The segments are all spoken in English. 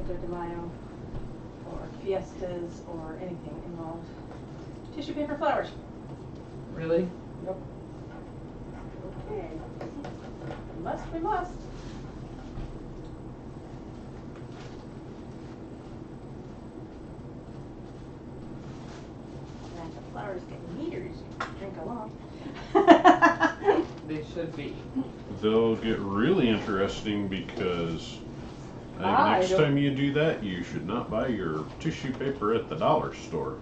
Cinco de Mayo or fiestas or anything involved tissue paper flowers. Really? Yep. Okay. We must. And the flowers get neater as you drink along. They should be. They'll get really interesting because I think next time you do that, you should not buy your tissue paper at the dollar store.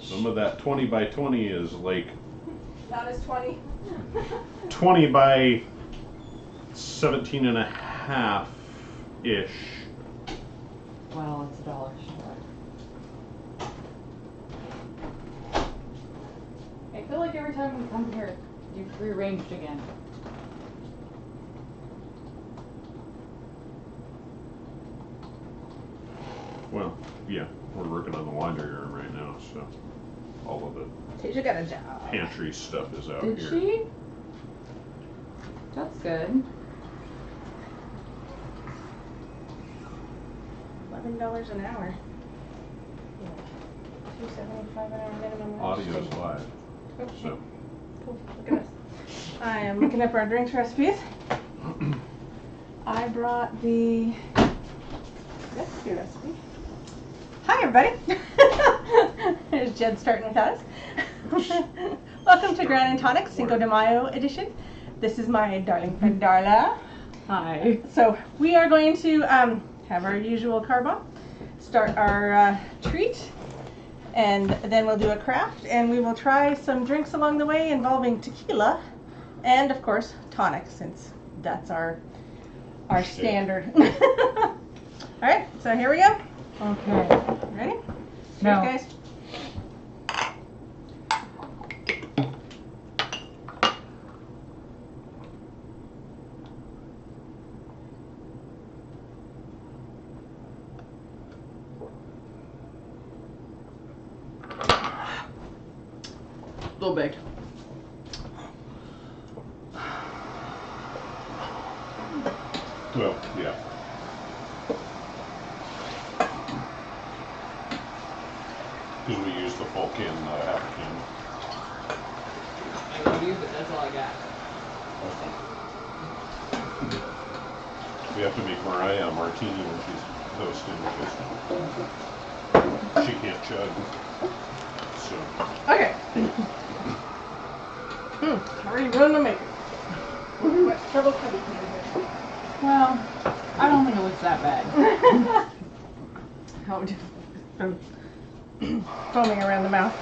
Some of that 20 by 20 is like Not as 20. 20 by 17 and a half ish. Well, it's a dollar store. I feel like every time we come here, you've rearranged again. Well, yeah, we're working on the laundry room right now, so all of the Tasha got a job. pantry stuff is out Did here. she? That's good. $11 an hour. $2.75 an hour minimum wage. Audio's live, so. Cool. Look at us. I am looking up our drinks recipes. I brought the recipe. Hi, everybody. There's Jed starting without us. Welcome to Grand and Tonic Cinco de Mayo edition. This is my darling friend Darla. Hi. So we are going to have our usual carb on, start our treat, and then we'll do a craft, and we will try some drinks along the way involving tequila, and of course tonic, since that's our standard. All right, so here we go. Okay. Ready? No. Cheers, guys. Little baked. Well, yeah. Because we use the full can, not a half a can. I love you, but that's all I got. We have to make Mariah a martini when she's hosting because she can't chug. So. Okay. Already ruined my makeup. Too much trouble coming here. Well, I don't think it looks that bad. Oh, I'm foaming around the mouth.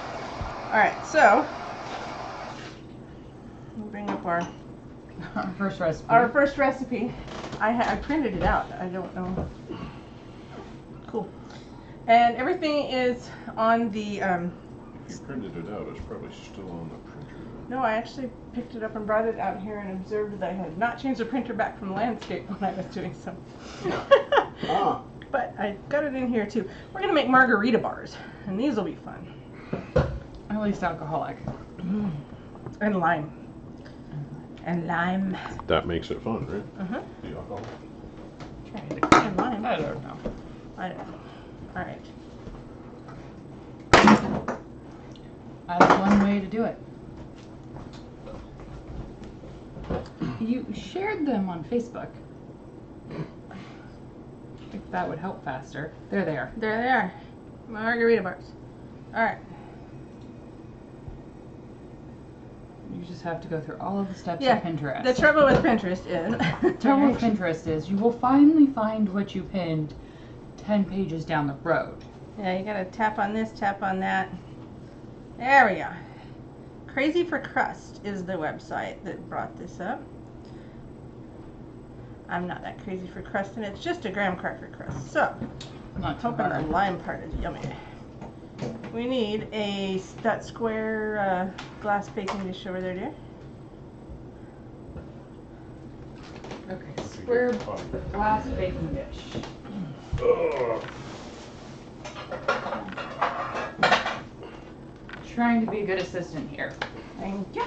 All right, so we'll bring up our First recipe. Our first recipe. I printed it out. I don't know. Cool. And everything is on the. You printed it out. It's probably still on the printer. No, I actually picked it up and brought it out here and observed that I had not changed the printer back from landscape when I was doing some. But I got it in here too. We're gonna make margarita bars, and these will be fun. At least alcoholic. And lime. And lime. That makes it fun, right? Uh-huh. The alcohol. And lime. I don't know. I don't know. All right. That's one way to do it. You shared them on Facebook. If that would help faster. There they are. There they are. Margarita bars. All right. You just have to go through all of the steps Yeah. of Pinterest. The trouble with Pinterest is. The trouble with Pinterest is you will finally find what you pinned 10 pages down the road. Yeah, you gotta tap on this, tap on that. There we go. Crazy for Crust is the website that brought this up. I'm not that crazy for crust, and it's just a graham cracker crust. So, Not too hoping the hard. lime part is yummy. We need that square glass baking dish over there, dear. Okay, square glass baking dish. Trying to be a good assistant here. Thank you.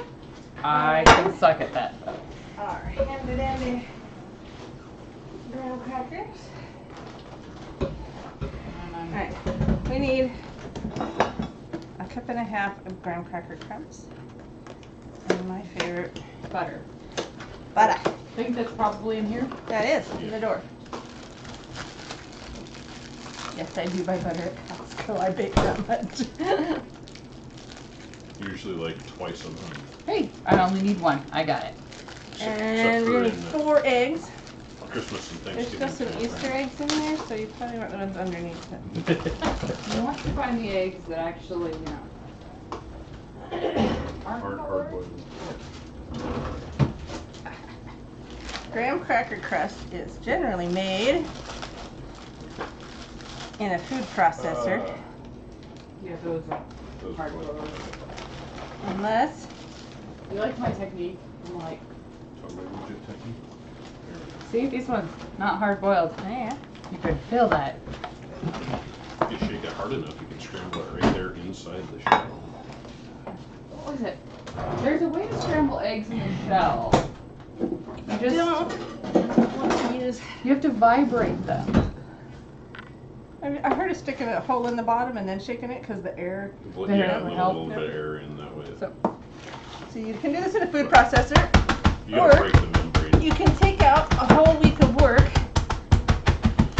I can suck at that though. Our handy dandy graham crackers. cup and a half of graham cracker crumbs. And my favorite, Butter. butter. I think that's probably in here. That is, in the door. Yes, I do buy butter at Costco. I bake that much. Usually like twice a month. Hey, I only need one. I got it. And we're gonna need 4 eggs. Christmas and There's Thanksgiving. still some Easter eggs in there, so you probably want the ones underneath it. You want to find the eggs that actually, aren't Hard boiled. Graham cracker crust is generally made in a food processor, Yeah, those are Those hard boiled. boiled. unless You like my technique? I'm like, Totally legit technique. see, these ones, not hard boiled. yeah. You could feel that. If you shake it hard enough, you can scramble it right there inside the shell. What was it? There's a way to scramble eggs in the shell. You just Don't want to use. you have to vibrate them. I heard of sticking a hole in the bottom and then shaking it because the air. There, Yeah, that would let a help. little bit of air in that way. So you can do this in a food processor, You gotta or break the membrane. you can take out a whole week of work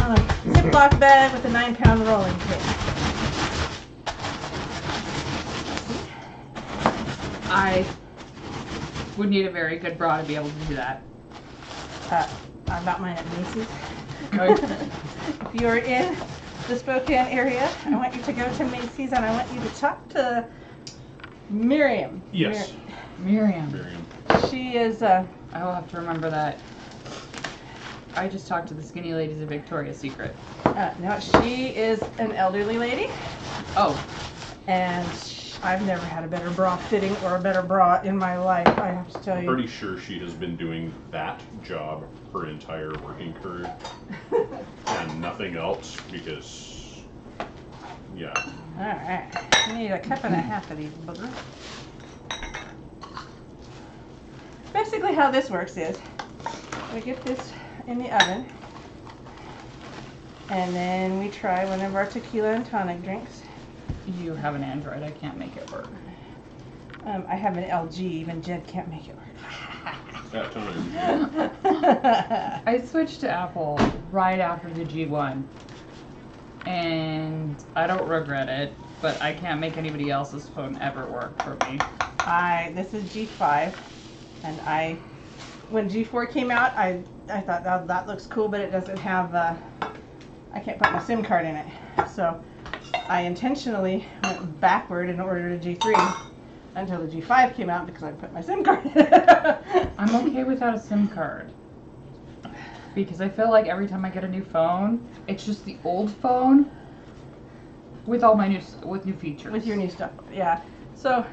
on a Ziploc bag with a 9-pound rolling pin. I would need a very good bra to be able to do that. I got mine at Macy's. If you're in the Spokane area, I want you to go to Macy's and I want you to talk to Miriam. Yes. Miriam. Miriam. She is, I will have to remember that. I just talked to the skinny ladies of Victoria's Secret. no, she is an elderly lady, Oh, and I've never had a better bra fitting or a better bra in my life, I have to tell I'm you. pretty sure she has been doing that job her entire working career and nothing else because, yeah. Alright, we need a cup and a half of these boogers. Basically how this works is, we get this in the oven, and then we try one of our tequila and tonic drinks. you have an Android. I can't make it work. I have an LG, even Jed can't make it At times. work. I switched to Apple right after the G1, and I don't regret it, but I can't make anybody else's phone ever work for me. This is G5, and when G4 came out, I thought that looks cool, but it doesn't have, I can't put my SIM card in it. So I intentionally went backward and ordered a G3 until the G5 came out because I put my SIM card in it. I'm okay without a SIM card. Because I feel like every time I get a new phone, it's just the old phone with all my new features. With your new stuff, yeah. So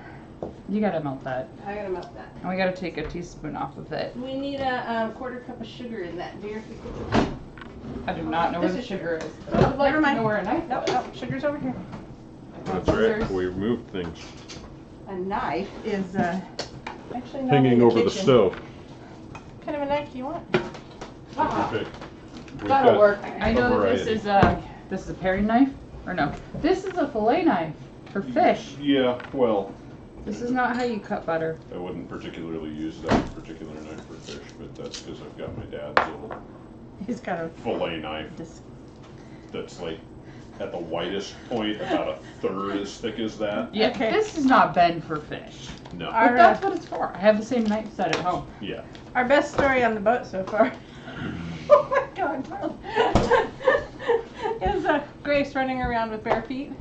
You gotta melt that. I gotta melt that. And we gotta take a teaspoon off of it. We need a quarter cup of sugar in that, dear. I do not know where This the is sugar is. Oh, I would like never to mind. know where a knife Nope, was. nope, sugar's over here. That's right. We removed things. A knife is actually not Hanging in the over the kitchen. stove. What kind of a knife do you want? Ah, Okay. We've that'll got work. a I know that variety. this is a paring knife, or no? This is a fillet knife for fish. Yeah, well, This is not how you cut butter. I wouldn't particularly use that particular knife for fish, but that's because I've got my dad's little He's got a fillet knife that's like at the widest point about a third as thick as that. Yeah, Okay. this is not been for fish. No. Our- But that's what it's for. I have the same knife set at home. Yeah. Our best story on the boat so far. Oh my God. Is Grace running around with bare feet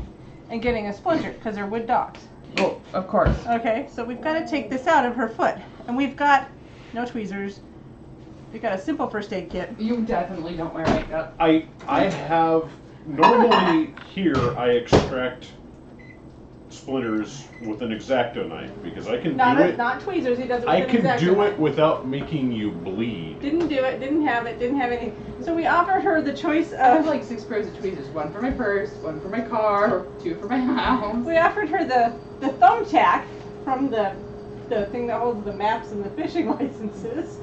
and getting a splinter because they're wood dogs. Oh, of course. Okay, so we've got to take this out of her foot, and we've got no tweezers. We've got a simple first aid kit. You definitely don't wear makeup. I have normally here I extract splinters with an X-Acto knife because I can do it. Not tweezers. He does it with I an can X-Acto do knife. it without making you bleed. Didn't do it. Didn't have it. Didn't have anything. So we offered her the choice I have of. like 6 pairs of tweezers. 1 for my purse, 1 for my car, 2 for my house. We offered her the thumbtack from the thing that holds the maps and the fishing licenses,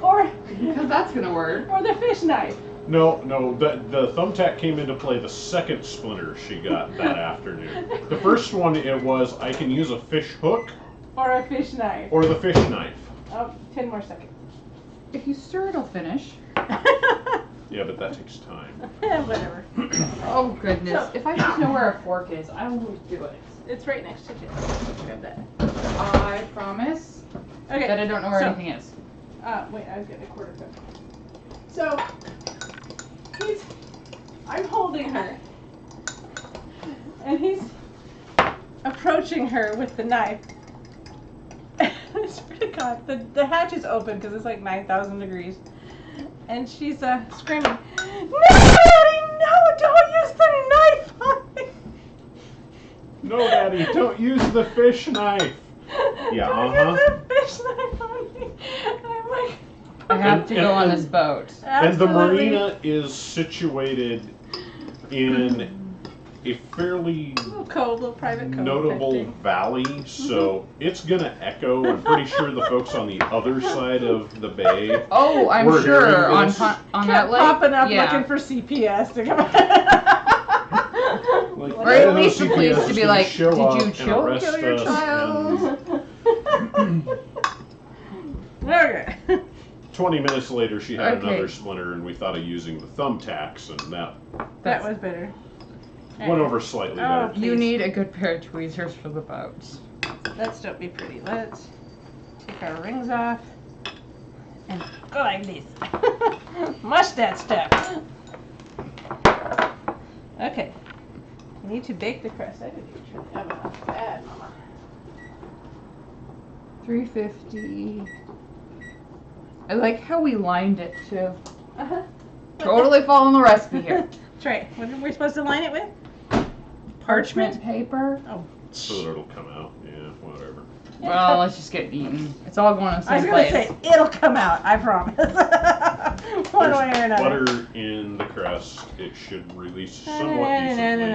or Because that's gonna work. the fish knife. No, the thumbtack came into play the second splinter she got that afternoon. The first one, it was, I can use a fish hook. Or a fish knife. Or the fish knife. Oh, 10 more seconds. If you stir, it'll finish. Yeah, but that takes time. Whatever. Oh goodness! So- If I just know where a fork is, I will do it. It's right next to you. Grab that. I promise Okay. that I don't know where so- anything is. Wait, I was getting a quarter cup. So, I'm holding her. And he's approaching her with the knife. I swear to God, the hatch is open because it's like 9,000 degrees. And she's screaming, "No, Daddy, no, don't use the knife on me." No, Daddy, don't use the fish knife. Yeah, Don't use the fish knife on me. And I'm like, I have to go on this boat. And the absolutely. marina is situated in a fairly Little cove, little private cove. notable type thing. valley, so it's gonna echo. I'm pretty sure the folks on the other side of the bay. Oh, I'm We're sure hearing on this. that Kept lake. popping up yeah. looking for CPS to come. Like, Or I at don't know, least the police CPS to is be gonna like, show "Did up you and kill arrest your us child?" Okay. 20 minutes later, she had Okay. another splinter, and we thought of using the thumbtacks, and that That was better. went over slightly Oh, better. You please. need a good pair of tweezers for the boat. Let's don't be pretty. Let's take our rings off and go like this. Mush that stuff. Okay. We need to bake the crust. I didn't even turn the oven off. Bad, Mama. 350. I like how we lined it too. Uh-huh. Totally following the recipe here. That's right. What are we supposed to line it with? Parchment paper. Oh. So that it'll come out. Yeah, whatever. Well, let's just get eaten. It's all going in the I was same gonna place. say it'll come out. I promise. One way or There's another. butter in the crust. It should release somewhat decently.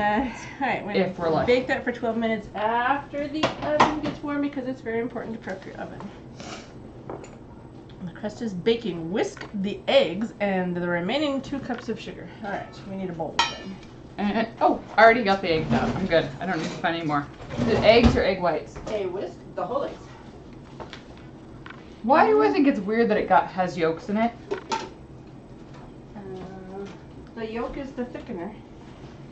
Alright, we're If we're gonna lucky. bake that for 12 minutes after the oven gets warm because it's very important to prep your oven. The crust is baking. Whisk the eggs and the remaining 2 cups of sugar. Alright, we need a bowl then. And, oh, I already got the eggs out. I'm good. I don't need to find any more. The eggs or egg whites? Okay, whisk the whole eggs. Why do I think it's weird that it has yolks in it? The yolk is the thickener.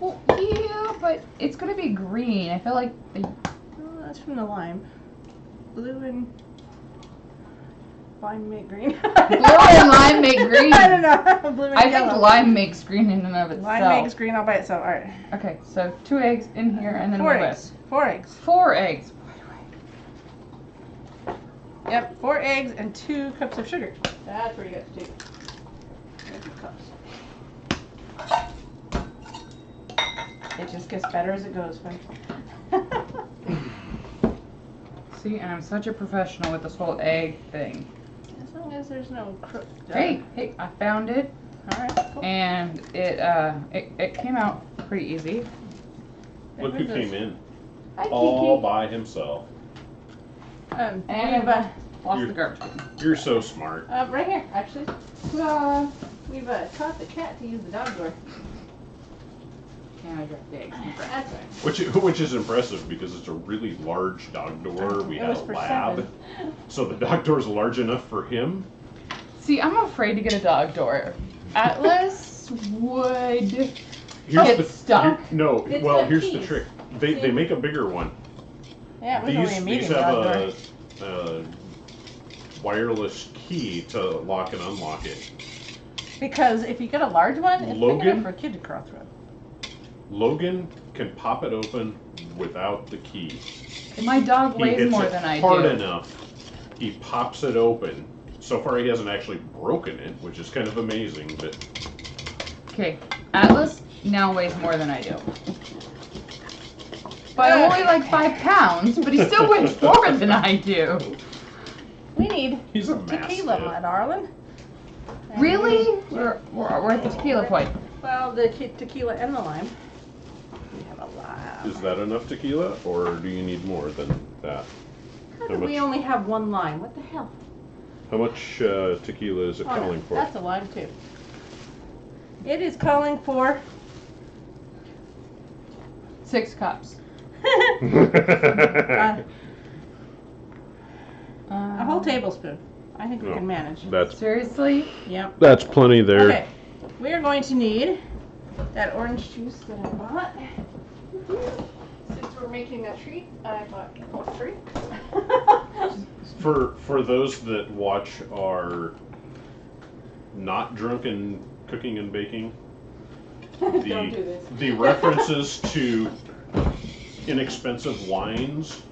Well, yeah, but it's gonna be green. I feel like the Oh, that's from the lime. Blue and lime make green. blue and lime make green. I don't know. Blue and I yellow. think lime makes green in and of itself. Lime makes green all by itself. All right. Okay, so 2 eggs in here and then 4 we'll eggs. whisk. 4 eggs. 4 eggs. Yep, 4 eggs and 2 cups of sugar. That's where you got to take 2 cups. It just gets better as it goes, folks. See, and I'm such a professional with this whole egg thing. As long as there's no crook. Hey, I found it, All right, cool. and it came out pretty easy. Look who came in. Hi, All Kiki. by himself. And We've, lost You're- the garbage. You're so smart. right here, actually. We've taught the cat to use the dog door. And I dropped the eggs. That's right. Which is impressive because it's a really large dog door. We It had was a for lab. 7. So the dog door's large enough for him. See, I'm afraid to get a dog door. Atlas would Here's get stuck. No, It's well, got here's the keys. trick. They make a bigger one. Yeah, it was only a These medium have dog door. a wireless key to lock and unlock it. Because if you get a large one, it's big Logan? enough for a kid to crawl through. Logan can pop it open without the key. My dog He weighs hits more it than I hard do. enough. He pops it open. So far, he hasn't actually broken it, which is kind of amazing. But Okay, Atlas now weighs more than I do. But I'm only like 5 pounds, but he still weighs more than I do. We need he's a tequila, my mastiff. darling. And Really? We're at the tequila point. Well, the tequila and the lime. We have a lime. Is that enough tequila, or do you need more than that? How How do we much? only have 1 lime? What the hell? How much tequila is it Oh, no, calling for? that's a lime too. It is calling for 6 cups. a whole tablespoon. I think we can manage. Seriously? Yep. That's plenty there. Okay. We are going to need that orange juice that I bought. Since we're making a treat, I bought all 3. For those that watch our not drunken cooking and baking, Don't do this. the references to inexpensive wines,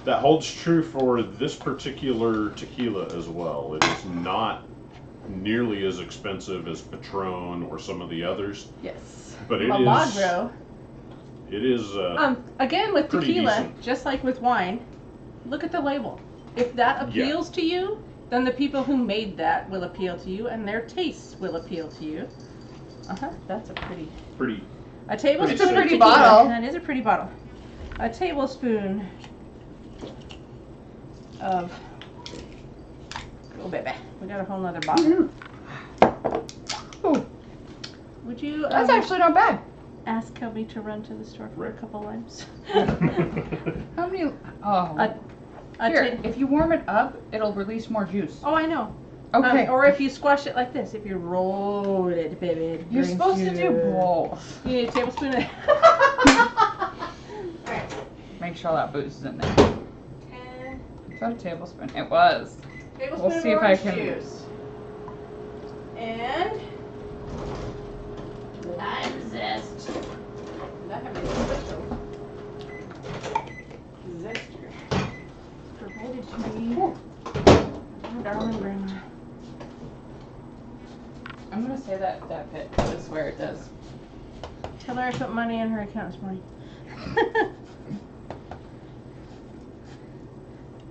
that holds true for this particular tequila as well. It is not nearly as expensive as Patron or some of the others, Yes. but Milagro. it is Again, with pretty tequila, decent. just like with wine, look at the label. If that appeals to you, then the people who made that will appeal to you, and their tastes will appeal to you. That's a pretty. A tablespoon. It's a pretty of tequila. bottle. That is a pretty bottle. A tablespoon of. Oh baby, we got a whole nother bottle. Ooh, Would you? that's actually not bad. Ask Kelby to run to the store for a couple limes. How many? Oh. Here, if you warm it up, it'll release more juice. Oh, I know. Okay. Or if you squash it like this, if you roll it, baby. You're supposed to do both. You need a tablespoon of. Alright. Make sure that booze is in there. And Is that a tablespoon? It was. tablespoon We'll see of if I orange can- juice. And lime zest. That have a special zester provided to me. Oh, darling grandma. I'm gonna say that fit is where it does. Tell her I put money in her account this morning.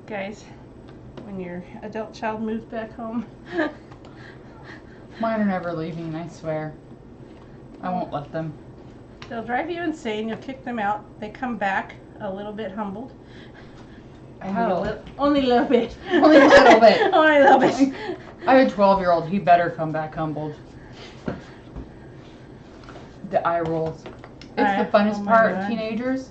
Guys, when your adult child moves back home, Mine are never leaving, I swear. I won't let them. they'll drive you insane. You'll kick them out. They come back a little bit humbled. Only a little bit. Only a little bit. Only a little bit. I have a 12-year-old. He better come back humbled. The eye rolls. It's the funnest part of teenagers.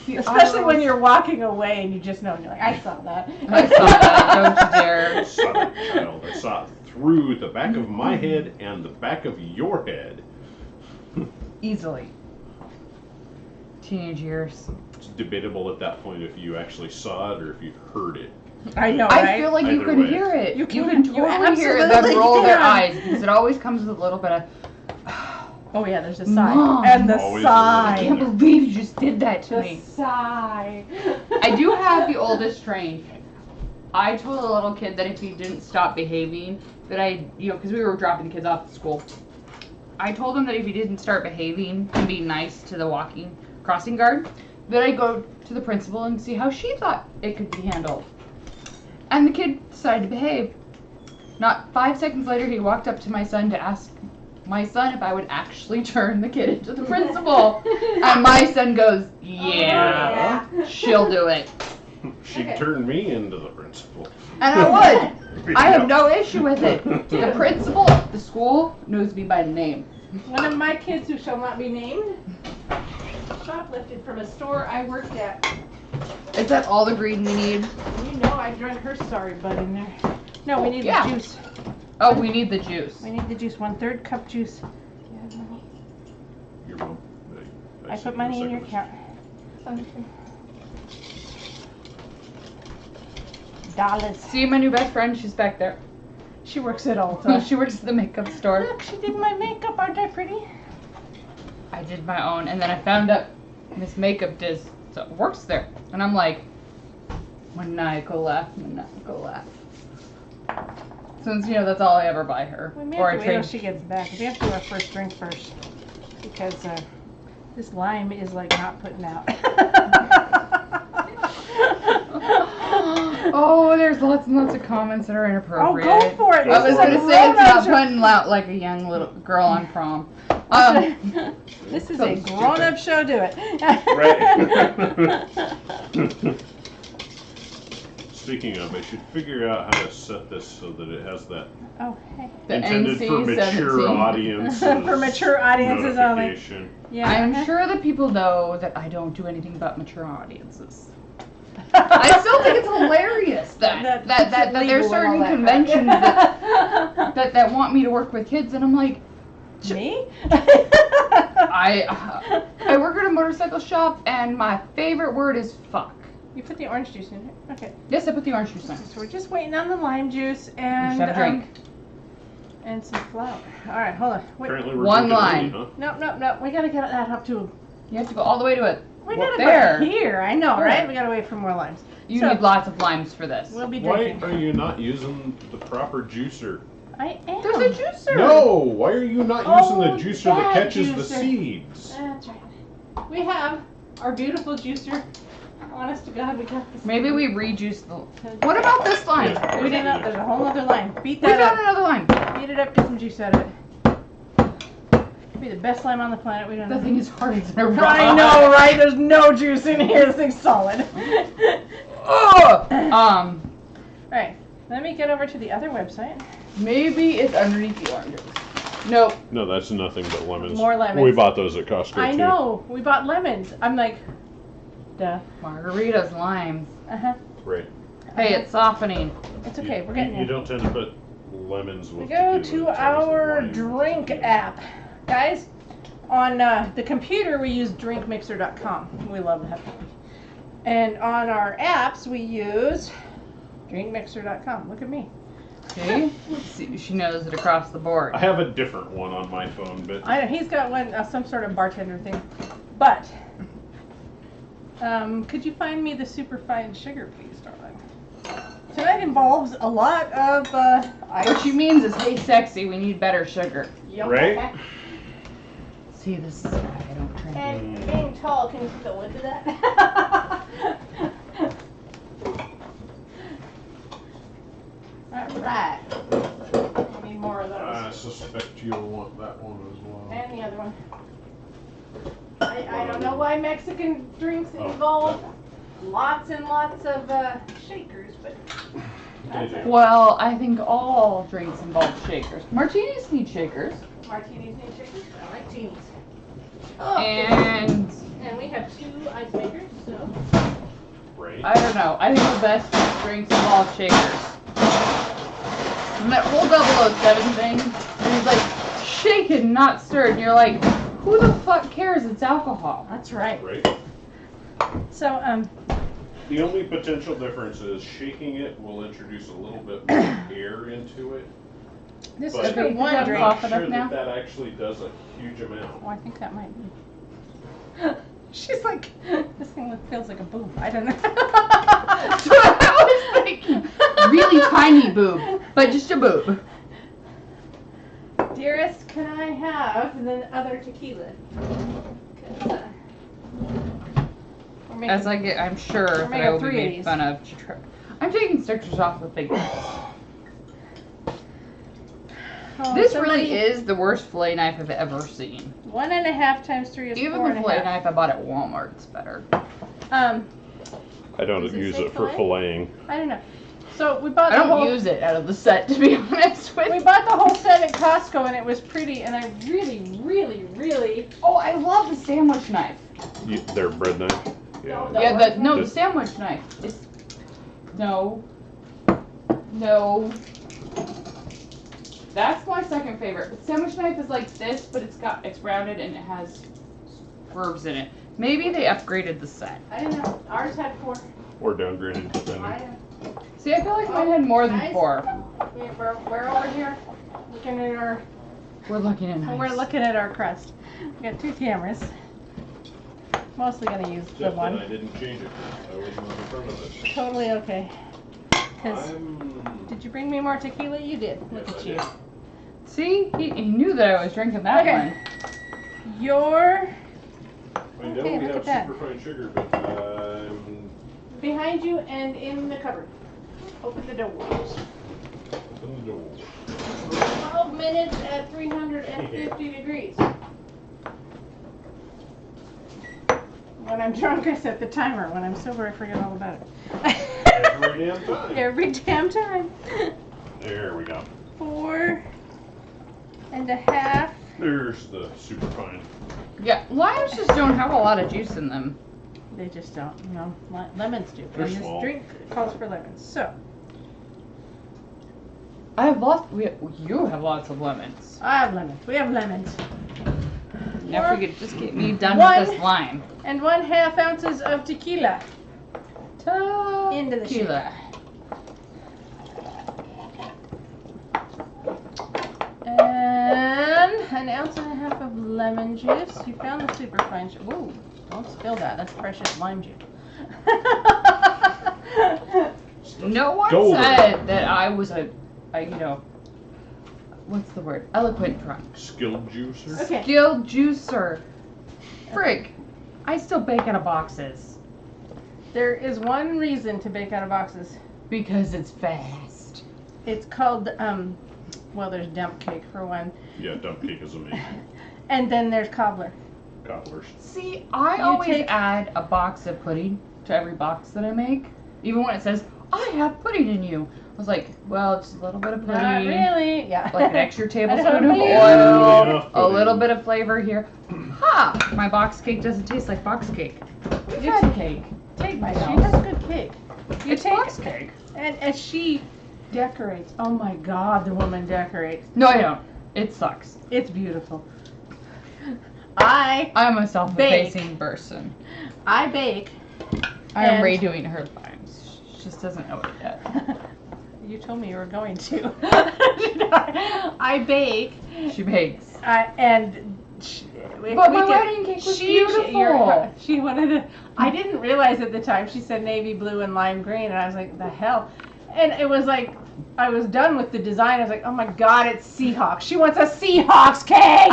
The Especially eye when rolls. you're walking away and you just know, you're like, I saw that. I saw that. Don't you dare. I saw that child. I saw it through the back of my head and the back of your head. Easily. Teenage years. It's debatable at that point if you actually saw it or if you heard it. I know, right? I feel like you Either could way. hear it. You You can- can you totally hear them absolutely roll their can. eyes because it always comes with a little bit of. Oh yeah, there's a sigh. Mom. And the Always I sigh. can't believe you just did that to The me. sigh. I do have the oldest trained. I told a little kid that if he didn't stop behaving, that because we were dropping the kids off at school. I told him that if he didn't start behaving and be nice to the crossing guard, that I'd go to the principal and see how she thought it could be handled. And the kid decided to behave. Not 5 seconds later, he walked up to my son to ask my son if I would actually turn the kid into the principal. And my son goes, yeah, she'll do it. She Okay. turned me into the principal. And I would. I have no issue with it. The principal of the school knows me by name. One of my kids, who shall not be named, shoplifted from a store I worked at. Is that all the green we need? You know I drank her sorry butt in there. No, we need Yeah. the juice. Oh, we need the juice. We need the juice. 1/3 cup juice. Your mom. I said put money in a your second. account. Dollars. See my new best friend? She's back there. She works at Ulta. She works at the makeup store. Look, she did my makeup. Aren't I pretty? I did my own, and then I found out Miss Makeup works there, and I'm like, maniacal laugh. Since that's all I ever buy her. We may Or have I to wait till trade. she gets back. We have to do our first drink first. Because this lime is like not putting out. Oh, there's lots and lots of comments that are inappropriate. Oh, go for it. I was This is gonna a say it's not grown-up putting out like a young little girl on prom. This is So a stupid. grown-up show. Do it. Right. Speaking of, I should figure out how to set this so that it has that Oh, hey. The intended for mature NC-17. audiences. For mature audiences only. notification. Yeah. I'm sure that people know that I don't do anything but mature audiences. I still think it's hilarious that there's certain conventions that want me to work with kids, and I'm like, Me? I work at a motorcycle shop, and my favorite word is fuck. You put the orange juice in it? Okay. Yes, I put the orange juice in. So we're just waiting on the lime juice and Have a drink. and some flour. All right, hold on. Wait. Apparently we're One drinking line. honey, Nope. We gotta get that up to. You have to go all the way to it. We What, gotta there? go here. I know, Where? right? We gotta wait for more limes. You So, need lots of limes for this. We'll be huh? Why drinking. are you not using the proper juicer? I am. There's a juicer. No! Why are you not using the Oh, juicer that that catches the juicer. seeds? That's right. We have our beautiful juicer. Honest to God, we got this. Maybe we rejuice the. What about this lime? Yeah. We didn't know. There's a whole other line. Beat We that found up. another lime. Beat it up. Get some juice out of it. Be the best lime on the planet. We don't know. The thing is harder than a rock. I know, right? There's no juice in here. This thing's solid. Ugh. Right. Let me get over to the other website. Maybe it's underneath the oranges. Nope. No, that's nothing but lemons. More lemons. We bought those at Costco I too. know. We bought lemons. I'm like, duh. Margaritas, limes. Uh-huh. Right. Hey, it's softening. It's okay. We're getting You there. don't tend to put lemons with We go tequila, to it tends our lime. drink app. Guys, on the computer we use drinkmixer.com. We love that. And on our apps we use drinkmixer.com. Look at me. See, she knows it across the board. I have a different one on my phone, but I know he's got one, some sort of bartender thing. But, could you find me the superfine sugar, please, darling? Tonight involves a lot of ice. What she means is, hey, sexy, we need better sugar. Yep. Right? See, this is why I don't drink. And being tall, can you go into that? Alright. I need more of those. I suspect you'll want that one as well. And the other one. I don't know why Mexican drinks Oh. involve lots and lots of shakers, but that's it. Well, I think all drinks involve shakers. Martinis need shakers. Martinis need shakers. I like teenies. Oh, And and we have 2 ice makers, so. Right? I don't know. I think the best drinks involve shakers. And that whole 007 thing, and he's like shaken, not stirred, and you're like, who the fuck cares? It's alcohol. That's right. Right? So, The only potential difference is shaking it will introduce a little bit more air into it. this But is for Okay, one I'm drink. off Not enough sure now? that actually does a huge amount. Oh, I think that might be. She's like, this thing feels like a boob. I don't know. That's what I was thinking. Really tiny boob, but just a boob. Dearest, can I have the other tequila? 'Cause, we're making- As I get, I'm sure that making I will be 3 of made these. fun of. I'm taking stickers off the thing. Oh, This somebody- really is the worst fillet knife I've ever seen. 1.5 times 3 is Even 4 the fillet 1/2. knife I bought at Walmart is better. I don't Does it use say it for fillet? filleting. I don't know. So we bought I the don't whole. use it out of the set, to be honest with We you. bought the whole set at Costco and it was pretty, and I really. Oh, I love the sandwich knife. Their bread knife? No, Yeah. Yeah, the Just- sandwich knife. It's no. That's my second favorite. The sandwich knife is like this, but it's rounded and it has curves in it. Maybe they upgraded the set. I don't know. Ours had 4. Or downgraded, depending. See, I feel like mine had more than Guys? 4. We're over here looking at our. We're looking at nice. We're looking at our crust. We got 2 cameras. Mostly gonna use the Except that one. I didn't change it. I wasn't on the front of it. Totally okay. 'Cause I'm... did you bring me more tequila? You did. Look Yes, at I you. did. See, he knew that I was drinking that Okay. one. Your I know Okay, we look have at that. superfine sugar, but behind you and in the cupboard. Open the doors. open the door. 12 minutes at 350 degrees. When I'm drunk, I set the timer. When I'm sober, I forget all about it. Every damn time. Every damn time. There we go. 4.5. There's the super fine. Yeah, limes just don't have a lot of juice in them. They just don't. No, lemons do. They're And this small. drink calls for lemons. So, I have lots. You have lots of lemons. I have lemons. We have lemons. Now if we could just get me done One. with this lime. And 1/2 ounces of tequila into the Tequila. shaker. And 1.5 ounces of lemon juice. You found the super fine. Whoa, don't spill that. That's precious lime juice. No one Golden. said that I was a what's the word? Eloquent drunk. Skilled juicer. Okay. Skilled juicer. Frig. I still bake out of boxes. There is one reason to bake out of boxes. Because it's fast. It's called, well, there's dump cake for one. Yeah, dump cake is amazing. And then there's cobbler. Cobblers. See, I You always take- add a box of pudding to every box that I make. Even when it says, I have pudding in you. I was like, well, just a little bit of pudding. Not really. Yeah. Like an extra I tablespoon don't of really oil. enough A pudding. little bit of flavor here. Ha! My box cake doesn't taste like box cake. We've You had cake. Take My She house. has good cake. You It's take box cake. and as she decorates. Oh my God, the woman decorates. No, I don't. It sucks. It's beautiful. I I'm a self-effacing person. bake. I am And- redoing her limes. She just doesn't know it yet. You told me you were going to. I bake. She bakes. And But my wedding cake was beautiful. She wanted to. I didn't realize at the time. She said navy blue and lime green, and I was like, the hell. And it was like, I was done with the design. I was like, oh my God, it's Seahawks. She wants a Seahawks cake.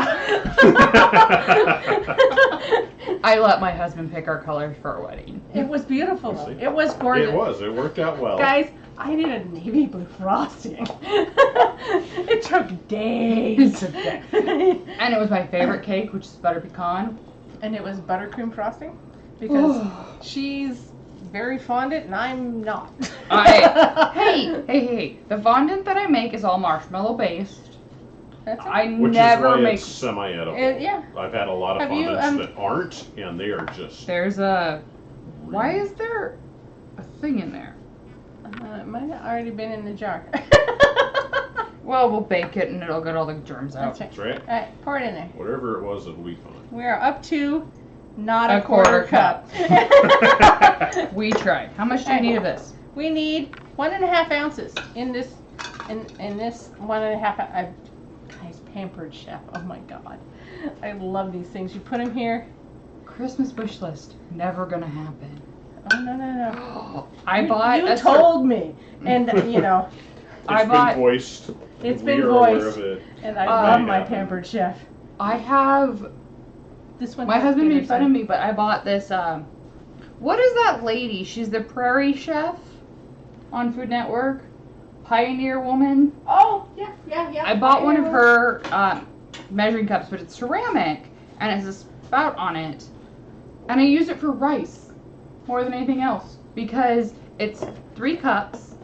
I let my husband pick our colors for our wedding. It was beautiful though. It was gorgeous. It was. It worked out well. Guys, I did a navy blue frosting. It took days. It took days. And it was my favorite cake, which is butter pecan. And it was buttercream frosting because she's very fondant and I'm not. Hey, the fondant that I make is all marshmallow based. That's it. I Which never is why make. it's semi-edible. Yeah. I've had a lot of Have you, fondants that aren't, and they are just. There's a. Why is there a thing in there? It might have already been in the jar. Well, we'll bake it and it'll get all the germs out. That's right. That's right. All right, pour it in there. Whatever it was, it'll be fine. We are up to not A a quarter quarter cup. We tried. How much do you need of this? We need 1.5 ounces in this. In this 1.5. Guys, Pampered Chef. Oh my God, I love these things. You put them here. Christmas wish list. Never gonna happen. Oh no. I You- bought. You a told me, and you know, I It's bought- been voiced. it's We been are aware voiced, of it. and I love my Yeah. Pampered Chef. I have. This one. My has husband made Peterson. fun of me, but I bought this. What is that lady? She's the Prairie Chef on Food Network. Pioneer woman. Oh yeah. I bought one of her measuring cups, but it's ceramic and it has a spout on it. And I use it for rice more than anything else because it's 3 cups,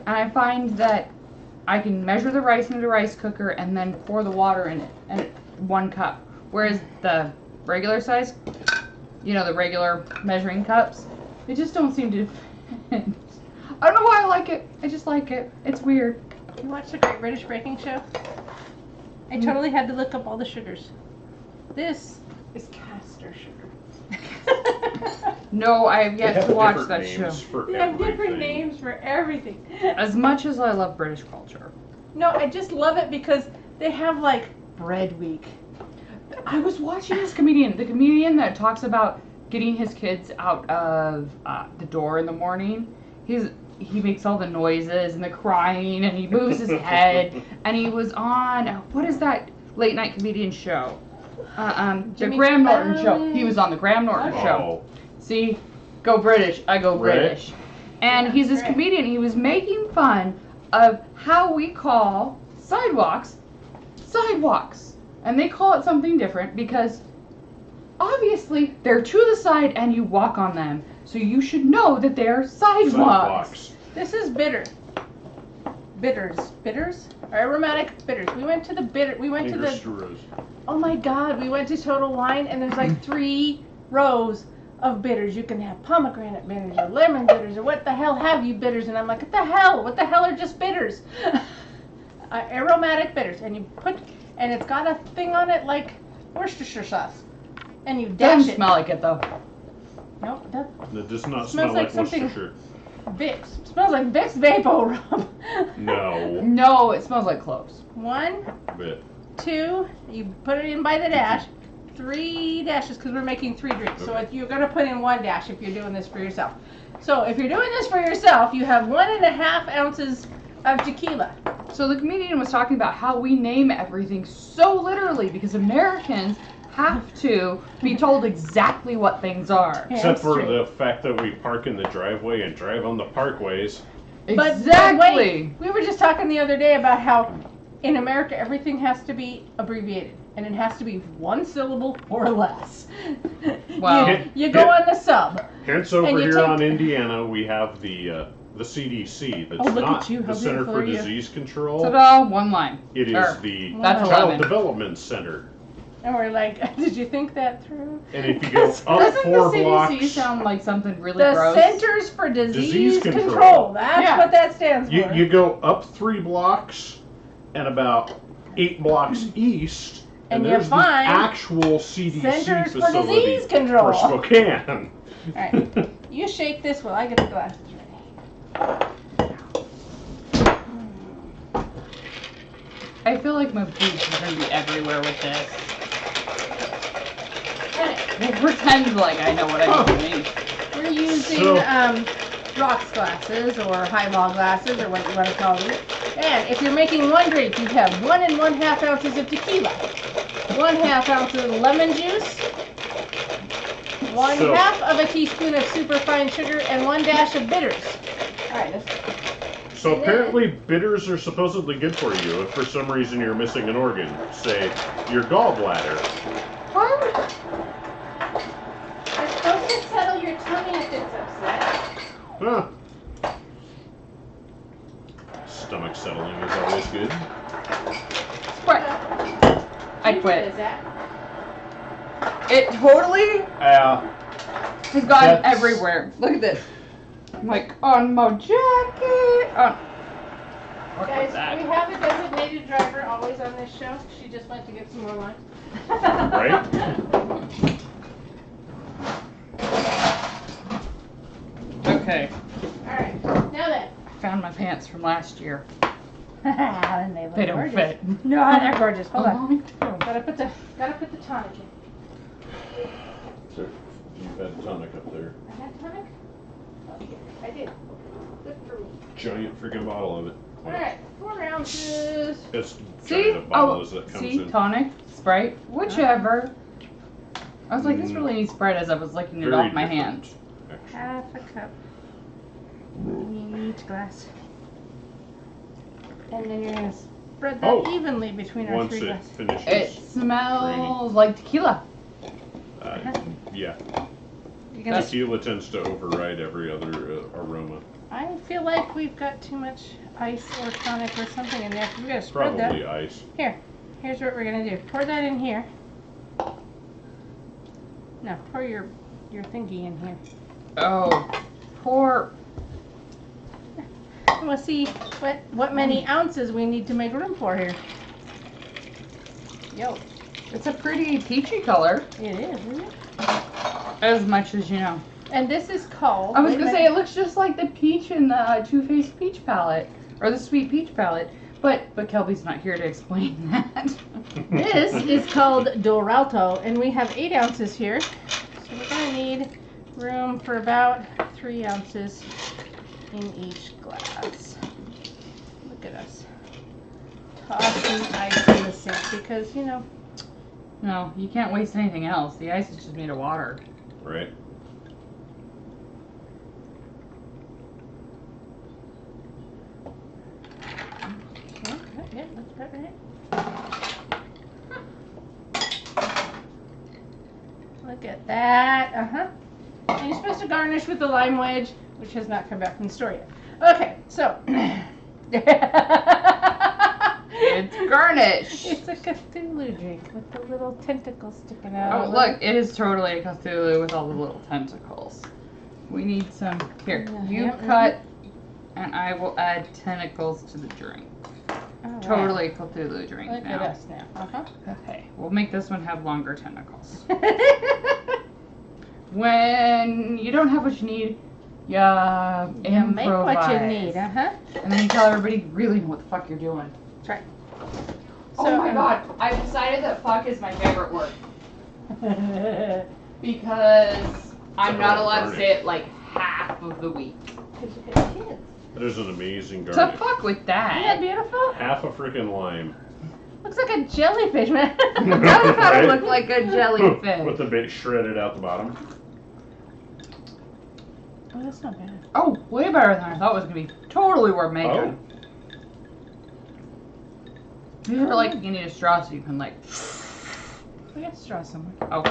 and I find that I can measure the rice into the rice cooker and then pour the water in it, and 1 cup. Whereas the regular size, the regular measuring cups, they just don't seem to fit. I don't know why I like it. I just like it. It's weird. You watched the Great British Baking Show? I totally had to look up all the sugars. This is castor sugar. No, I have They yet have to watch different that names show. for They have different everything. names for everything. As much as I love British culture. No, I just love it because they have like bread week. I was watching this comedian, the comedian that talks about getting his kids out of the door in the morning. He makes all the noises and the crying and he moves his head. And he was on, what is that late night comedian show? The Jimmy Graham Norton show. Fallon. He was on the Graham Norton show. Oh, See, go British, I go Right. British. And he's this Right. comedian, he was making fun of how we call sidewalks. And they call it something different because obviously they're to the side and you walk on them. So you should know that they're sidewalks. This is bitter. Bitters, aromatic bitters. We went to the. Angostura. Oh my God, we went to Total Wine and there's like 3 rows of bitters. You can have pomegranate bitters or lemon bitters or what the hell have you bitters? And I'm like, what the hell are just bitters? Aromatic bitters, and and it's got a thing on it like Worcestershire sauce, and you dash Doesn't it. smell like it though. Nope, That does not Smells smell like like something- Worcestershire. Vicks. Smells like Vicks Vapo Rub. No. No, it smells like cloves. 1, Bit. 2, you put it in by the dash. 3 dashes because we're making 3 drinks. So Okay. if you're gonna put in 1 dash if you're doing this for yourself. So if you're doing this for yourself, you have 1.5 ounces of tequila. So the comedian was talking about how we name everything so literally because Americans have to be told exactly what things are. Yeah, Except that's for true. the fact that we park in the driveway and drive on the parkways. But Exactly. wait, we were just talking the other day about how in America everything has to be abbreviated and it has to be 1 syllable or less. Wow. You go on the sub. Hence over And you here take- on Indiana, we have the CDC. That's Oh, look not at you. How the Center beautiful for are you? Disease Control. Ta-da, 1 line. It is Or, the that's Wow. Child 11. Development Center. And we're like, did you think that through? And if you go up Doesn't 4 the CDC blocks, sound like something really The gross? Centers for Disease Disease Control. Control. That's Yeah. what that stands for. you go up 3 blocks and about 8 blocks east, And you there's the find actual CDC Centers for facility Disease Control. for Spokane. Alright. You shake this while I get the glasses ready. I feel like my boobs are gonna be everywhere with this. We'll pretend like I know what I'm doing. We're using So- rocks glasses or highball glasses or what you want to call them. And if you're making 1 drink, you have 1 1/2 ounces of tequila, 1/2 ounce of lemon juice, 1/2 of a teaspoon of superfine sugar, and 1 dash of bitters. All right, So apparently bitters are supposedly good for you if for some reason you're missing an organ, say your gallbladder. Why would it's supposed to settle your tummy if it's upset. Huh. Stomach settling is always good. Sprite? I What quit. is that? It totally has gone That's- everywhere. Look at this. I'm like on my jacket. On. What was Guys, that? we have a designated driver always on this show. She just went to get some more wine. Right? Okay. Alright, now then. I found my pants from last year. And they look They don't gorgeous. fit. No, they're gorgeous. Hold on. Me too. Gotta put the tonic in. So you've had tonic up there. I had tonic? Okay, I did. Good for me. Giant freaking bottle of it. Alright, 4 ounces. As See? giant a bottle Oh, as that comes see? in. Tonic, Sprite, whichever. I was like, this really needs Sprite as I was licking it Very off my different, hand. actually. Half a cup in each glass. And then you're gonna spread that Oh. evenly between our Once 3 it glasses. finishes, It smells like tequila. yeah, You're gonna tequila tends to override every other aroma. I feel like we've got too much ice or tonic or something in there. We gotta spread that. Probably ice. Here's what we're gonna do. Pour that in here. No, pour your thingy in here. Oh, poor. And we'll see what many ounces we need to make room for here. Yo, It's a pretty peachy color, it is, isn't it? as much as you know. And this is called. I was wait a gonna say minute. it looks just like the peach in the Too Faced peach palette, or the sweet peach palette. But Kelby's not here to explain that. This is called Doralto, and we have 8 ounces here. So we're gonna need room for about 3 ounces in each glass. Look at us. Tossing ice in the sink because, you know, No, you can't waste anything else. The ice is just made of water. Right? yeah, that's about right. Look at that. And you're supposed to garnish with the lime wedge, which has not come back from the store yet. Okay, so. It's garnish. It's a Cthulhu drink with the little tentacles sticking out. Oh, look, it is totally a Cthulhu with all the little tentacles. We need some. Here, you cut, and I will add tentacles to the drink. All Totally Cthulhu drink right. Look now. at us now. Uh-huh. Okay, we'll make this one have longer tentacles. When you don't have what you need, you improvise. Make what you need, uh-huh. And then you tell everybody you really know what the fuck you're doing. That's right. Oh my god, I decided that fuck is my favorite word. Because I'm not allowed to say it like half of the week. Because you got kids. That is an amazing To garnish. fuck with Isn't that that. beautiful? Half a freaking lime. Looks like a jellyfish, man. That does kind Right? of look like a jellyfish. With the bit shredded out the bottom. Oh, that's not bad. Oh, way better than I thought it was going to be. Totally worth making. Oh. These are like you need a straw so you can like. We got straw somewhere. Oh,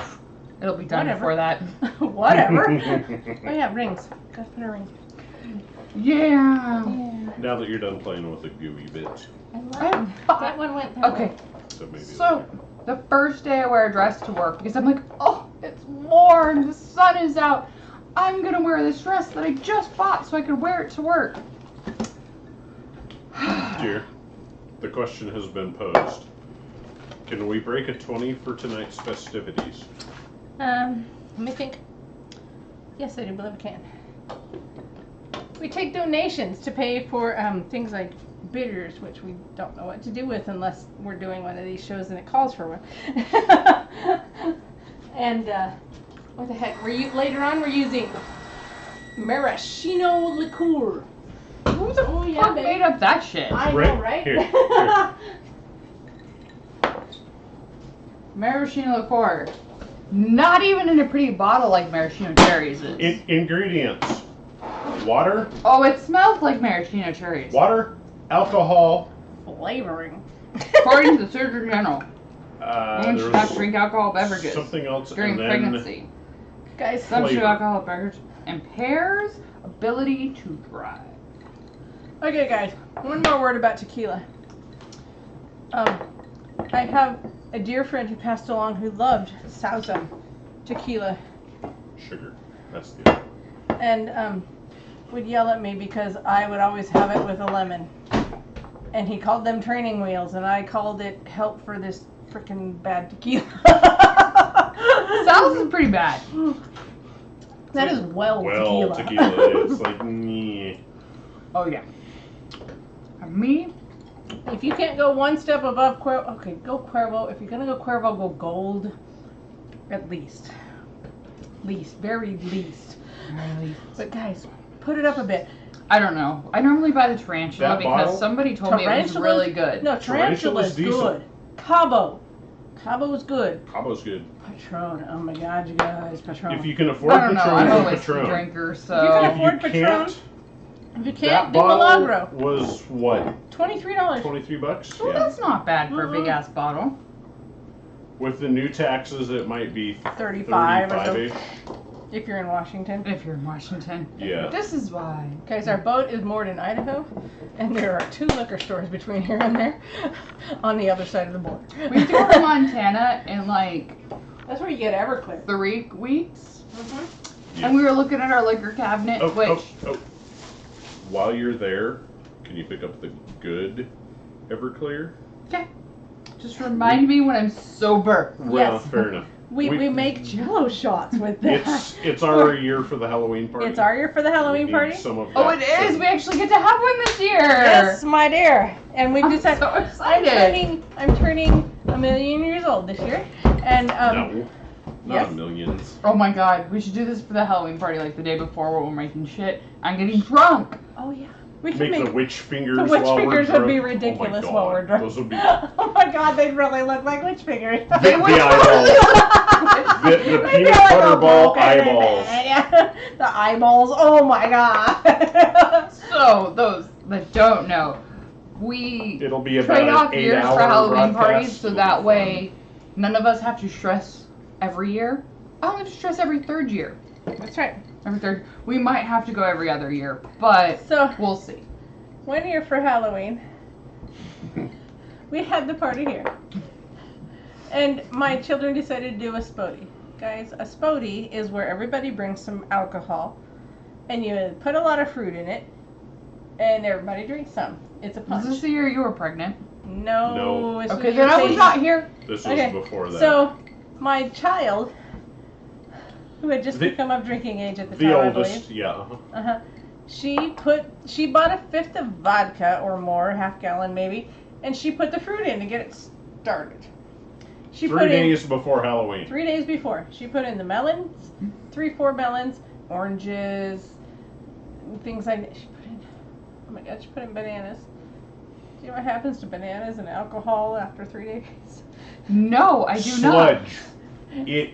it'll be done Whatever. before that. Whatever. Oh yeah, rings. Gotta put a ring. Yeah. Yeah. Now that you're done playing with the gooey bit. That one went that Okay. way. So maybe So the first day I wear a dress to work because I'm like, oh, it's warm, the sun is out. I'm gonna wear this dress that I just bought so I can wear it to work. Dear, the question has been posed. Can we break a 20 for tonight's festivities? Let me think. Yes, I do believe we can. We take donations to pay for things like bitters, which we don't know what to do with unless we're doing one of these shows and it calls for one. And what the heck? Later on we're using maraschino liqueur. Who the Oh, yeah, fuck baby. made up that shit? I know, Right right? here, here. Maraschino liqueur. Not even in a pretty bottle like maraschino cherries is. Ingredients. Water, Oh, it smells like maraschino cherries. water, alcohol. Flavoring. According to the Surgeon General. Women There should not was drink alcohol beverages something else, during and then pregnancy. Guys, Some flavor. show alcohol beverage impairs ability to drive. okay guys, one more word about tequila. I have a dear friend who passed along who loved Sauza tequila sugar. That's the and would yell at me because I would always have it with a lemon. And he called them training wheels and I called it help for this freaking bad tequila. Sal's is pretty bad. That is well tequila. It's like, nyeh. Oh yeah. Me? If you can't go one step above Cuervo, okay, go Cuervo. If you're gonna go Cuervo, go gold. At least. Very least. But guys, put it up a bit. I don't know. I normally buy the tarantula That because bottle? somebody told me it was really good. No, Tarantula's tarantula's good. Cabo's good. Cabo's good. Patron, oh my god, you guys, Patron. If you can afford I don't know. I'm Patron, always a Patron. drinker, If you so can If afford you Patron, can't, if you that can't, do bottle Milagro. was what? $23. $23? well, Yeah. that's not bad for a big ass bottle. With the new taxes, it might be 35 or so. 35-ish. If you're in Washington. If you're in Washington. Yeah. This is why. Okay, so our boat is moored in Idaho, and there are 2 liquor stores between here and there on the other side of the border. We have to go to Montana in like That's where you get Everclear. 3 weeks. Yeah. And we were looking at our liquor cabinet, which While you're there, can you pick up the good Everclear? just remind me when I'm sober. Well, Yes. fair enough. We make Jello shots with that. It's our year for the Halloween party. It's our year for the Halloween We need party. Some of Oh, that, it is. so- We actually get to have one this year. Yes, my dear. And we've I'm decided so excited. I'm turning 1,000,000 years old this year, and No, yes. not millions. Oh my god, we should do this for the Halloween party like the day before where we're making shit. I'm getting drunk. Oh yeah, we can Make make. the witch fingers. The witch while fingers we're would be drunk. ridiculous Oh my while God. we're drunk. Those would be Oh my god, they'd really look like witch fingers. They would. the eyeballs. The They'd be peanut like butter a ball poke in the eyeballs. head, yeah. The eyeballs. Oh my god. So, those that don't know, we It'll be about trade an off years 8-hour for Halloween broadcast. parties so It'll that be way none of us have to stress every year. I only have to stress every 3rd year. That's right. Every third. We might have to go every other year, but So we'll see. one year for Halloween, we had the party here. And my children decided to do a spodie. Guys, a spodie is where everybody brings some alcohol and you put a lot of fruit in it and everybody drinks some. It's a punch. Was this the year you were pregnant? No. It's Okay, then I was not here. This was Okay, before that. So, my child, who had just The- become of drinking age at the the time, I oldest, believe. yeah. Uh-huh. She bought a fifth of vodka or more, half gallon maybe, and she put the fruit in to get it started. She 3 put days before Halloween. 3 days before. She put in the melons, 3-4 melons, oranges, things like that. She put in, oh my God, she put in bananas. Do you know what happens to bananas and alcohol after 3 days? No, I do Sludge. not. It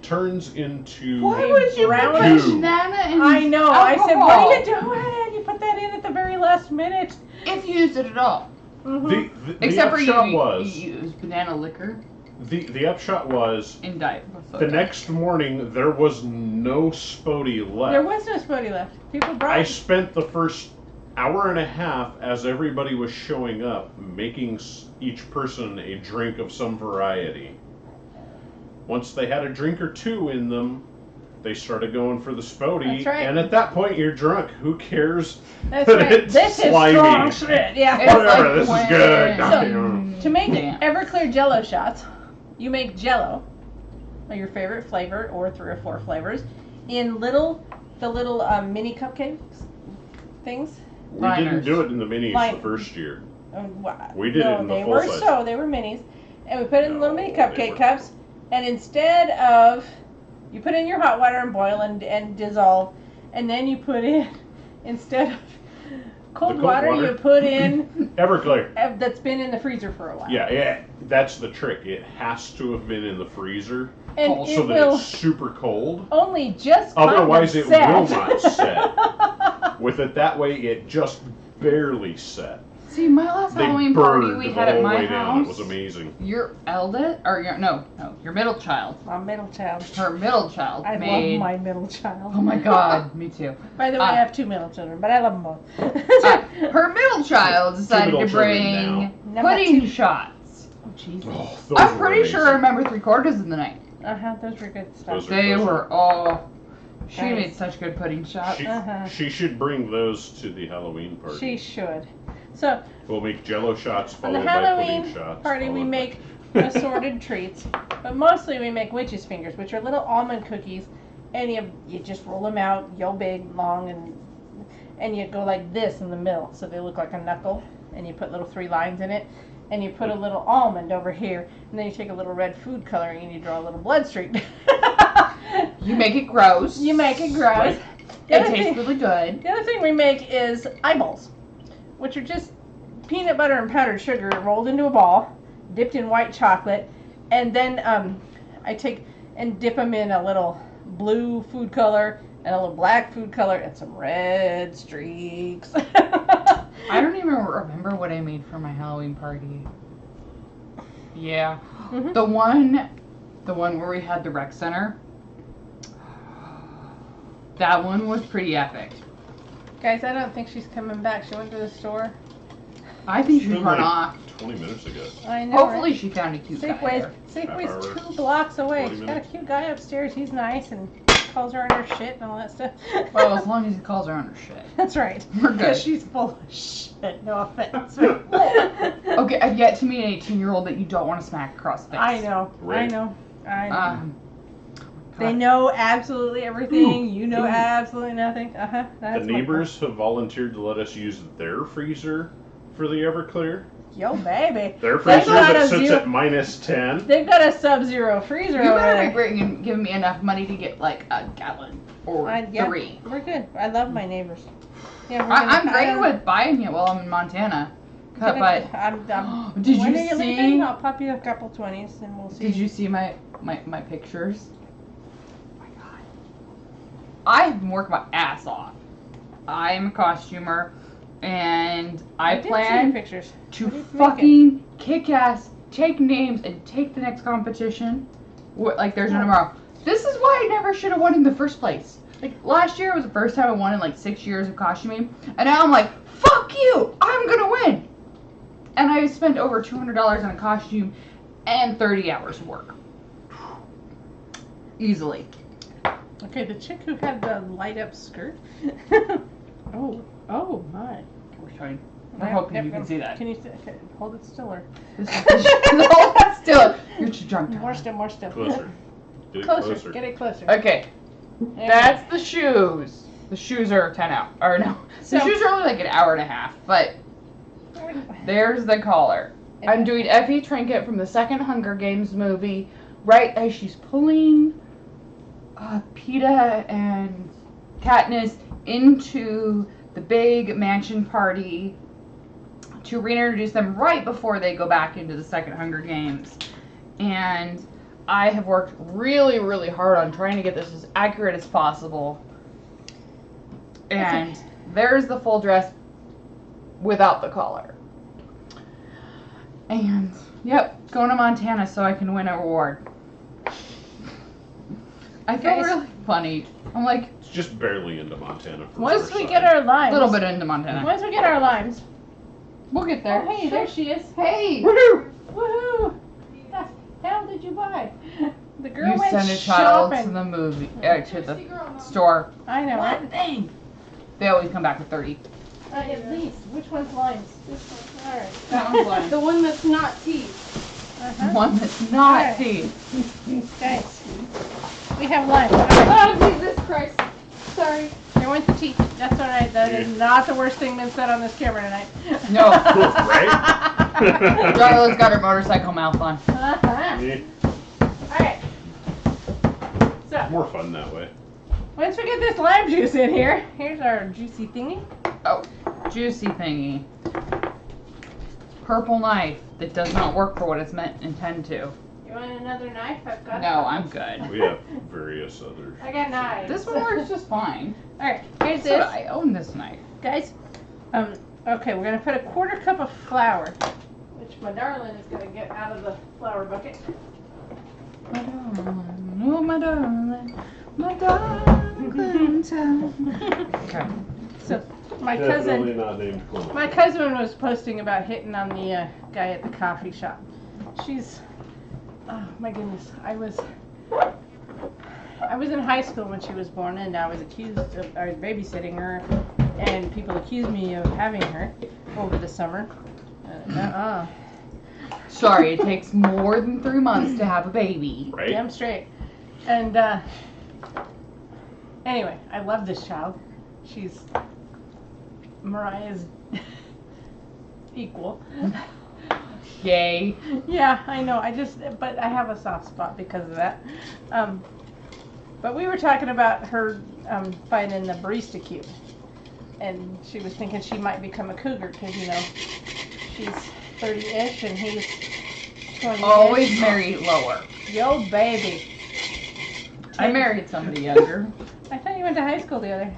turns into. Why would you put Brownish. banana and I know. alcohol? I said, what are you doing? You put that in at the very last minute. If you used it at all. Mm-hmm. The Except for upshot you was use banana liquor the upshot was in diet. the next morning there was no spodie left. There was no spodie left. People brought I spent the first hour and a half as everybody was showing up making each person a drink of some variety. Once they had a drink or two in them, they started going for the spodie. That's right. And at that point, you're drunk. Who cares? That's that right. it's This is slimy? strong shit. Yeah. It's Whatever, like this is when- good. So, to make Yeah. Everclear Jello shots, you make Jello, or your favorite flavor, or 3 or 4 flavors, in the little mini cupcakes things. we didn't Liners. do it in the minis Line- the first year. Wow. We did it in the they full were size. they were minis, and we put it in little mini No, they cupcake were- cups. And instead of, you put in your hot water and boil and dissolve, and then you put in, instead of cold cold water, water? you put in Everclear. that's been in the freezer for a while. Yeah, that's the trick. It has to have been in the freezer And Cold. it so that will it's super cold. only just kind Otherwise, of it set. will not set. With it that way, it just barely set. See, my last They Halloween party burned we the had at whole my way down. It house. was amazing. Your eldest, or your middle child. My middle child. Her middle child I made. love my middle child. Oh my God, me too. By the way, I Ah. have 2 middle children, but I love them both. Her middle child decided middle to children bring Number pudding 2. shots. Oh, Jesus. Oh, those I'm were pretty sure I amazing. remember 3/4 of the night. Those were good stuff. Those They were all. She Nice. made such good pudding shots. She should bring those to the Halloween party. She should. So, We'll make Jello shots on followed the by Halloween pudding shots. party, we followed by- make assorted treats, but mostly we make witch's fingers, which are little almond cookies, and you just roll them out, yo big, long, and you go like this in the middle, so they look like a knuckle, and you put little 3 lines in it, and you put a little almond over here, and then you take a little red food coloring and you draw a little blood streak. You make it gross. You make it gross. Right. The It other tastes thing- really good. The other thing we make is eyeballs, which are just peanut butter and powdered sugar rolled into a ball, dipped in white chocolate, and then I take and dip them in a little blue food color and a little black food color and some red streaks. I don't even remember what I made for my Halloween party. Yeah. Mhm. The one where we had the rec center. That one was pretty epic. Guys, I don't think she's coming back. She went to the store. I think It's she's been run like off. 20 minutes ago. I know. Hopefully right? she found a cute guy there. Safeway's Half hour, 2 blocks away. 40 She's got a minutes. cute guy upstairs. He's nice and calls her on her shit and all that stuff. Well, as long as he calls her on her shit. That's right. We're good. Because she's full of shit. No offense. Okay, I've yet to meet an 18-year-old that you don't want to smack across the face. I know. I Right. know. I know. God. They know absolutely everything. You know absolutely nothing. That's The my neighbors have volunteered to let us use their freezer for the Everclear. point. Yo, baby. Their They've freezer got that a sits zero- at -10. They've got a sub-zero freezer You over better be there. bringing, giving me enough money to get like a gallon or Yeah, 3. we're good. I love my neighbors. Yeah, I'm great don't- with buying it while I'm in Montana. But I'm Did when you are you see- leaving? I'll pop you a couple 20s and we'll see. did you see my pictures? Oh my God. I've been working my ass off. I'm a costumer and I did see your plan pictures. to What are you fucking kick ass, take names, and take the next competition. Like there's no tomorrow. This is why I never should have won in the first place. Like, last year was the first time I won in like 6 years of costuming. And now I'm like, fuck you! I'm gonna win! And I spent over $200 on a costume and 30 hours of work. Easily. Okay, the chick who had the light up skirt. oh my. We're showing. We're hoping you can see that. Can you see? Okay, hold it stiller. Hold it still. You're too drunk. More still, more still. Closer. Get it Closer. closer. Get it closer. Okay, that's the shoes. The shoes are 10 hours. Or no, So- the shoes are only like an hour and a half. But there's the collar. I'm doing Effie Trinket from the second Hunger Games movie right as she's pulling Peeta and Katniss into the big mansion party to reintroduce them right before they go back into the second Hunger Games. And I have worked really, really hard on trying to get this as accurate as possible. And there's the full dress without the collar. And, yep, going to Montana so I can win an award. I feel really funny. I'm like, It's just barely into Montana. For Once we Riverside. get our limes. a little bit into Montana. Once we get our limes. We'll get there. Oh, hey, there she is. Hey! Woohoo! Woohoo! The hell did you buy? The girl You went send a child shopping. to the movie, to the store. I know. One thing. They always come back with 30. At least. Which one's limes? This one. All right. That one's one. The one that's not tea. Uh-huh. One that's not Alright. tea. Guys, we have limes. All right. Oh, Jesus Christ. Sorry. There went the tea. That's all right. That is not the worst thing been said on this camera tonight. No. Right? Darla's got her motorcycle mouth on. Uh-huh. Yeah, All right. So, more fun that way. once we get this lime juice in here, here's our juicy thingy. Oh, juicy thingy. Purple knife that does not work for what it's intended to. You want another knife? I've got. No, I'm good. We have various others. I got knives. This one works just fine. All right. Here's So this, I own this knife. guys. Okay, we're gonna put a 1/4 cup of flour, which my darling is gonna get out of the flour bucket. My darling, oh my darling, Clinton. Okay. So, my Definitely cousin. not named Clement. My cousin was posting about hitting on the guy at the coffee shop. She's, oh my goodness, I was in high school when she was born, and I was babysitting her, and people accused me of having her over the summer. Sorry, it takes more than 3 months to have a baby. Right? Damn straight. And anyway, I love this child. She's Mariah's equal. Yay. Yeah, I know. But I have a soft spot because of that. But we were talking about her finding the barista cute, and she was thinking she might become a cougar because she's 30-ish and he's 20-ish. Always marry lower. Yo, baby. I married somebody younger. I thought you went to high school together.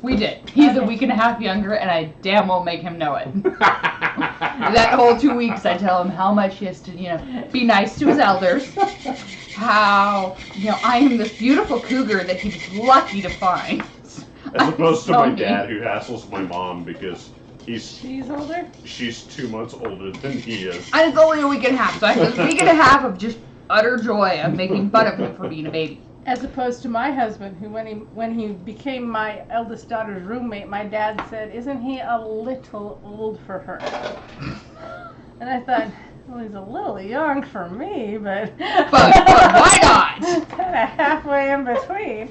We did. He's a Okay. week and a half younger, and I damn well make him know it. That whole 2 weeks, I tell him how much he has to, be nice to his elders. How, I am this beautiful cougar that he was lucky to find. As opposed to So my mean. dad, who hassles my mom because She's older? she's 2 months older than he is. And it's only a week and a half, so I have a week and a half of just utter joy of making fun of him for being a baby. As opposed to my husband, who when he became my eldest daughter's roommate, my dad said, "Isn't he a little old for her?" And I thought, well, he's a little young for me, but But why not? kind of halfway in between.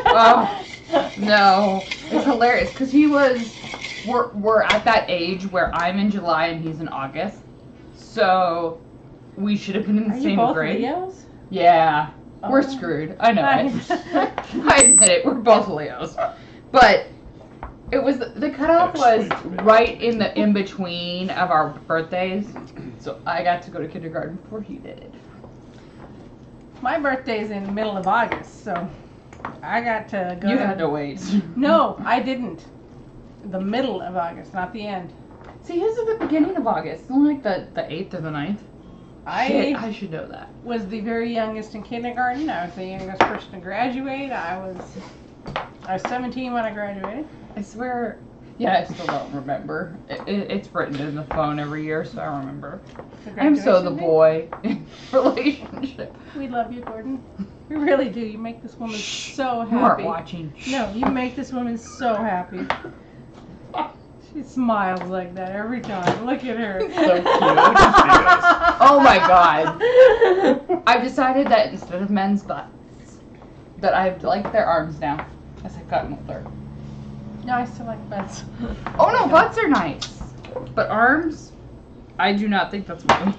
Oh, no, it's hilarious because we're at that age where I'm in July and he's in August, so we should have been in the Are you same both grade. Leos? Yeah, we're Oh. screwed. I know it. I admit it. We're both Leos, but it was the cutoff was right in the in between of our birthdays, so I got to go to kindergarten before he did. My birthday's in the middle of August, so I got to go. You had to wait. No, I didn't. The middle of August, not the end. See, his is the beginning of August. It's only like the 8th or the 9th. Shit, I I should know that. was the very youngest in kindergarten. I was the youngest person to graduate. I was I was 17 when I graduated. I swear. Yeah, I still don't remember. It's written in the phone every year, so I remember. I'm so the boy relationship. We love you, Gordon. We really do. You make this woman so happy. You aren't watching. No, you make this woman so happy. She smiles like that every time. Look at her. So cute. Yes. Oh my god. I've decided that instead of men's butts, that I like their arms now as I've gotten older. No, I still like butts. Oh no, butts are nice. But arms, I do not think that's funny.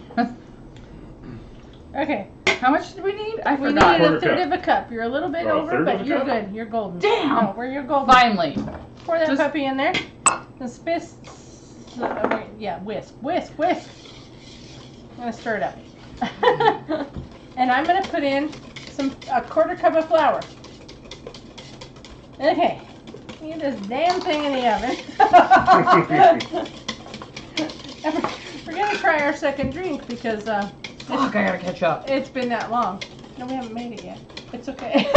Okay. How much did we need? I We forgot. need a Quarter third cup. of a cup. You're a little bit Oh, over, third of but a you're cup? good. You're golden. Damn. No, where you're golden. Finally. Pour that Just- puppy in there. And whisk, whisk, whisk. I'm gonna stir it up. And I'm gonna put in a quarter cup of flour. Okay. Get this damn thing in the oven. We're gonna try our second drink because Fuck, I gotta catch up. it's been that long. No, we haven't made it yet. It's okay.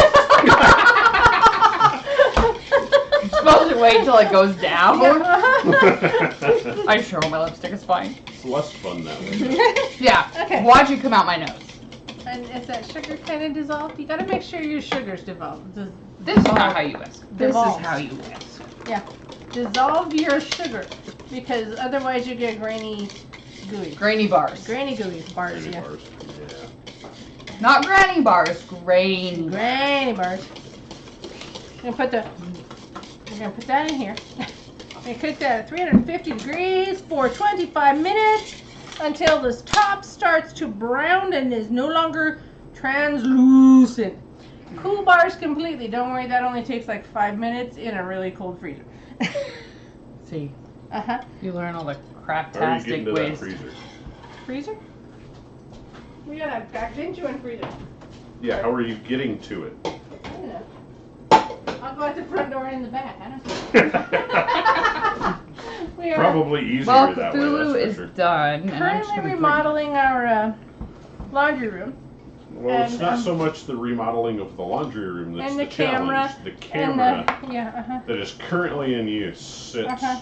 You're supposed to wait till it goes down. Yeah. I sure my lipstick is fine. It's less fun that way. Yeah. Okay. Watch it come out my nose. And is that sugar kind of dissolved? You gotta make sure your sugar's dissolved. This is not how you whisk. This Devolve. is how you whisk. Yeah. Dissolve your sugar because otherwise you get grainy gooey. Grainy bars. Grainy gooey bars, Candy yeah. bars. Yeah. Not granny bars, grainy. Grainy bars. We're gonna put that in here. We're gonna cook that at 350 degrees for 25 minutes until the top starts to brown and is no longer translucent. Cool bars completely. Don't worry, that only takes like 5 minutes in a really cold freezer. See, Uh-huh. you learn all the How are you getting craptastic to that ways. freezer? Freezer? We got a gargantuan freezer. Yeah, how are you getting to it? I don't know. I'll go out the front door and in the back. I don't know. We are Probably easier Well, that way, Cthulhu that's is for sure. done. And I'm just currently gonna remodeling our laundry room. Well, it's and, not so much the remodeling of the laundry room that's and the the camera, challenge. The And camera yeah, uh-huh. that is currently in use sits Uh-huh.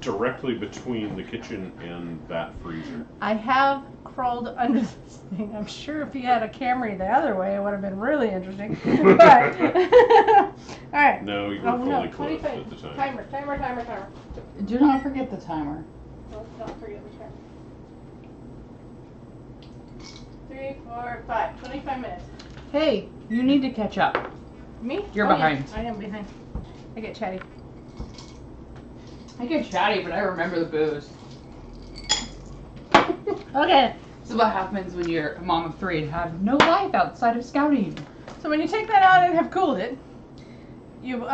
directly between the kitchen and that freezer. I have crawled under this thing. I'm sure if you had a Camry the other way, it would have been really interesting. But, all right. No, you were Oh, fully no, clothed 25. at the time. Timer. Do not forget the timer. Let's not forget the timer. 3, 4, 5. 25 minutes. Hey, you need to catch up. Me? You're Oh, yeah, behind. I am behind. I get chatty. I get chatty, but I remember the booze. Okay. This is what happens when you're a mom of 3 and have no life outside of scouting. So when you take that out and have cooled it, you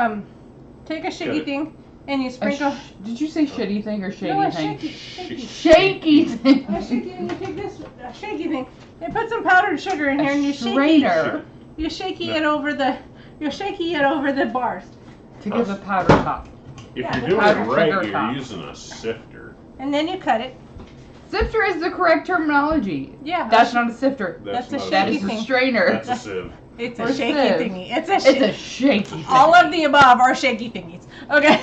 take a shaky Good. thing and you sprinkle. Did you say shitty thing or shady No, a thing? shaky. Shaky thing. A shaky, and you take this shaky thing. And put some powdered sugar in here, and you shaky. Strainer You shaky No. it over the. You shaky it over the bars, to give a powder top. If Yeah, you're the doing powdered it right, sugar you're top. using a sifter. and then you cut it. Sifter is the correct terminology. Yeah. That's not a sifter. That's a not That shaky is a thing. strainer. That's a sieve. It's Or a shaky sieve. thingy. It's a It's a shaky. shaky thing. All of the above are shaky thingies. Okay.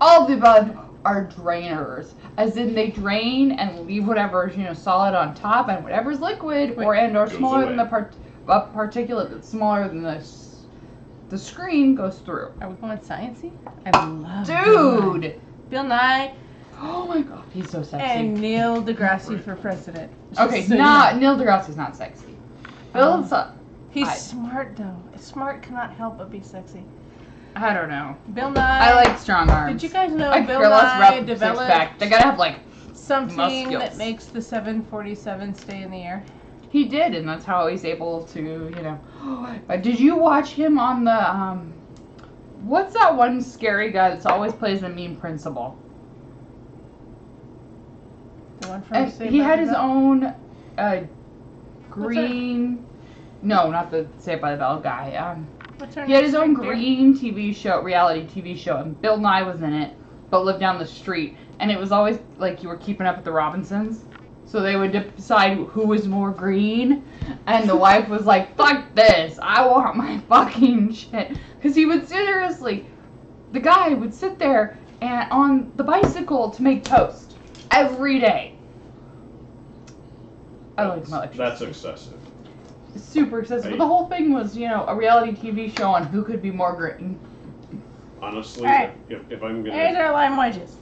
All of the above are drainers, as in they drain and leave whatever's solid on top, and whatever's liquid or Goes smaller than the away. particulate that's smaller than the screen goes through. Are we going sciencey? I love Dude! Bill Nye Oh my god, he's so sexy. and Neil deGrasse for president. Okay, Just so you not know. Neil deGrasse is not sexy. Bill's He's I- smart though. Smart cannot help but be sexy. I don't know. Bill Nye. I like strong arms. Did you guys know I Bill care less Nye about developed six-pack. They gotta have like something muscles. that makes the 747 stay in the air? he did, and that's how he's able to Did you watch him on the what's that one scary guy that's always plays the mean principal? The one from And Saved he by had the his Bell? own green. No, not the Saved by the Bell guy. What's her He had name? his own Dear? green TV show, reality TV show, and Bill Nye was in it, but lived down the street. And it was always like you were keeping up with the Robinsons. So they would decide who was more green. And the wife was like, fuck this. I want my fucking shit. Because he would seriously, the guy would sit there and on the bicycle to make toast every day. I like my electricity. That's excessive. Super excessive. But the whole thing was, you know, a reality TV show on who could be more green. Honestly, Alright. if I'm There's gonna our lime wedges.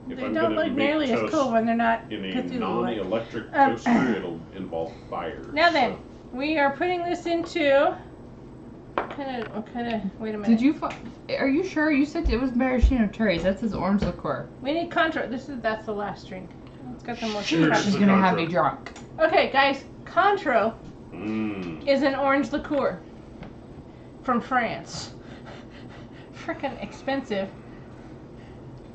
if They I'm don't gonna look make nearly as toast cool when they're not in a Cthulhu-like. non-electric toaster, it'll involve fire. Now then, so- we are putting this into. Wait a minute. Did you are you sure? You said it was maraschino cherries. That says orange liqueur. We need Contro. That's the last drink. It's got the most. Cheers. She's the gonna have Contro. me drunk. Okay, guys. Contro Mm. is an orange liqueur from France. Freaking expensive.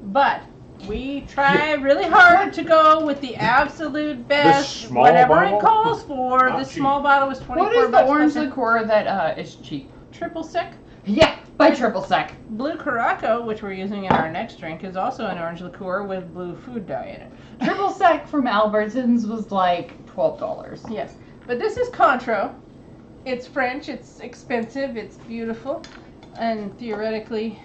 But we try really hard to go with the absolute best, small whatever bottle? it calls for. Not The cheap. small bottle was 24 What is the bucks. orange plus liqueur that is cheap? Triple sec. Yeah, by triple sec. Blue Caraco, which we're using in our next drink, is also an orange liqueur with blue food dye in it. Triple sec from Albertsons was like $12. Yes, but this is Contro. It's French. It's expensive. It's beautiful, and theoretically,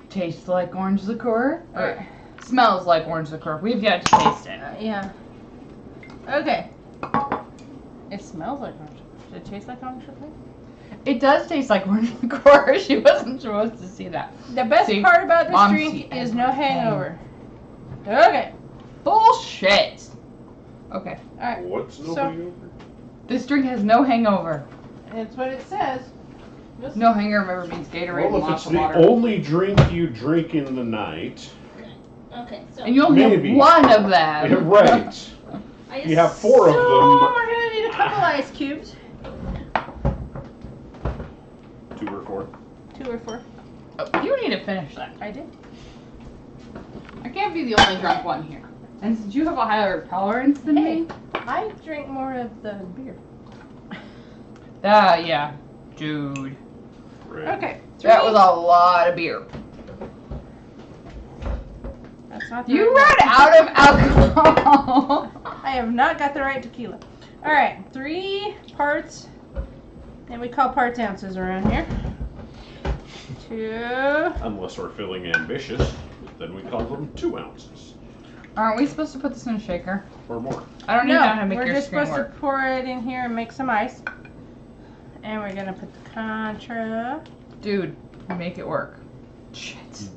Tastes like orange liqueur. Or smells like orange liqueur. We've yet to taste it. yeah. Okay. It smells like orange. Does it taste like orange liqueur? It does taste like orange liqueur. She wasn't supposed to see that. The best See, part about this Mom, drink see is no everything. hangover. Okay. Bullshit. Okay. All right. What's So- nobody over? This drink has no hangover. That's what it says. No hangover means Gatorade and Well, if lots it's of the water. only drink you drink in the night, Okay. So. And you only Maybe. have one of them. yeah, right? You have 4 of So them. we're gonna need a couple ice cubes. 2 or 4. 2 or 4. Oh, you need to finish that. I did. I can't be the only drunk one here. And since you have a higher tolerance than Hey, me. I drink more of the beer. Yeah. Dude. Right. Okay. That was a lot of beer. That's not the You right ran out of alcohol. I have not got the right tequila. All right, 3 parts, and we call parts ounces around here. 2. Unless we're feeling ambitious, then we call them 2 ounces Aren't we supposed to put this in a shaker? or more. I don't even know how to make we're your just screen supposed work. to pour it in here and make some ice. And we're gonna put the Contra. Dude, make it work. Shit.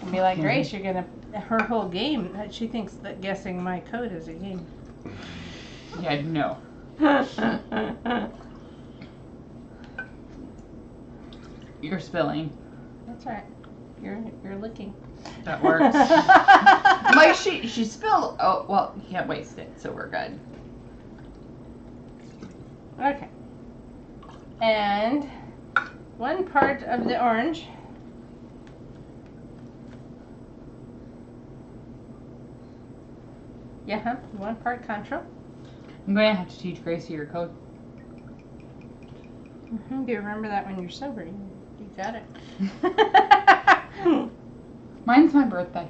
And be like, Grace, you're gonna. Her whole game. She thinks that guessing my code is a game. Yeah, no. You're spilling. That's right. You're licking. That works. Like she spilled. Oh well, you can't waste it, so we're good. Okay. And 1 part of the orange. Yeah, huh? 1 part Contra. I'm going to have to teach Gracie your code. You remember that when you're sober. You got it. Mine's my birthday.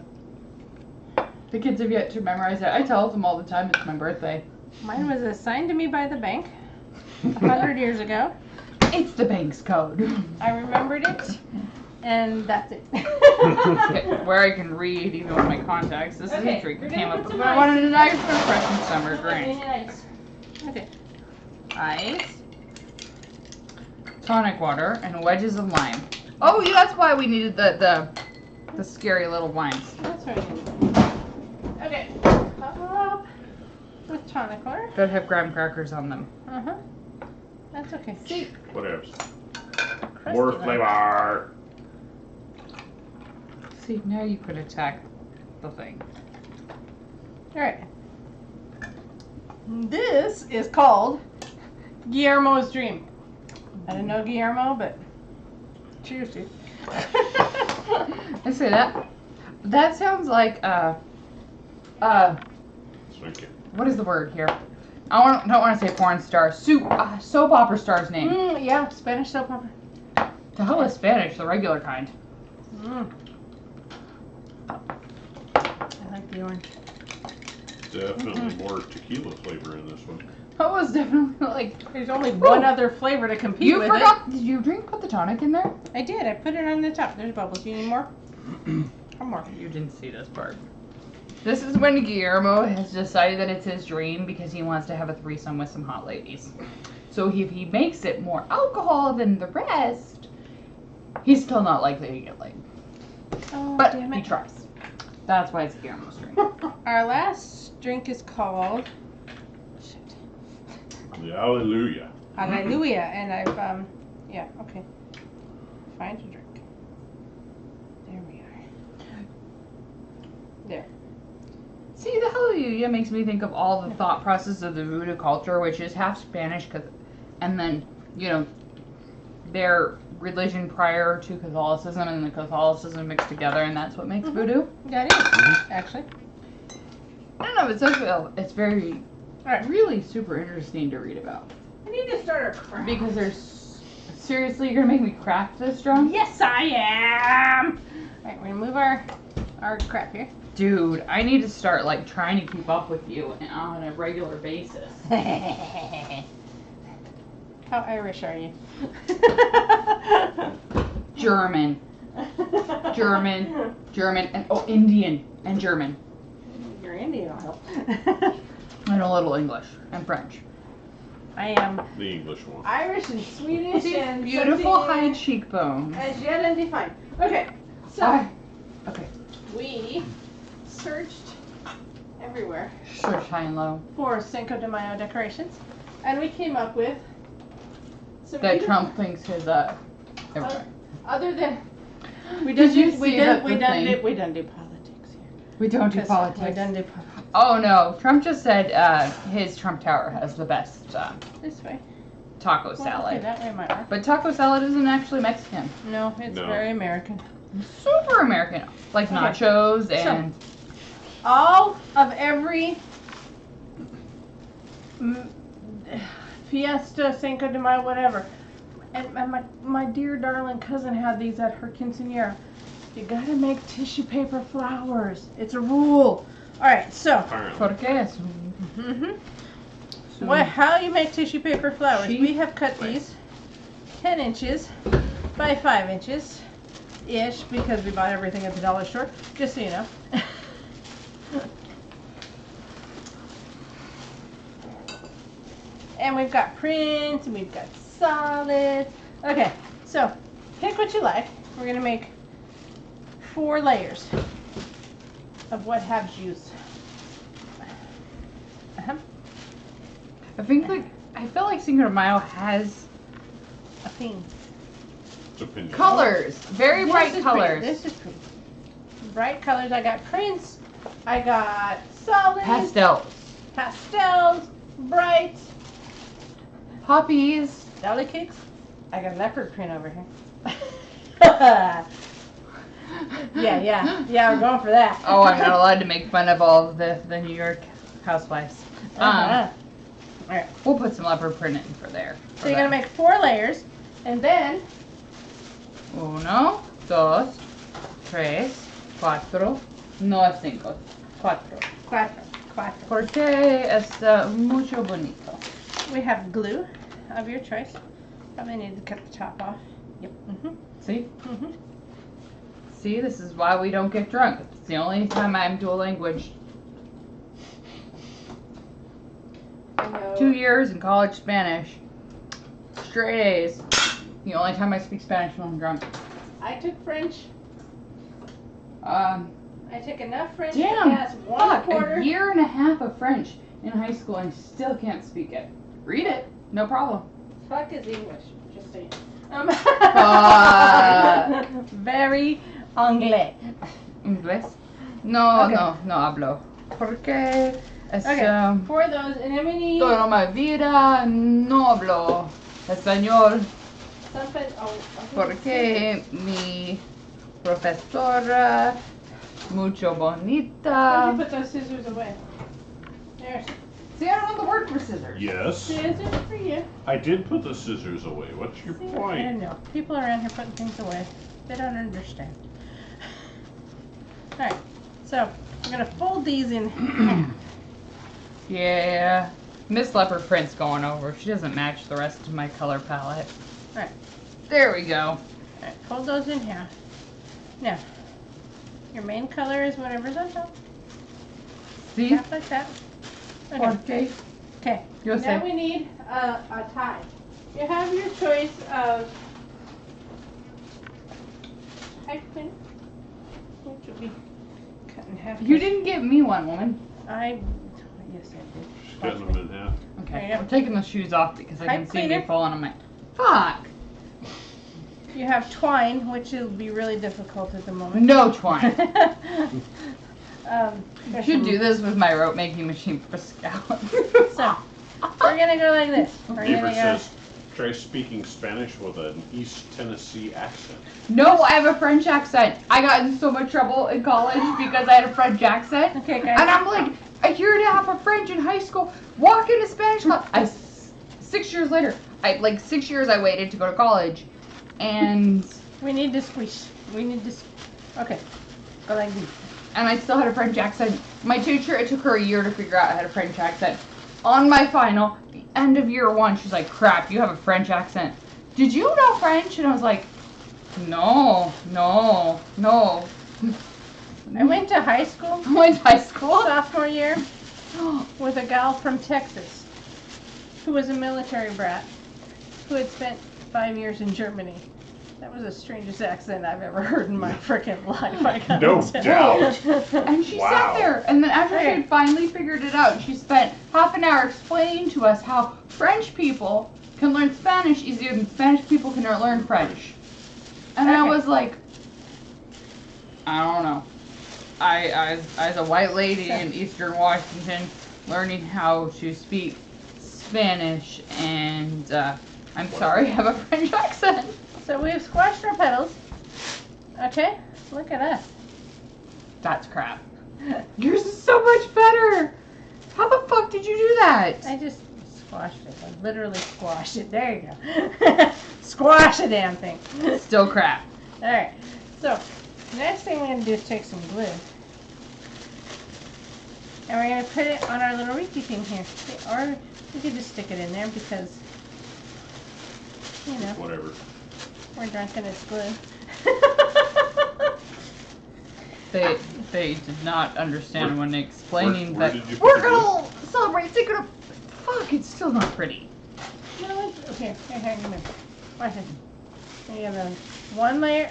The kids have yet to memorize it. I tell them all the time it's my birthday. Mine was assigned to me by the bank 100 years ago. It's the bank's code. I remembered it, and that's it. Okay, where I can read even with my contacts. This is Okay, a drink we're that gonna came put up with. some But I ice. wanted a nice, refreshing summer drink. Nice. Okay. Ice. Tonic water and wedges of lime. Oh, yeah, that's why we needed the scary little wines. That's right. Okay. Up with tonic water. That have graham crackers on them. Uh-huh. That's okay. See, Whatever. crusty More one. flavor. See, now you could attack the thing. All right. This is called Guillermo's Dream. I didn't know Guillermo, but cheers to you. I say that. That sounds like Thank you. what is the word here? I don't want to say porn star. Soap opera star's name. Yeah, Spanish soap opera. The hell is Spanish? The regular kind. I like the orange. Definitely more tequila flavor in this one. That was definitely like. There's only one other flavor to compete You with forgot. Did you put the tonic in there? it. I did. I put it on the top. There's bubbles. You need more? One more. You didn't see this part. This is when Guillermo has decided that it's his dream because he wants to have a threesome with some hot ladies. So if he makes it more alcohol than the rest, he's still not likely to get laid. Oh, But damn he it. tries. That's why it's Guillermo's dream. Our last drink is called Hallelujah. Hallelujah, and I've yeah, okay. Find a drink. There we are. There. See, the Hallelujah makes me think of all the thought process of the voodoo culture, which is half Spanish, and then, you know, their religion prior to Catholicism and the Catholicism mixed together, and that's what makes voodoo. That is, actually. I don't know, it's very, Alright. really super interesting to read about. I need to start our craft. Because there's, seriously, you're gonna make me craft this drum? Yes, I am! Alright, we're gonna move our crap here. Dude, I need to start, like, trying to keep up with you on a regular basis. How Irish are you? German, and, oh, Indian, and German. You're Indian, I'll help. And a little English, and French. I am The English one. Irish and Swedish and Beautiful high something cheekbones. as yet undefined. Okay, so Okay. we searched everywhere Search high and low. for Cinco de Mayo decorations, and we came up with some That beautiful- Trump thinks is everywhere. Other than we Did you we see done that we the done thing? do, we done do politics here. We don't do 'Cause politics. We done do politics. Oh no, Trump just said his Trump Tower has the best This way. taco Well, salad. okay, that way might work. But taco salad isn't actually Mexican. No, it's No. very American. Super American. Like Okay. nachos and All of every fiesta, Cinco de Mayo, whatever. And my dear darling cousin had these at her quinceañera. You gotta make tissue paper flowers. It's a rule. All right, so. Apparently. ¿Por qué es? How you make tissue paper flowers? She- We have cut these 10 inches by 5 inches ish because we bought everything at the dollar store. Just so you know. And we've got prints and we've got solids. Okay, so pick what you like. We're gonna make 4 layers of what have juice. I feel like Cinco de Mayo has A theme. It's opinion. colors, very This bright is colors. Pretty. This is pretty. Bright colors. I got prints. I got solids. Pastels. Bright. Poppies. Delicate. I got leopard print over here. yeah. We're going for that. Oh, I'm not allowed to make fun of all of the New York housewives. Uh-huh. Alright. We'll put some leopard print in for there. So you're gonna make 4 layers, and then 1, 2, 3, 4, no es 5, 4. cuatro. Porque es mucho bonito. We have glue of your choice. Probably need to cut the top off. Yep. See? Mhm. See, this is why we don't get drunk. It's the only time I'm dual language. I know. 2 years in college Spanish. Straight A's. The only time I speak Spanish when I'm drunk. I took French. I took enough French Damn, to pass 1 fuck, quarter. a year and a half of French in high school and I still can't speak it. Read it, no problem. Fuck is English, just saying. Very anglais. Inglés? No, Okay. no hablo. Porque es Okay, 4 of those, and then we need toda mi vida no hablo español something. Oh, porque mi profesora mucho Where'd bonita. you put those scissors away? There's See, I don't know the word for scissors. Yes. scissors for you. I did put the scissors away. What's your See, I point? don't know. People around here putting things away. They don't understand. Alright, so I'm going to fold these in half. Yeah. Miss Leopard Print's going over. She doesn't match the rest of my color palette. Alright. There we go. Alright, fold those in half. Now, your main color is whatever's on top. See? Half like that. Okay. Okay. You'll Now say. we need a tie. You have your choice of tie pin, which will be cut in half. You didn't give me one, woman. Yes, I did. She's cutting them in half. Okay. There you go. I'm taking the shoes off because I can Pipe see me cleaner. falling on my. Fuck. You have twine, which will be really difficult at the moment. No twine. You I should do this with my rope making machine for Scout. So, we're gonna go like this. We're Neighbor gonna go. says, try speaking Spanish with an East Tennessee accent. No, I have a French accent. I got in so much trouble in college because I had a French accent. Okay, guys. And I'm like, a year and a half of French in high school, walk into Spanish class. 6 years later, 6 years I waited to go to college. And We need to squish. We need to. Okay. Go like this. I still had a French accent. My teacher, it took her a year to figure out I had a French accent. On my final, the end of year 1, she's like, crap, you have a French accent. Did you know French? And I was like, no. I went to high school I went to high school. sophomore year with a gal from Texas who was a military brat who had spent 5 years in Germany. That was the strangest accent I've ever heard in my freaking life. I gotta No tell doubt. you. And she Wow. sat there, and then after she Okay. had finally figured it out, she spent half an hour explaining to us how French people can learn Spanish easier than Spanish people can learn French. And I Okay. was like, I don't know. I as a white lady in Eastern Washington, learning how to speak Spanish, and I'm sorry, I have a French accent. So we've squashed our petals. Okay, look at us. That's crap. Yours is so much better. How the fuck did you do that? I just squashed it. I literally squashed it. There you go. Squash the damn thing. Still crap. Alright, so next thing we're going to do is take some glue. And we're going to put it on our little reeky thing here. Or we could just stick it in there because, you know, Whatever. we're drunk and it's glue. They did not understand when explaining Where that did you put we're the glue? gonna celebrate Cinco Stuff. Fuck, it's still not pretty. No, it's, here, hang on. Watch this. You have a one layer.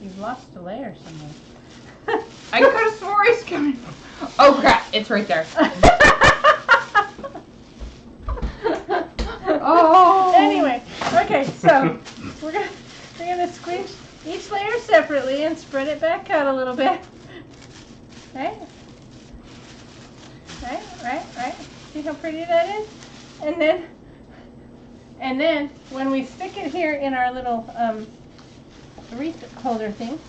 You've lost a layer somewhere. I could have swore he's coming. Oh crap, it's right there. Oh. Anyway, okay, so we're gonna squeeze each layer separately and spread it back out a little bit. Right? Right. See how pretty that is? And then when we stick it here in our little wreath holder thing,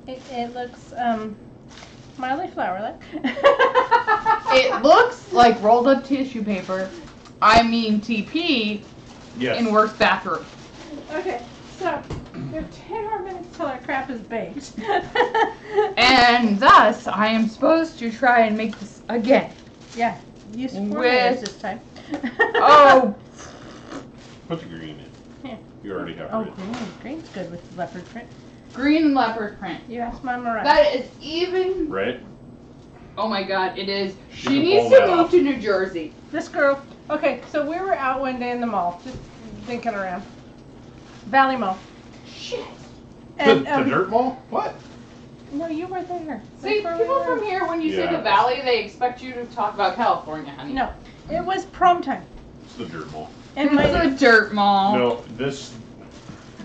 it looks mildly flower-like. It looks like rolled up tissue paper. I mean TP Yes. in work's bathroom. Okay, so we have 10 more minutes till our crap is baked. And thus, I am supposed to try and make this again. Yeah, use 4 With- layers this time. Oh, Put the green in. Here. You already have Oh, red. green's good with leopard print. green leopard print. You asked Mama right. That is even. Right? Oh my god, it is. She She can needs pull to that move off. to New Jersey. This girl. Okay, so we were out one day in the mall, just thinking around. Valley Mall. Shit. And, the dirt ball? What? No, you were there. See, That's where we people were. from here, when you say Yeah. the valley, they expect you to talk about California, honey. No, it was prom time. It's the dirt ball. And It's my a dirt mall. No, this.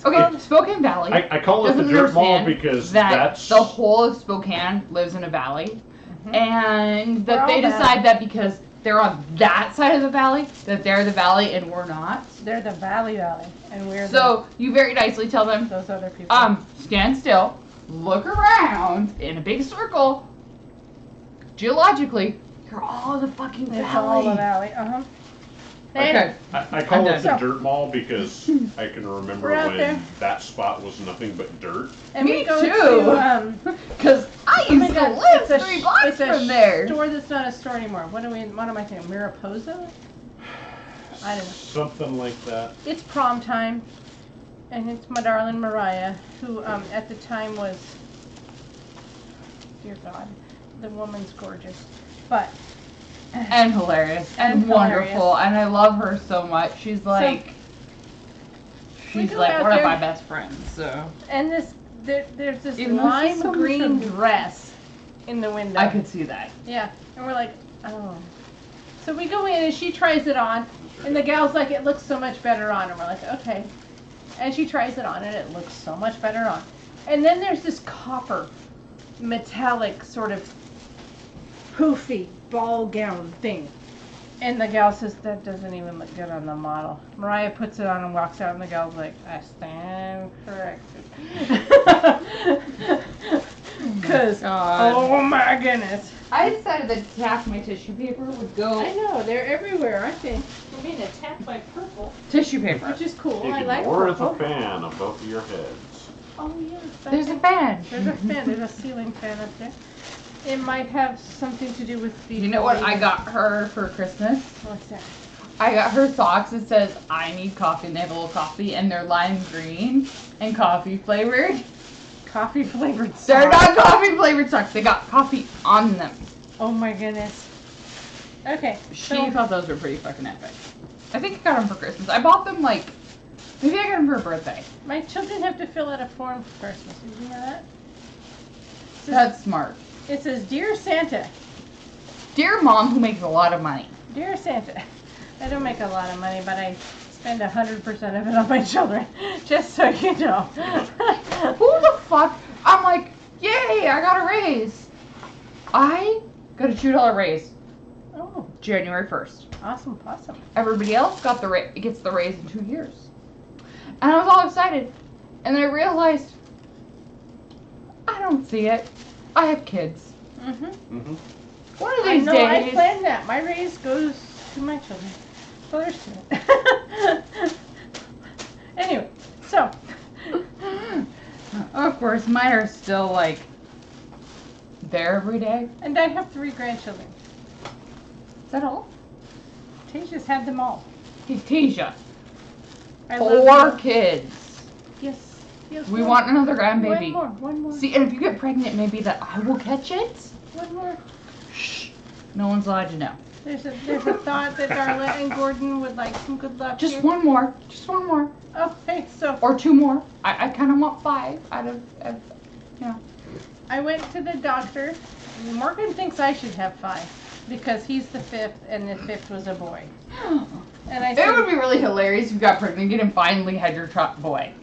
Okay, Spokane Valley. I call it the doesn't dirt mall understand because that that's. the whole of Spokane lives in a valley, and that We're they all decide that because they're on that side of the valley, that they're the valley and we're not. they're the Valley, and we're So you very nicely tell them, those other people. stand still, look around in a big circle. Geologically, you're all the fucking valley. It's all the Valley. Okay. I call I'm it the done. dirt mall because I can remember We're out when there. that spot was nothing but dirt. And Me we go too. to Because I I Oh my used to God, live it's a 3 blocks it's a from there. store that's not a store anymore. What am I thinking? Mariposa? I don't know. Something like that. It's prom time, and it's my darling Mariah, who at the time was, dear God, the woman's gorgeous, but And hilarious. And hilarious. wonderful. And I love her so much. She's like, we she's go like out one of there- my best friends, so. And there's this Even though she's lime so green miserable. dress in the window. I could see that. Yeah, and we're like, oh. So we go in and she tries it on, and the gal's like, it looks so much better on, and we're like, okay. And she tries it on, and it looks so much better on. And then there's this copper, metallic, sort of poofy ball gown thing. And the gal says, that doesn't even look good on the model. Mariah puts it on and walks out, and the gal's like, I stand corrected. Because, oh my goodness. I decided that half my tissue paper would go. I know, they're everywhere, aren't they? We're being attacked by purple, Tissue paper. which is cool. You I can like lower the purple. fan of both of your heads. Oh, yes. There's a fan. There's a fan. There's a ceiling fan up there. It might have something to do with the. You know what I got her for Christmas? What's that? I got her socks. It says, I need coffee, and they have a little coffee, and they're lime green and coffee flavored. Coffee flavored They're socks. not coffee flavored socks. They got coffee on them. Oh my goodness. Okay. She So, thought those were pretty fucking epic. I think I got them for Christmas. I bought them like, maybe I got them for her birthday. my children have to fill out a form for Christmas. Did you know that? It says, That's smart. it says, Dear Santa. Dear Mom, who makes a lot of money. Dear Santa. I don't make a lot of money, but I spend 100% of it on my children. Just so you know. Who the fuck? I'm like, yay, I got a raise. I got a $2 raise Oh, January 1st. awesome. Everybody else got gets the raise in 2 years. And I was all excited. And then I realized, I don't see it. I have kids. Mm-hmm. Mm-hmm. One of I these know, I days. planned that. My raise goes to my children. So there's two. Anyway, so. Of course, mine are still like there every day. And I have 3 grandchildren. Is that all? Tasha's had them all. Tasha, I 4 love them. kids. Yes. Yes. We one- want another grandbaby. One more. See, and if you get pregnant, maybe that I will catch it. One more. Shh. No one's allowed to know. There's a thought that Darla and Gordon would like some good luck. Just here. one more. Just one more. Oh, hey, so Or 2 more. I kind of want 5 out of I went to the doctor. Morgan thinks I should have 5 because he's the 5th and the 5th was a boy. And I It said, would be really hilarious if you got pregnant and finally had your boy.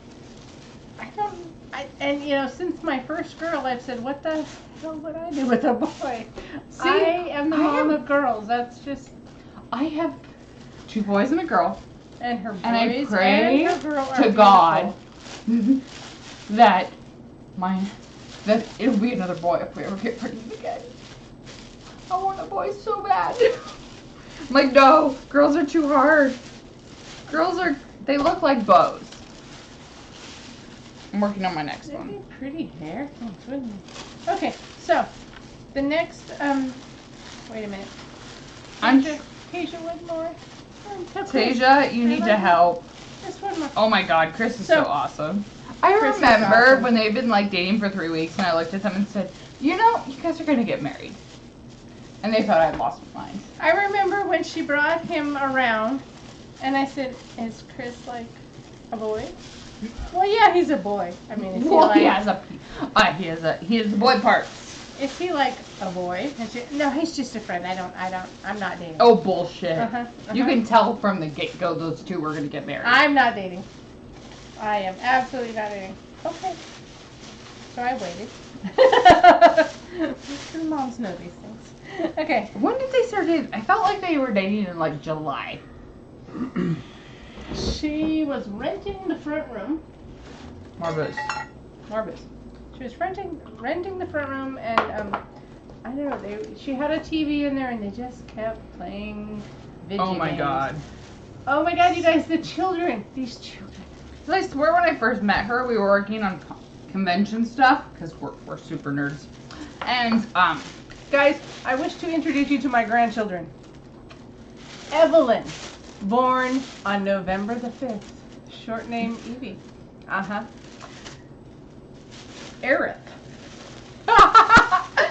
and you know, since my first girl, I've said, what the hell would I do with a boy? See, I am the I mom am- of girls. That's just, I have 2 boys and a girl. and her boys And I pray and her girl are to beautiful. God that it'll be another boy if we ever get pregnant again. I want a boy so bad. I'm like, no, girls are too hard. They look like bows. I'm working on my next Isn't one. it pretty hair? Oh, goodness. Okay, so the next, wait a minute. I'm Tasia, one more. Tasia, you need to help. Just one more. Oh my God, Chris is so So- awesome. I Chris is remember awesome. when they've been like dating for 3 weeks, and I looked at them and said, you know, you guys are gonna get married. And they thought I'd lost my mind. I remember when she brought him around, and I said, "Is Chris like a boy?" Well, yeah, he's a boy. I mean, is he Well, like? he has the boy parts. Is he like a boy? And she, no, he's just a friend. I'm not dating. Oh bullshit! Uh-huh, You uh-huh. can tell from the get go those 2 were gonna get married. I'm not dating. I am absolutely not dating. Okay. So I waited. Because moms know these things. Okay. When did they start dating? I felt like they were dating in like July. She was renting the front room. Marbles. She was renting the front room, and I don't know. She had a TV in there, and they just kept playing video Oh my games. God. Oh my God, you guys, these children. I swear when I first met her, we were working on convention stuff because we're super nerds. And Guys, I wish to introduce you to my grandchildren. Evelyn, born on November the 5th. Short name Evie. Uh-huh. Eric. I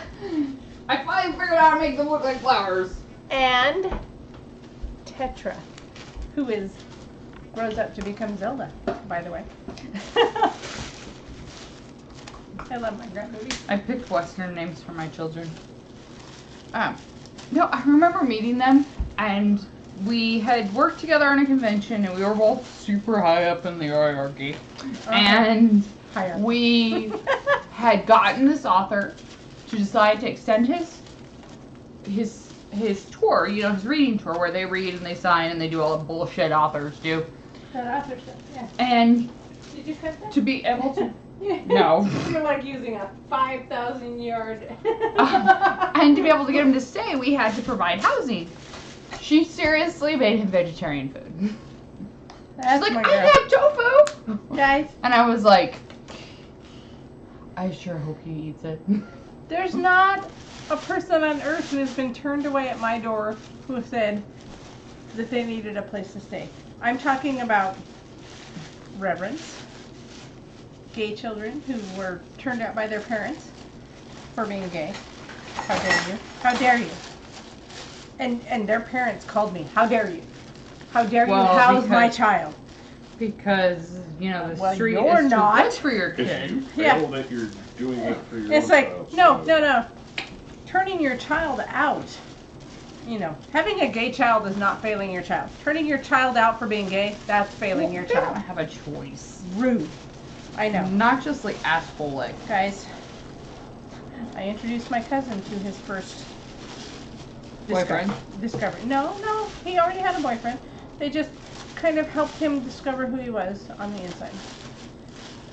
finally figured out how to make them look like flowers. And Tetra, who grows up to become Zelda, by the way. I love my grandbabies. I picked Western names for my children. No, I remember meeting them, and we had worked together on a convention, and we were both super high up in the hierarchy. And Higher. we had gotten this author to decide to extend his tour, you know, his reading tour, where they read and they sign and they do all the bullshit authors do. That author stuff, yeah. And Did you cut that? to be able to, no. You're like using a 5,000 yard. And to be able to get him to stay, we had to provide housing. She seriously made him vegetarian food. That's She's like, my I girl. have tofu. Guys, And I was like, I sure hope he eats it. there's not a person on earth who has been turned away at my door who said that they needed a place to stay. I'm talking about reverends, gay children who were turned out by their parents for being gay. How dare you? How dare you? And their parents called me, how dare you? How dare you Well, house my because- child? Because, you know, the Well, street you're is not. too good for your Because kid. you Yeah. fail that you're doing that for your It's own like, child, no. so- Turning your child out, you know, having a gay child is not failing your child. Turning your child out for being gay, that's failing your They don't child. have a choice. Rude. I know. Not just like asshole like. Guys, I introduced my cousin to his first Boyfriend? discovery. No, he already had a boyfriend. They just kind of helped him discover who he was on the inside.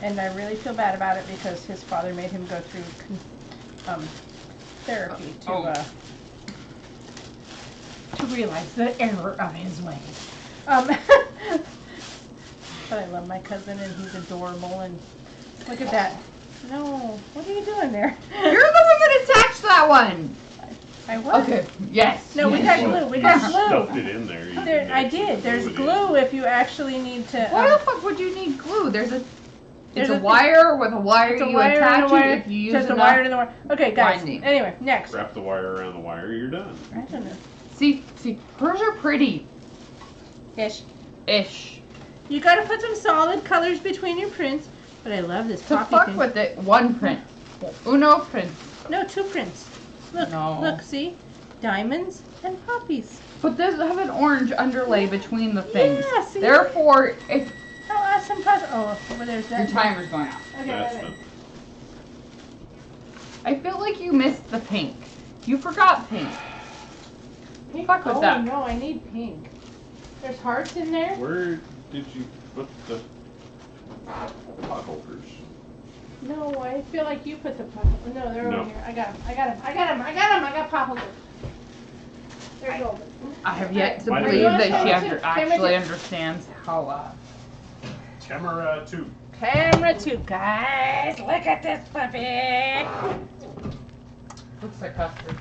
And I really feel bad about it because his father made him go through therapy to realize the error of his ways. But I love my cousin and he's adorable and look at that. No, what are you doing there? You're the one that attached that one! I was. Okay, yes. No, we yes. got Well, glue. We you got stuffed glue. it in there. You There, didn't I actually did. There's glue it glue if you actually need to. Why the fuck would you need glue? There's a There's a a thing- wire with a wire It's a you wire and attach a wire. it if you use Just a enough. wire and a wire. Okay, guys. winding. Anyway, next. in. Wrap the wire around the wire, you're done. I don't know. See, hers are pretty. Ish. You gotta put some solid colors between your prints. But I love this To poppy fuck thing. with it, one print. Uno print. No, two prints. Look, No. look, see? Diamonds and poppies. But does have an orange underlay between the things. Yeah, see? Therefore, if Oh, awesome puzzle. Oh, well, there's your that. timer's going out. Okay, That's wait a done. minute. I feel like you missed the pink. You forgot pink. Pink? Fuck with oh, that. no, I need pink. There's hearts in there? Where did you put the pot holders? No, I feel like you put the pop. No, they're No. over here. I got them. I got pop holders. They're golden. I have yet to Why do believe you- that she Camera two. actually understands how. Camera 2. Camera 2, guys. Look at this puppy. Looks like custard.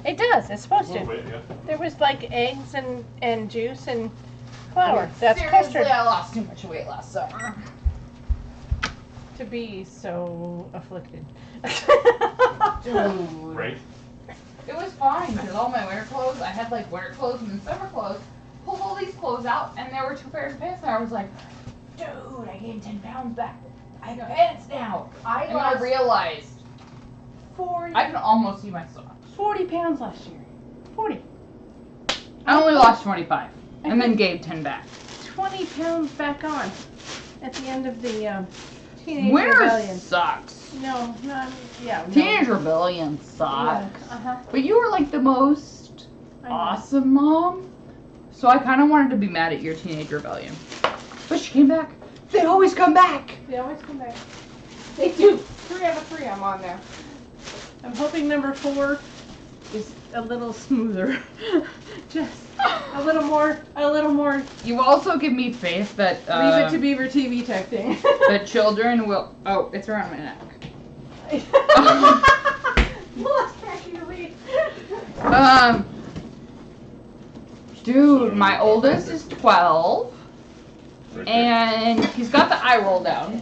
It does. It's A supposed little to. bit, yeah. There was like eggs and juice and flour. That's Seriously, custard. I lost too much weight last summer. To be so afflicted. Dude. Right? It was fine because all my winter clothes, I had like winter clothes and summer clothes. Pulled all these clothes out and there were 2 pairs of pants and I was like, dude, I gained 10 pounds back. I have pants now. And I realized 40, I can almost see my socks. 40 pounds last year. 40. I only lost 25 and then gained 10 back. 20 pounds back on at the end of the teenage Winter rebellion. sucks. No, yeah. No. Teenage rebellion sucks. Uh-huh. But you were like the most I know. awesome mom. So I kind of wanted to be mad at your teenage rebellion. But she came back. They always come back. They always come back. They do. 3 out of 3 I'm on now. I'm hoping number 4 is a little smoother. Just a little more. You also give me faith that Leave it to Beaver TV type thing. that children will. Oh, it's around my neck. Dude, my oldest is 12, Right there. and he's got the eye roll down.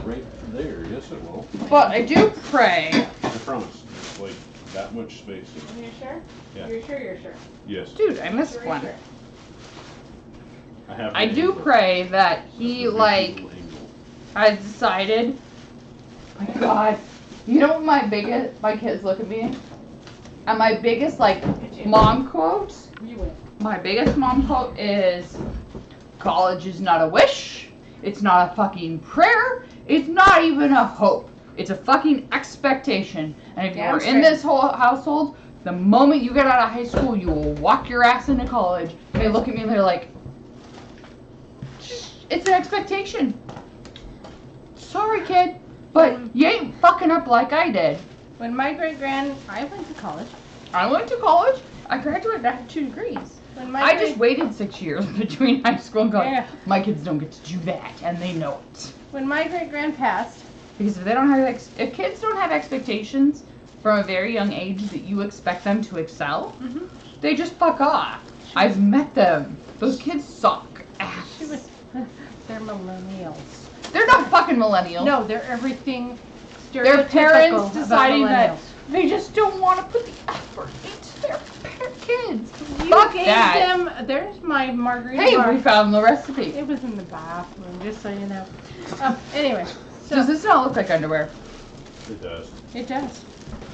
Right there, yes it will. But I do pray. I promise. It's like that much space. Are you sure? Yeah. You're sure you're sure? Yes. Dude, I missed Sure, one. sure. I do pray that he, like, has decided. My God. You know what my kids look at me? And my biggest, like, mom quote? You win. My biggest mom quote is, college is not a wish. It's not a fucking prayer. It's not even a hope. It's a fucking expectation. And if Damn you're in straight. this whole household, the moment you get out of high school, you will walk your ass into college. They look at me and they're like, it's an expectation. Sorry, kid, but you ain't fucking up like I did. When my I went to college. I went to college. I graduated. I had 2 degrees. When my I just waited 6 years between high school and college. Yeah. My kids don't get to do that, and they know it. When my great-grand passed, Because if they don't have if kids don't have expectations from a very young age that you expect them to excel, they just fuck off. I've met them. Those kids suck ass. they're millennials. They're not fucking millennials. No, they're everything Their stereotypical parents about deciding that millennials. they just don't want to put the effort into their kids. You Fuck gave that. them. There's my margarita Hey, bar. we found the recipe. It was in the bathroom, just so you know. Anyway, so Does this not look like underwear? It does. it does.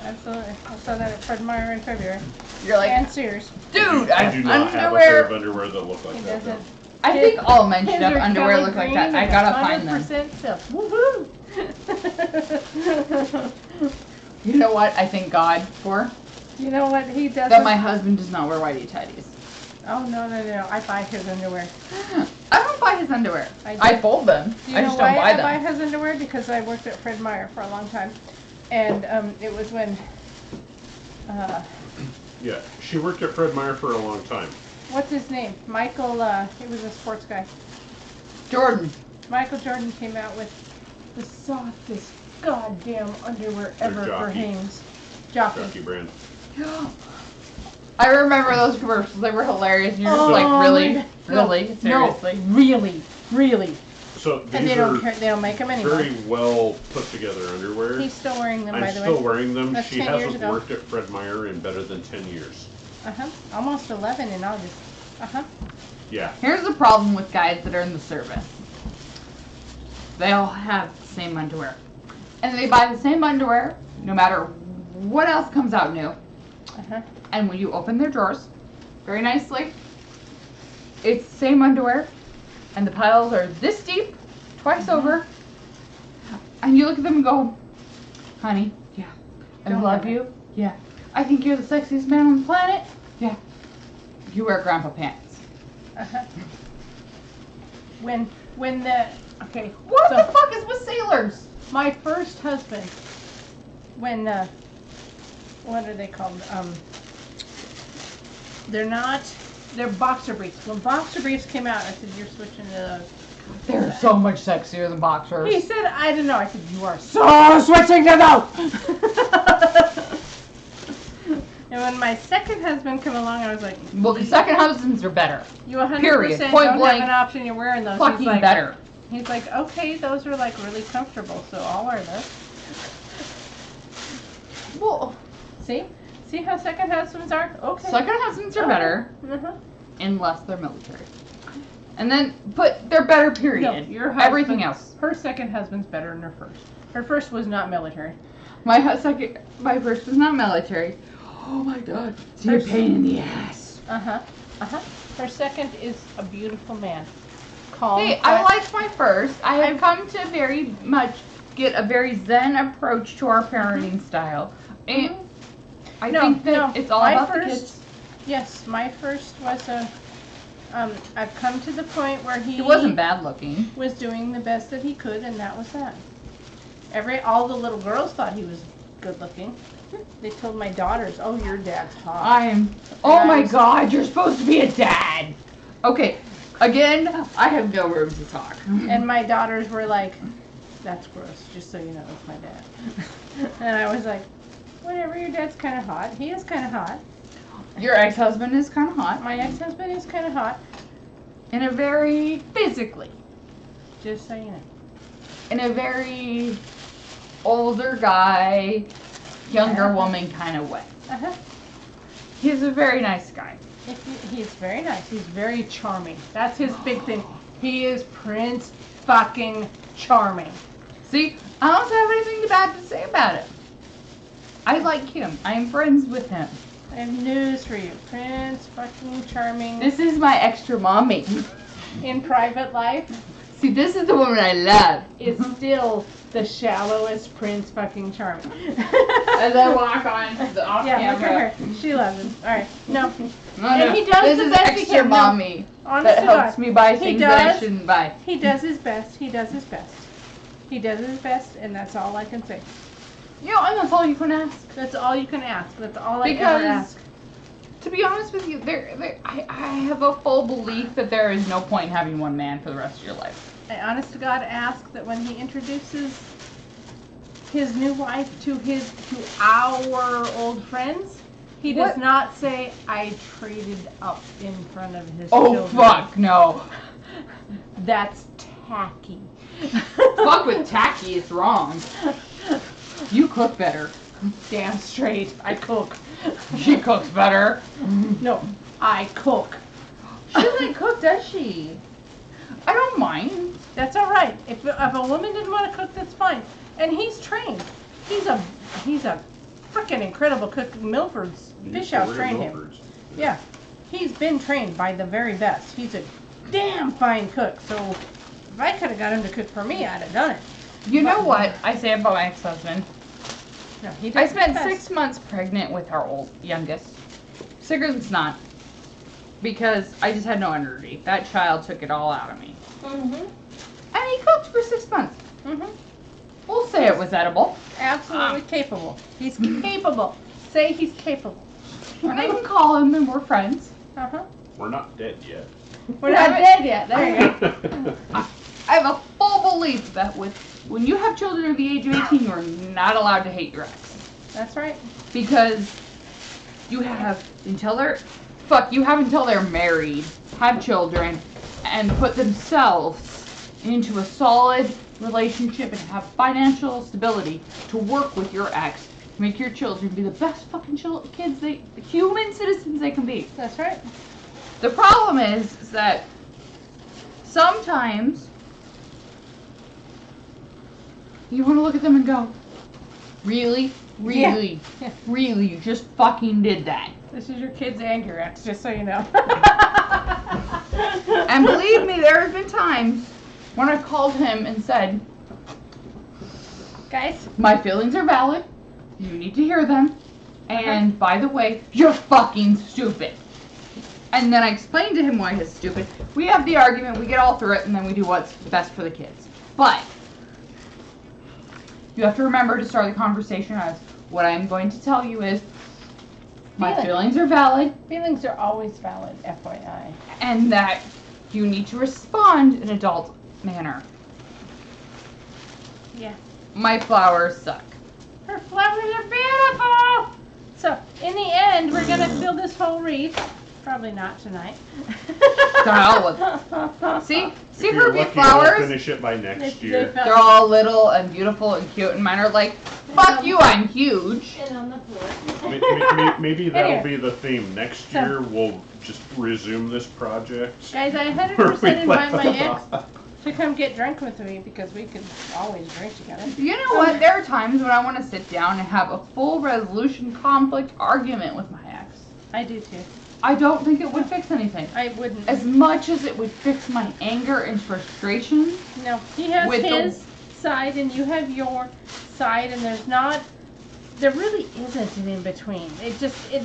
Absolutely. I saw that at Fred Meyer in February. You're like, And Sears. dude, I I do have not have a pair of underwear. underwear that look like It that. doesn't. I think all men should His have are underwear Kelly look like green that. I and gotta find them. 100% silk. Woohoo! You know what I thank God for? You know what he does? That my husband does not wear whitey tighties. Oh no. I buy his underwear. I don't buy his underwear. I do. I fold them. Do you I know just why don't buy I buy them. his underwear? Because I worked at Fred Meyer for a long time, and it was when. Yeah, she worked at Fred Meyer for a long time. What's his name? Michael. He was a sports guy. Jordan. Michael Jordan came out with the softest goddamn underwear ever for Jockey. Hanes. Jockey. Jockey brand. I remember those commercials. They were hilarious. You're just like, Oh, really? my- Really? No, Seriously? really. So And these they don't are care. They don't make them anymore. very well put together underwear. He's still wearing them, I'm by the still way. wearing them. That's She 10 years hasn't ago. worked at Fred Meyer in better than 10 years. Almost 11 in August. Yeah. Here's the problem with guys that are in the service. They all have the same underwear. And they buy the same underwear no matter what else comes out new. And when you open their drawers, very nicely, it's the same underwear. And the piles are this deep, twice over. And you look at them and go, honey, yeah. I Don't love have it. you. Yeah. I think you're the sexiest man on the planet. Yeah. You wear grandpa pants. When the okay. What so the fuck is with sailors? my first husband, when what are they called? They're boxer briefs. When boxer briefs came out, I said, "You're switching to those." They're so much sexier than boxers. He said, "I don't know." I said, "You are so switching to those." And when my second husband came along, I was like, Well, the second husbands are better. "You 100% Period. don't Point have blank. an option. You're wearing those." Fucking better. He's like, "Okay, those are like really comfortable, so I'll wear those." Well, See how second husbands are? Okay. second husbands are better Uh-huh. unless they're military. And then, but they're better, period. No, your Everything husband- else. Her second husband's better than her first. Her first was not military. My first was not military. Oh my god. It's a pain in the ass. Her second is a beautiful man. Calm. Hey, I quiet. liked my first. I have come to very much get a very zen approach to our parenting style. And I think that it's all my about first, the kids. Yes, my first was a. I've come to the point where He wasn't bad looking. was doing the best that he could, and that was that. All the little girls thought he was good looking. They told my daughters, "Oh, your dad's hot." Oh my god, you're supposed to be a dad. Okay, again, I have no room to talk. And my daughters were like, "That's gross, just so you know, it's my dad." And I was like, Whatever, your dad's kind of hot. He is kind of hot. Your ex-husband is kind of hot. My ex-husband is kind of hot. In a very physically. Just so you know. In a very older guy, younger woman kind of way. Uh-huh. He's a very nice guy. He's very nice. He's very charming. That's his big thing. He is Prince fucking charming. See, I don't have anything bad to say about it. I like him. I am friends with him. I have news for you. Prince fucking charming. This is my extra mommy. In private life See, this is the woman I love. is still the shallowest Prince fucking charming. As I walk on the off Yeah, look camera. at her. She loves him. All right. No. No, And he does this the is best he extra can. No. mommy Honest that to helps God. me buy He things that I does. shouldn't buy. He does his best. He does his best. He does his best, and that's all I can say. You know, and that's all you can ask. That's all you can ask. That's all I Because- ever ask. To be honest with you, I have a full belief that there is no point in having one man for the rest of your life. I honest to God ask that when he introduces his new wife to our old friends, he does What? not say, "I traded up in front of his Oh, children." fuck, no. That's tacky. Fuck with tacky, it's wrong. You cook better. Damn straight. I cook. She cooks better. No, I cook. She doesn't cook, does she? I don't mind. That's all right. If a woman didn't want to cook, that's fine. And he's trained. He's a freaking incredible cook. Milford's Fish House trained him. Yeah, he's been trained by the very best. He's a damn fine cook. So if I could have got him to cook for me, I'd have done it. You know what I say about my ex-husband? No, he I does spent his best. 6 months pregnant with our youngest. 6 months not. Because I just had no energy. That child took it all out of me. Mm-hmm. And he cooked for 6 months. Mm-hmm. We'll say it was edible. Absolutely capable. He's capable. Say he's capable. And I can call him and we're friends. Uh-huh. We're not dead yet. We're not dead yet. There you go. I have a full belief that when you have children under the age of 18, you are not allowed to hate your ex. That's right. Because you have until they're married, have children, and put themselves into a solid relationship and have financial stability to work with your ex to make your children be the best fucking kids human citizens they can be. That's right. The problem is that sometimes you want to look at them and go, really? Really? Yeah. Really? You just fucking did that. This is your kid's and your ex, just so you know. And believe me, there have been times when I called him and said, Guys, my feelings are valid. You need to hear them. And by the way, you're fucking stupid. And then I explained to him why he's stupid. We have the argument, we get all through it, and then we do what's best for the kids. But you have to remember to start the conversation as what I'm going to tell you is my feelings are valid feelings are always valid, FYI. and that you need to respond in an adult manner. Yeah. My flowers suck. Her flowers are beautiful! So, in the end, we're going to fill this whole wreath. Probably not tonight. To hell with See If you're her lucky, big flowers? we'll finish it by next They year. fell- They're all little and beautiful and cute, and mine are like, fuck you, I'm huge. And on the floor. Maybe that'll Anyway. be the theme. Next year, we'll just resume this project. Guys, I where we 100% invite my left ex off. to come get drunk with me because we could always drink together. You know what? There are times when I want to sit down and have a full resolution conflict argument with my ex. I do too. I don't think it would fix anything. I wouldn't. As much as it would fix my anger and frustration, No, he has With the- his side and you have your side, and there really isn't an in between.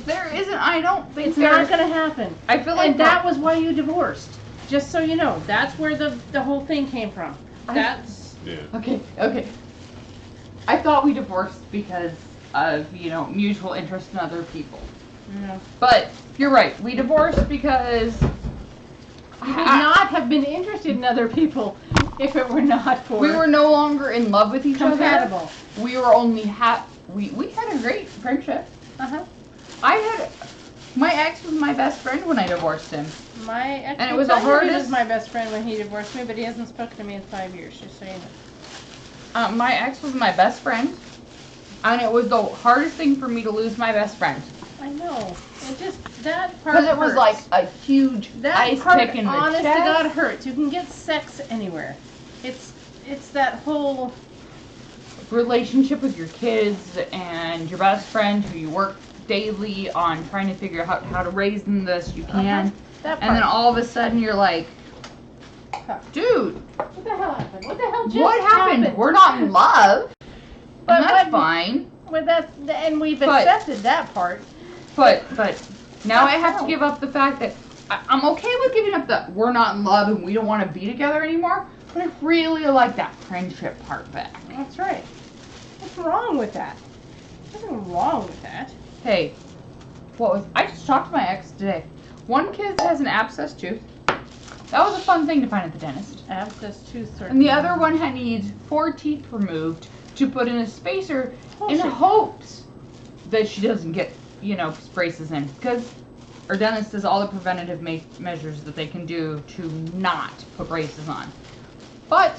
there isn't, I don't think It's not there's, gonna happen. I feel like And that was why you divorced. Just so you know, that's where the whole thing came from. That's Yeah. Okay. I thought we divorced because of, mutual interest in other people. no. But you're right. We divorced because You would not have been interested in other people if it were not for we were no longer in love with each compatible. other. We were only we had a great friendship. Uh-huh. My ex was my best friend when I divorced him. My ex And it will was the tell you he hardest- was my best friend when he divorced me, but he hasn't spoken to me in 5 years, just so you know. My ex was my best friend, and it was the hardest thing for me to lose my best friend. I know. It just, that part Because it was hurts. like a huge that ice part, pick in the honest chest. to God, hurts. You can get sex anywhere. It's that whole... Relationship with your kids and your best friend who you work daily on trying to figure out how to raise them the best you can. That part. And then all of a sudden you're like, dude, What the hell happened? What the hell just what happened? We're not in love. But And that's what- fine. Well, and we've But- accepted that part. But now I have to give up the fact that I'm okay with giving up the we're not in love and we don't want to be together anymore. But I really like that friendship part back. That's right. What's wrong with that? Nothing wrong with that. Hey, I just talked to my ex today. One kid has an abscess tooth. That was a fun thing to find at the dentist. Abscess tooth surgery. And the other one needs 4 teeth removed to put in a spacer in Bullshit. hopes that she doesn't get, braces in. Because our dentist does all the preventative measures that they can do to not put braces on. But,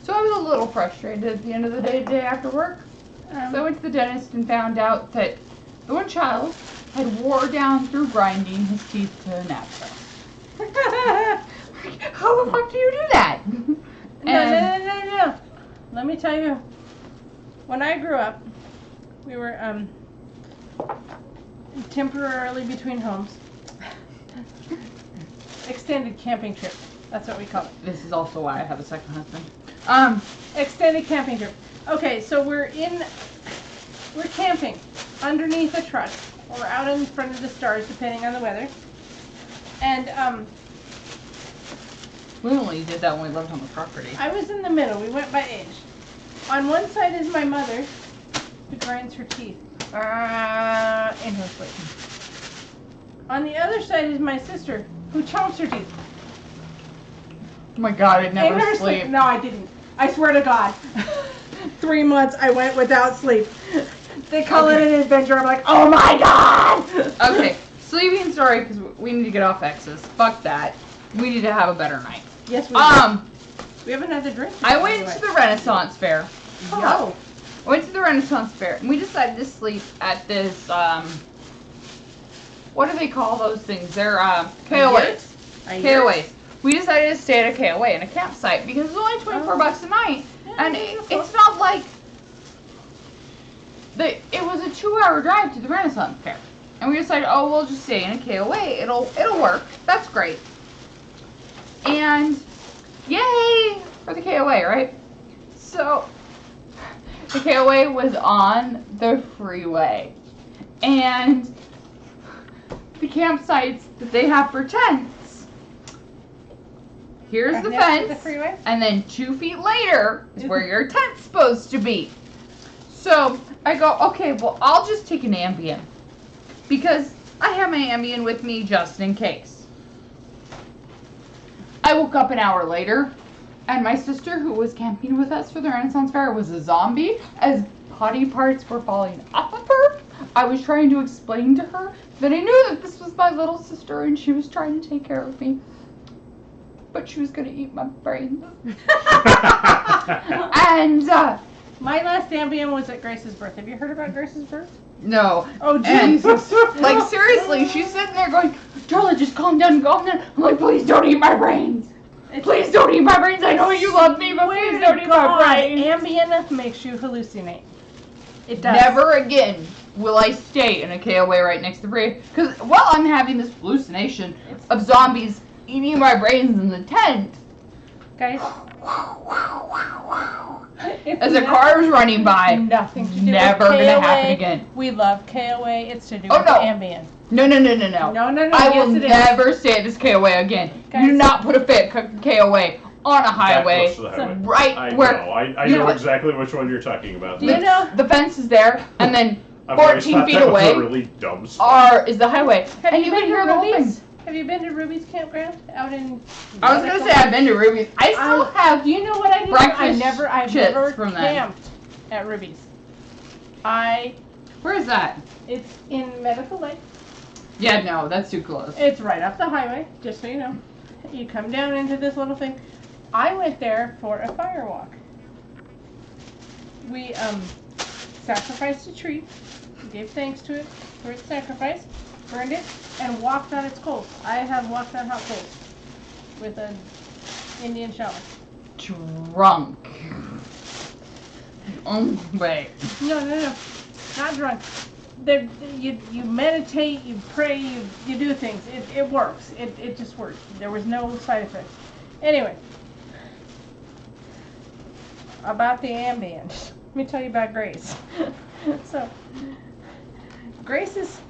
so I was a little frustrated at the end of the day today after work. So I went to the dentist and found out that the one child had wore down through grinding his teeth to an abscess. How the fuck do you do that? No. Let me tell you. When I grew up, we were temporarily between homes. Extended camping trip. That's what we call it. This is also why I have a second husband. Extended camping trip. Okay, so we're camping underneath a truck. Or out in front of the stars, depending on the weather. And We only did that when we lived on the property. I was in the middle. We went by age. On one side is my mother, who grinds her teeth in her sleep. On the other side is my sister, who chomps her teeth. Oh my god, I'd In never her sleep. No, I didn't. I swear to God. 3 months I went without sleep. They call it an adventure. I'm like, oh my God! Okay, sleeping story, because we need to get off exes. Fuck that. We need to have a better night. Yes, we do. We have another drink. I went to the Renaissance Fair. Oh. I went to the Renaissance Fair, and we decided to sleep at this, what do they call those things? They're, KOAs. KOAs. We decided to stay at a KOA in a campsite because it's only 24 bucks a night. Yeah, And it's not like it was a 2-hour drive to the Renaissance Fair. And we decided, we'll just stay in a KOA. It'll work. That's great. And yay for the KOA, right? So the KOA was on the freeway. And the campsites that they have for tents, here's the Next to fence, the freeway? and then 2 feet later is where your tent's supposed to be. So I go, okay, well, I'll just take an Ambien because I have my Ambien with me just in case. I woke up an hour later, and my sister, who was camping with us for the Renaissance Fair, was a zombie as body parts were falling off of her. I was trying to explain to her that I knew that this was my little sister and she was trying to take care of me. But she was going to eat my brains. And, My last Ambien was at Grace's birth. Have you heard about Grace's birth? no. Oh, And, Jesus. like, seriously, she's sitting there going, Darla, just calm down, calm down. I'm like, please don't eat my brains. Please don't eat my brains. I know you love me, but please don't eat my brains. Ambien makes you hallucinate. It does. Never again will I stay in a KOA right next to the freeway. Because while I'm having this hallucination of zombies eating my brains in the tent, Guys. as a car's running by, Nothing to do never with gonna KOA. happen again. We love KOA. It's to do Oh, with no. Ambien. No. No, I yes, will it is. never stay at this KOA again. Guys. Do not put a KOA on a highway. That close to the highway. Right I where know. I you know know- exactly which one you're talking about. Do you know? the fence is there, and then I've always 14 thought feet that was away a really dumb spot. is the highway. Have And you you been can hear to the whole Ruby's? thing. Have you been to Ruby's campground out in? I was gonna say I've been to Ruby's. I still have Do you know what I did? breakfast I've never chips from them. camped at Ruby's. Where is that? It's in Medical Lake. Yeah, no, that's too close. It's right off the highway, just so you know. You come down into this little thing. I went there for a fire walk. We sacrificed a tree, gave thanks to it for its sacrifice, burned it, and walked on its coals. I have walked on hot coals with an Indian shaman. Drunk. Wait. No. Not drunk. You meditate, you pray, you do things. It works. It just works. There was no side effects. Anyway, about the Ambien. Let me tell you about Grace. So, Grace is,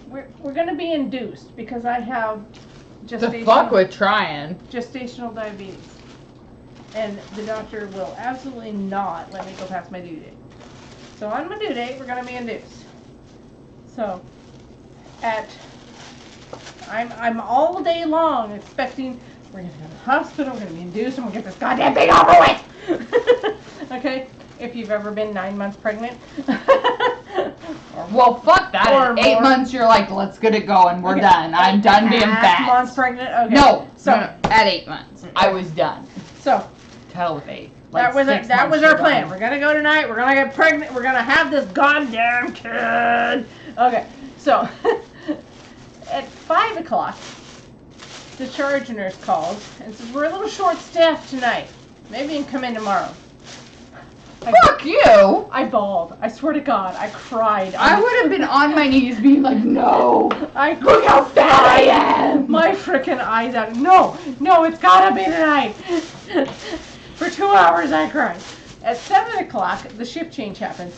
we're going to be induced because I have The fuck with trying. gestational diabetes. And the doctor will absolutely not let me go past my due date. So on my due date, we're going to be induced. So, I'm all day long expecting we're going to go to the hospital, we're going to be induced, and we'll get this goddamn thing over with! Okay? If you've ever been 9 months pregnant. Well, fuck that. Or At 8 more. months, you're like, let's get it going. We're Okay. done. I'm done being 8.5 fat. months pregnant? Okay. No, So, no, at 8 months, I was done. So, Tell with 8. that was Like 6 that was months, our you're plan. done. We're gonna go tonight. We're gonna get pregnant. We're gonna have this goddamn kid. Okay, so at 5 o'clock, the charge nurse calls and says we're a little short-staffed tonight. Maybe you can come in tomorrow. Fuck you! I bawled. I swear to God, I cried. I would have been on my knees being like, no. I Look how fat I am! my freaking eyes out. No, it's gotta be tonight. For 2 hours I cried. At 7 o'clock, the shift change happens.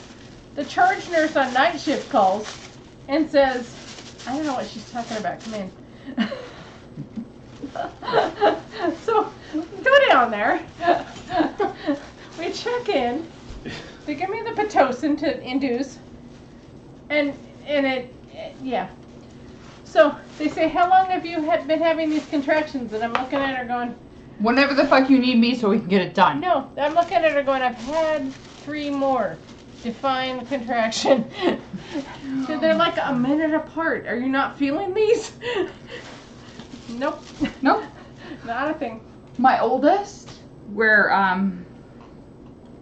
The charge nurse on night shift calls and says, I don't know what she's talking about. Come in. So, go down there. We check in. They give me the Pitocin to induce. And yeah. So, they say, how long have you been having these contractions? And I'm looking at her going, Whenever the fuck you need me so we can get it done. no, I'm looking at her going, I've had 3 more. Define contraction. So they're like a minute apart. Are you not feeling these? Nope. Nope. Not a thing. My oldest, where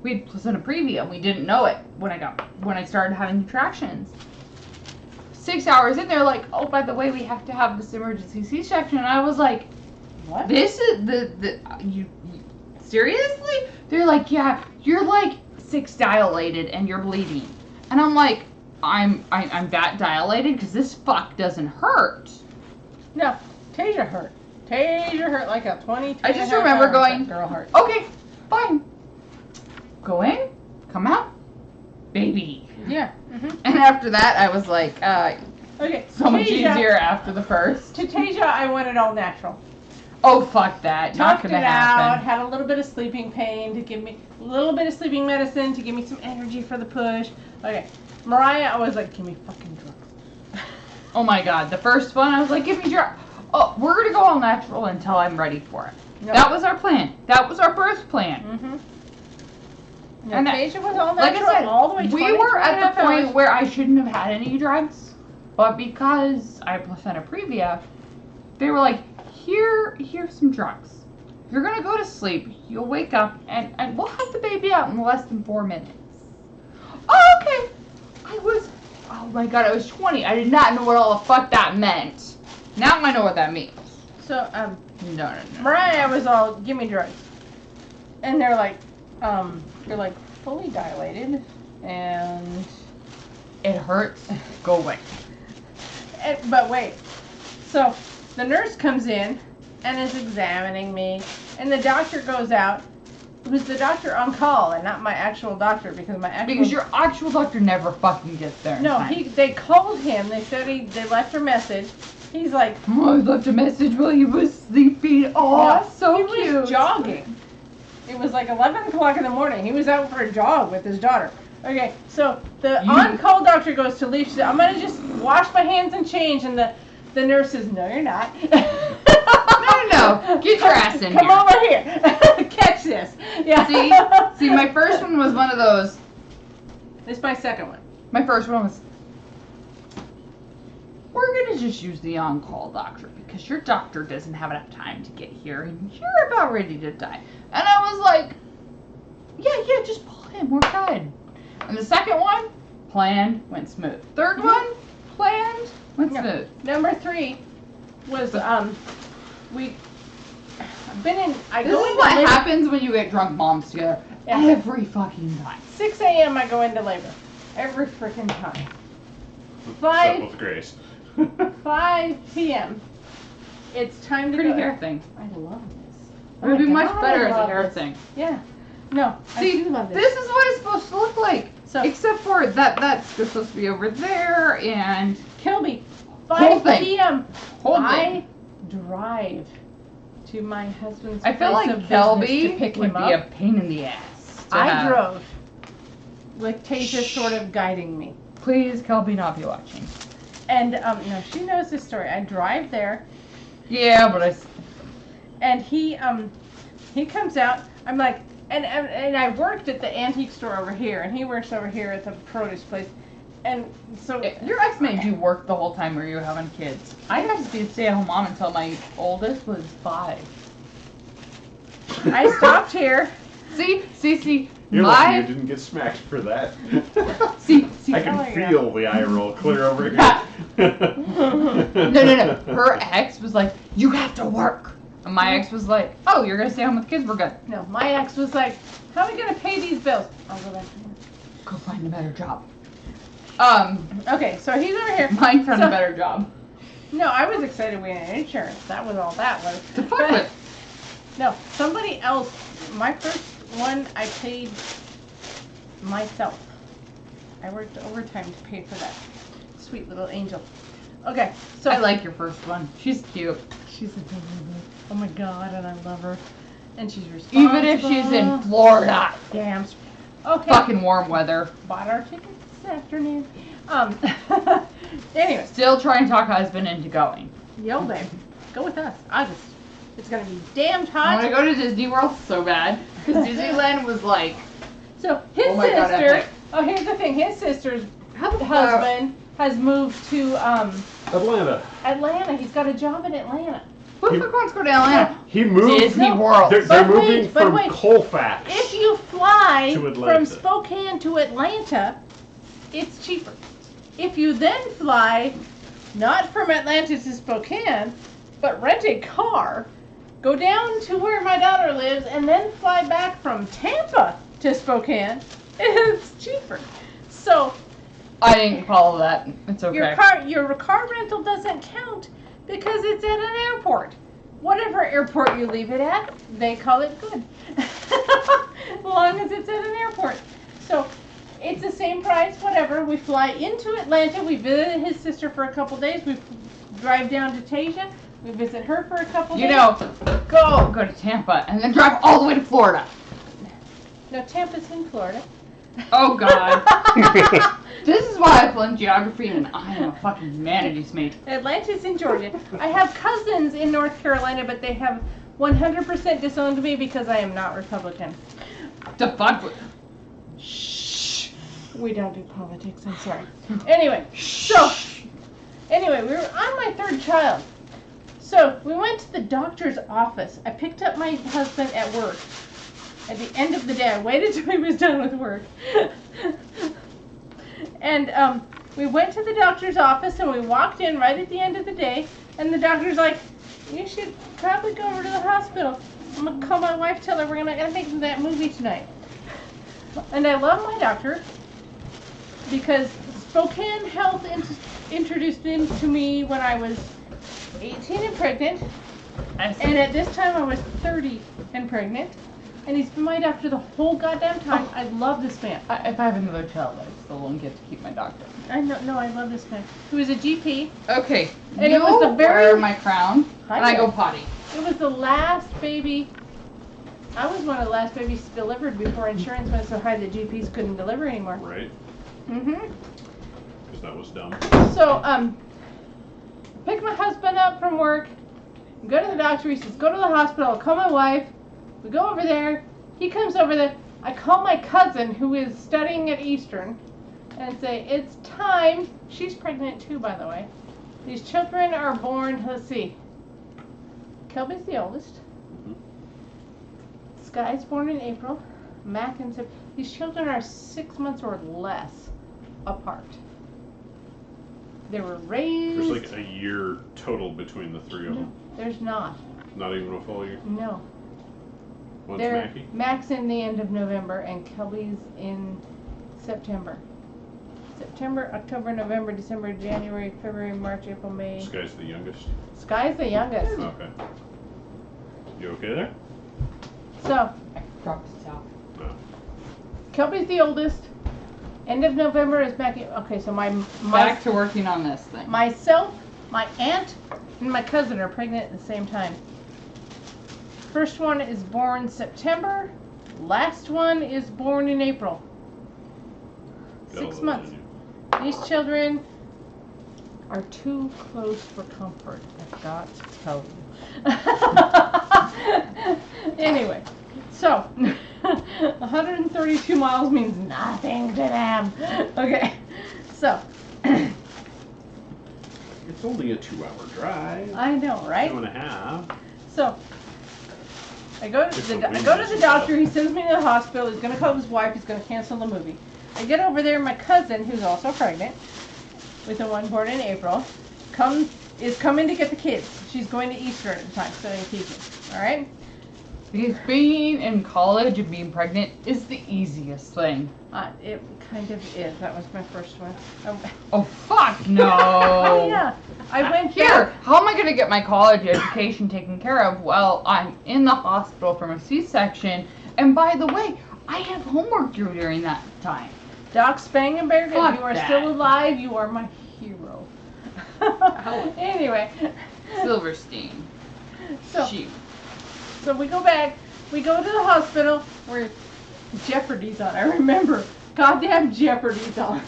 we had placenta previa and we didn't know it when I started having contractions. 6 hours in, they're like, oh, by the way, we have to have this emergency C-section. And I was like, What? this is you seriously? They're like, yeah, you're like 6 dilated and you're bleeding. And I'm like, I'm that dilated because this fuck doesn't hurt. No. Tasia hurt. Tasia hurt like a 22. I just remember going, girl heart. okay, fine. Go in, come out, baby. Yeah. Mm-hmm. And after that, I was like, Okay. so much Tasia- easier after the first. To Tasia, I went it all natural. Oh, fuck that. Not Toughed gonna it out, happen. had a little bit of sleeping pain to give me a little bit of sleeping medicine to give me some energy for the push. Okay. Mariah, I was like, give me fucking drugs. Oh my god, the first one, I was like, give me your. Oh, we're gonna go all natural until I'm ready for it. No. That was our plan. That was our birth plan. Mm-hmm. No, And Tasia was all Like natural I said, all the way. we 20, were at 25 the point hours. where I shouldn't have had any drugs, but because I have placenta previa, they were like, here's some drugs. You're gonna go to sleep, you'll wake up, and we'll have the baby out in less than 4 minutes. Oh, okay. Oh my god, I was 20. I did not know what all the fuck that meant. Now I know what that means. So, No. Mariah was all, give me drugs. And they're like fully dilated, and It hurts. Go away. but wait. So, the nurse comes in and is examining me, and the doctor goes out, who's the doctor on call, and not my actual doctor, because my actual... Because your actual doctor never fucking gets there. in No, time. they called him, they said they left a message. He's like... Oh, I left a message while he was sleeping. Oh, no, so he cute. was jogging. It was like 11 o'clock in the morning. He was out for a jog with his daughter. Okay, so the on-call doctor goes to leave. She said, I'm going to just wash my hands and change. And the nurse says, no, you're not. No. Get your ass in Come here. over here. Catch this. Yeah. See, my first one was one of those, This is my second one. My first one was, we're gonna just use the on-call doctor because your doctor doesn't have enough time to get here and you're about ready to die. And I was like, yeah, just pull him, we're good. And the second one, planned, went smooth. Third one, planned, went Yeah. smooth. Number 3 was I This go is into what labor. happens when you get drunk moms together. Yeah. Every fucking time. 6 a.m. I go into labor. Every freaking time. Except with Grace. 5 p.m. It's time to Pretty go. hair thing. I love this. It would be much God, better I as a love hair this. thing. Yeah. No, See, I do love this. this is what it's supposed to look like. So, Except for that's supposed to be over there and Kilby, Whole 5 thing. p.m. whole I thing. drive to my husband's I feel place like of Kelby business to pick would him be up. a pain in the ass. to I have. drove with Tasia sort of guiding me. Please, Kelby, not be watching. And no, she knows this story. I drive there, Yeah, but and he comes out. I'm like, and I worked at the antique store over here, and he works over here at the produce place, and so your ex made you work the whole time where you were having kids. I got to be a stay-at-home mom until my oldest was 5. I stopped here. See. You're lucky you didn't get smacked for that. See. I can Oh, yeah. feel the eye roll clear over here. No. Her ex was like, you have to work. And my ex was like, oh, you're going to stay home with the kids? We're good. No, my ex was like, "How are we gonna pay these bills?" I'll go back to work. Go find a better job. Okay, so he's over here. Mine found So- a better job. No, I was excited we had insurance. That was all that was. To fuck with. No, somebody else. My first one, I paid myself. I worked overtime to pay for that. Sweet little angel. Okay, so I like your first one. She's cute. she's adorable. Oh my god, and I love her. And she's responsible. Even if she's in Florida. Damn. Okay. Fucking warm weather. Bought our tickets this afternoon. Anyway, Still trying to talk husband into going. yo, babe, go with us. August. It's gonna be damned I hot. want to go to Disney World so bad. Because Disneyland was like, So his Oh my God, sister. epic. Oh, here's the thing. His sister's how the husband has moved to Atlanta. Atlanta. He's got a job in Atlanta. Who the fuck wants to go to Atlanta? He moved. Disney No. World. They're But moving wait, but from wait. Colfax. If you fly To from Atlanta. Spokane to Atlanta, it's cheaper. If you then fly, not from Atlanta to Spokane, but rent a car, go down to where my daughter lives, and then fly back from Tampa to Spokane, it's cheaper. So I didn't follow that. It's okay. your car rental doesn't count because it's at an airport. Whatever airport you leave it at, they call it good. As long as it's at an airport. So it's the same price, whatever. We fly into Atlanta, we visit his sister for a couple days, we drive down to Tasia, we visit her for a couple You days. know, go to Tampa and then drive all the way to Florida. No, Tampa's in Florida. Oh God. This is why I flunked geography and I am a fucking humanities major. Atlanta's in Georgia. I have cousins in North Carolina, but they have 100% disowned me because I am not Republican. To fuck with. Shh. We don't do politics, I'm sorry. Anyway, so, anyway, we were on my third child. So, we went to the doctor's office. I picked up my husband at work. At the end of the day, I waited till he was done with work. And we went to the doctor's office and we walked in right at the end of the day. And the doctor's like, you should probably go over to the hospital. I'm going to call my wife, tell her we're going to make that movie tonight. And I love my doctor because Spokane Health introduced him to me when I was 18 and pregnant. And at this time I was 30 and pregnant. And he's been my doctor the whole goddamn time. I love this man. If I have another child, I still won't get to keep my doctor. I know, no, I love this man. He was a GP. Okay. And you it was the very- wear my crown Hi, and I go there. potty. It was the last baby. I was one of the last babies delivered before insurance went so high that GPs couldn't deliver anymore. Right? Mm-hmm. Because that was dumb. So, pick my husband up from work, go to the doctor, he says, go to the hospital, I'll call my wife, we go over there, he comes over there, I call my cousin who is studying at Eastern, and say, it's time. She's pregnant too, by the way. These children are born, let's see. Kelby's the oldest. Sky's born in April. Mac and Sip. These children are 6 months or less apart. They were raised. There's like a year total between the three of them. There's not. Not even a full year? No. When's Mackie? Mac's in the end of November and Kelby's in September. September, October, November, December, January, February, March, April, May. Sky's the youngest? Sky's the youngest. Okay. You okay there? So, I dropped it out. No. Kelby's the oldest. End of November is Mackie. Okay, so my Back to working on this thing. myself, my aunt, and my cousin are pregnant at the same time. First one is born September. Last one is born in April. Got a 6 little months. in you. These children are too close for comfort, I've got to tell you. Anyway, so 132 miles means nothing to them. Okay, so It's only a 2-hour drive. I know, right? 2.5. So I go It's to a the Wednesday. doctor. He sends me to the hospital. He's gonna call his wife. He's gonna cancel the movie. I get over there. My cousin, who's also pregnant, with the one born in April, is coming to get the kids. She's going to Easter at the time, studying teaching. All right. Because being in college and being pregnant is the easiest thing. It kind of is. That was my first one. Oh, fuck no. Oh yeah. I went Here, there. how am I going to get my college education taken care of? Well, I'm in the hospital from a C-section. And by the way, I have homework due during that time. Doc Spangenberg, Fuck if you are that. still alive, you are my hero. Anyway. Silverstein. So. Shoot. So we go back, we go to the hospital where Jeopardy's on. I remember. Goddamn Jeopardy's on.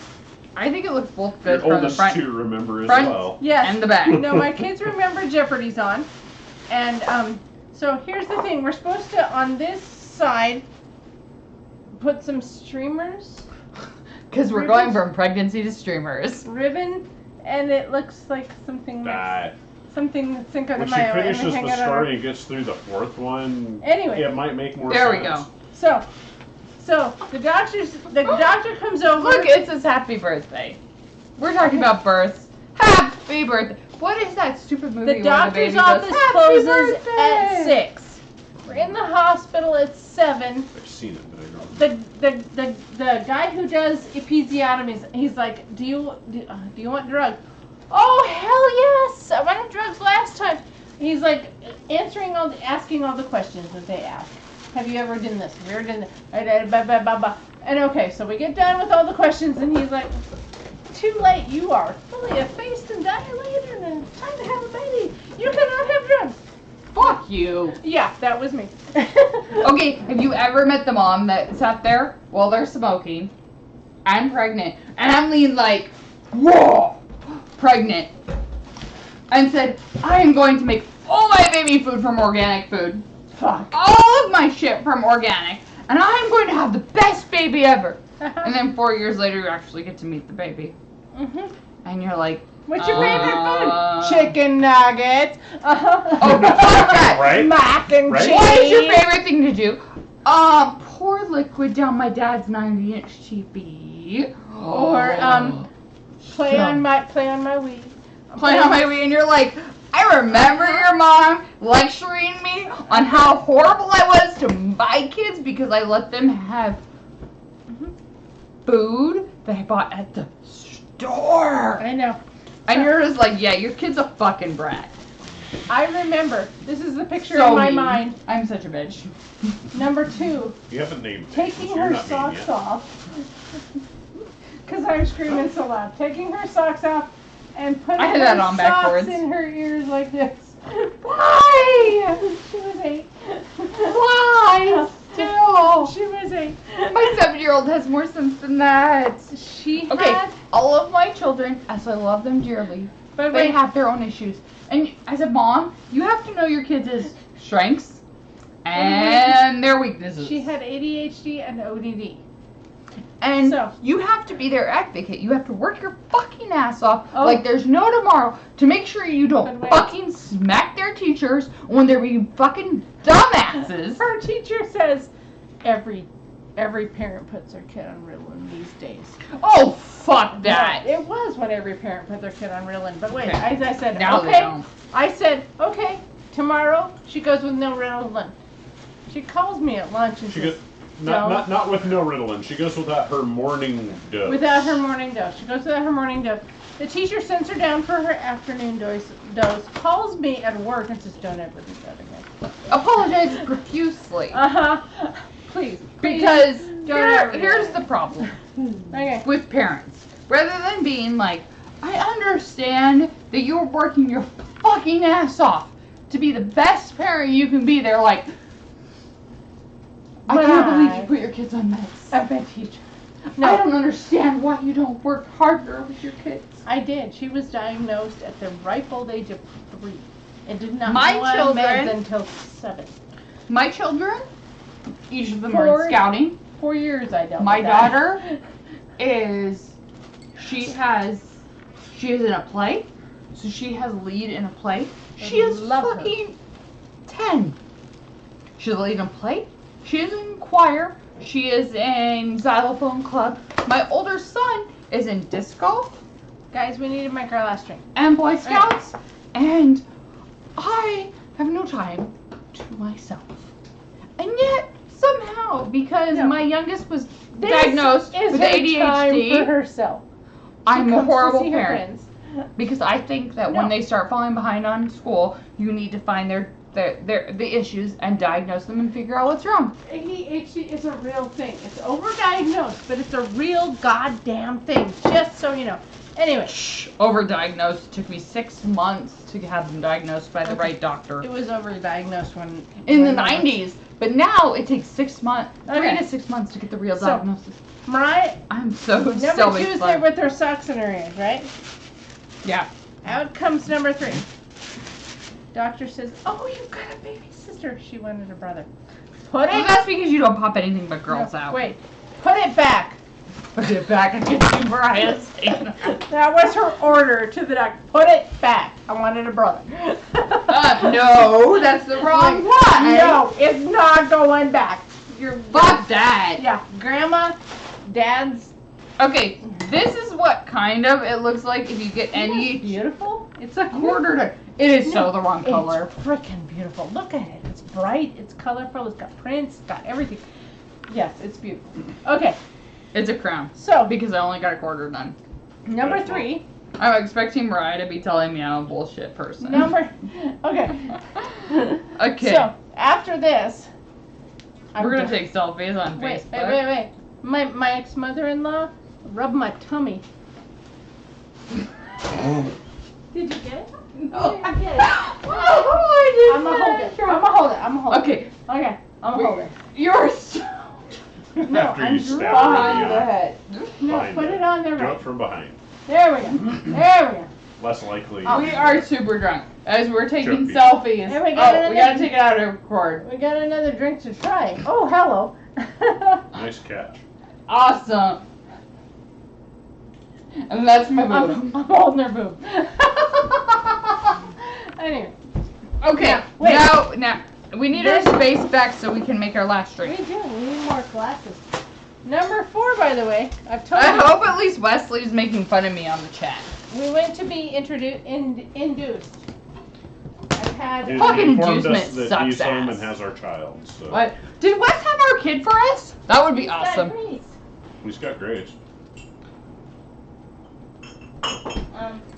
I think it looks both good Your from the oldest front, two remember as front well. Yes. and the back. No, my kids remember Jeopardy's on. And so here's the thing. We're supposed to, on this side, put some streamers. Because we're going from pregnancy to streamers. Ribbon, and it looks like something that's Cinco de When she Mayo. and finishes we hang the it on our- story and gets through the fourth one, Anyway. it might make more There sense. we go. So the doctor comes over. Look, it says happy birthday. We're talking about births. Happy birthday. What is that stupid movie The where the doctor's baby office goes, happy closes birthday? at 6. We're in the hospital at 7. I've seen it, but I don't. The guy who does episiotomies, he's like, do you want drugs? Oh hell yes! I wanted drugs last time. He's like asking all the questions that they ask. Have you ever done this? Have you ever done that? And okay, so we get done with all the questions, and he's like, too late. You are fully effaced and dilated, and it's time to have a baby. You cannot have drugs. Fuck you. Yeah, that was me. Okay, have you ever met the mom that sat there while they're smoking? I'm pregnant. And I'm leaning like, whoa, pregnant. And said, I am going to make all my baby food from organic food. Fuck. All of my shit from organic. And I'm going to have the best baby ever. And then 4 years later, you actually get to meet the baby. Mhm. And you're like, What's your favorite food? Chicken nuggets. Oh, no, fuck that. Right? Mac and Right? cheese. What is your favorite thing to do? Pour liquid down my dad's 90-inch TV. Or play on my Wii. Play on my Wii, and you're like, I remember your mom lecturing me on how horrible I was to my kids because I let them have food that I bought at the store. I know. And you're just like, yeah, your kid's a fucking brat. I remember. This is the picture So in my mean. mind. I'm such a bitch. Number 2, You haven't named taking names, you're her not mean socks yet. off. Because I'm screaming so loud. Taking her socks off and putting I had her that on socks backwards. in her ears like this. Why? She was 8. Why? Still. She was 8. My 7-year-old has more sense than that. She Okay, had. all of my children, as I love them dearly, But they wait, have their own issues. And as a mom, you have to know your kids' strengths and their weaknesses. she had ADHD and ODD. And So- you have to be their advocate. You have to work your fucking ass off Oh. like there's no tomorrow to make sure you don't But wait. fucking smack their teachers when they're being fucking dumbasses. Her teacher says every parent puts their kid on Ritalin these days. Oh, fuck that. No, it was when every parent put their kid on Ritalin. But wait, Okay. as I said, Now they okay. don't. I said, okay, tomorrow she goes with no Ritalin. She calls me at lunch and She says, goes No. not with no Ritalin. She goes without her morning dose. without her morning dose. She goes without her morning dose. The teacher sends her down for her afternoon dose, calls me at work and says, don't ever do that again. Apologize profusely. Uh-huh. Please. Because don't ever do here's that. the problem Okay. with parents. Rather than being like, I understand that you're working your fucking ass off to be the best parent you can be, they're like, I can't believe you put your kids on meds. I'm a teacher. I don't understand why you don't work harder with your kids. I did. She was diagnosed at the ripe old age of 3 and did not My go on children- meds until 7. My children, each of them are Four- in scouting. 4 years I dealt My with that. daughter she is in a play, so she has lead in a play. She is love her. fucking 10. She's a lead in a play. She is in choir. She is in xylophone club. My older son is in disc golf Guys, we needed my last drink. and Boy Scouts, and I have no time to myself. And yet, somehow, because No. my youngest was This diagnosed is with her ADHD, time for herself. I'm She a comes to horrible see her parent. friends. Because I think that No. when they start falling behind on school, you need to find the issues and diagnose them and figure out what's wrong. ADHD is a real thing. It's overdiagnosed, but it's a real goddamn thing. Just so you know. Anyway, Shh, overdiagnosed. It took me 6 months to have them diagnosed by the Okay. right doctor. it was overdiagnosed when In the when I was- 90s. But now it takes 6 months, Okay. 3 to 6 months to get the real So, diagnosis. Mariah, I'm so number still 2 makes is there fun. with her socks in her ears, right? Yeah. Out comes number 3. Doctor says, "Oh, you've got a baby sister." She wanted a brother. Put Well, it. that's because you don't pop anything but girls No, out. Wait. Put it back. Put it back and get you Mariah's. That was her order to the doctor. Put it back. I wanted a brother. No, that's the wrong one. No, it's not going back. You're Fuck that. Yeah, grandma, dad's. Okay, this is what kind of it looks like if you get Isn't any. it beautiful? It's a quarter to. It is so the wrong color. It's freaking beautiful. Look at it. It's bright. It's colorful. It's got prints. It's got everything. Yes, it's beautiful. Okay, It's a crown so because I only got a quarter done. number 3. I'm expecting Mariah to be telling me I'm a bullshit person. Okay. Okay. So after this, We're gonna take selfies on Wait, Facebook. wait. My ex-mother-in-law rubbed my tummy. Did you get it? No. I get it. Oh, I'm gonna hold it. I'm gonna hold it. Okay, Okay. I'm gonna hold it. you're so No, After I'm you stab her in behind the the eye. head. No, Behind put it on there Do it right. from behind. There we go. There we go. Less likely. We are super drunk as we're taking Joking. selfies. And we got Oh, another- we gotta take it out of record. We got another drink to try. Oh, hello. Nice catch. Awesome. And that's my boob. I'm holding her boob. Anyway, Okay, Yeah, wait. now we need our space back so we can make our last we drink. do. We need more glasses. Number 4, by the way, I've told I you. hope at least Wesley's making fun of me on the chat. We went to be induced. I've had. He Fucking informed us inducement that sucks he's home ass. and has our child. So What? Did Wes have our kid for us? That would be He's got awesome. Grace. he's got grades.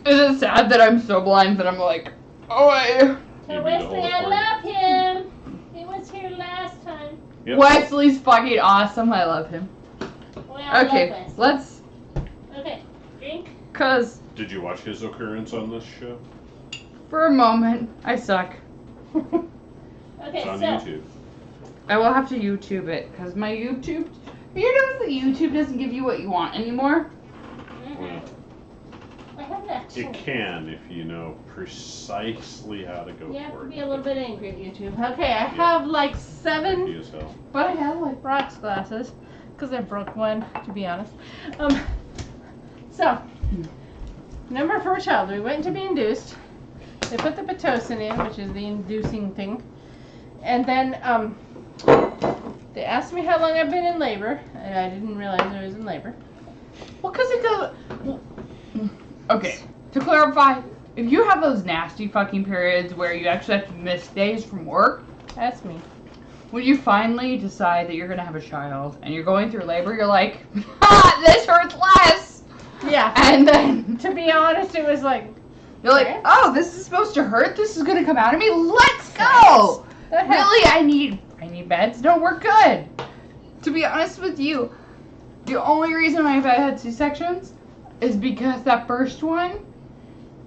Is it sad that I'm so blind that I'm like, oh, You'd be So the Wesley, whole I party. love him. He was here last time. Yep. Wesley's fucking awesome. I love him. We all Okay, love Wesley. let's, Okay, drink. cause Did you watch his occurrence on this show? for a moment I suck. Okay, It's on so YouTube. I will have to YouTube it, cause my YouTube. You notice that YouTube doesn't give you what you want anymore. Well, I have that. it can if you know precisely how to go You have for to it. be a little bit angry. YouTube. Okay, I have like 7 He is hell. But I have like. rocks glasses. because I broke one, to be honest. So, number 4 child, we went to be induced. They put the Pitocin in, which is the inducing thing. And then they asked me how long I've been in labor, and I didn't realize I was in labor. Well, because it does. Okay, to clarify, if you have those nasty fucking periods where you actually have to miss days from work, That's me. when you finally decide that you're gonna have a child and you're going through labor, you're like, ah, this hurts less. Yeah. And then To be honest, it was like, you're like, oh, this is supposed to hurt. This is gonna come out of me. Let's go. the heck? Really, I need beds. Don't work good. To be honest with you, the only reason I've had C-sections is because that first one,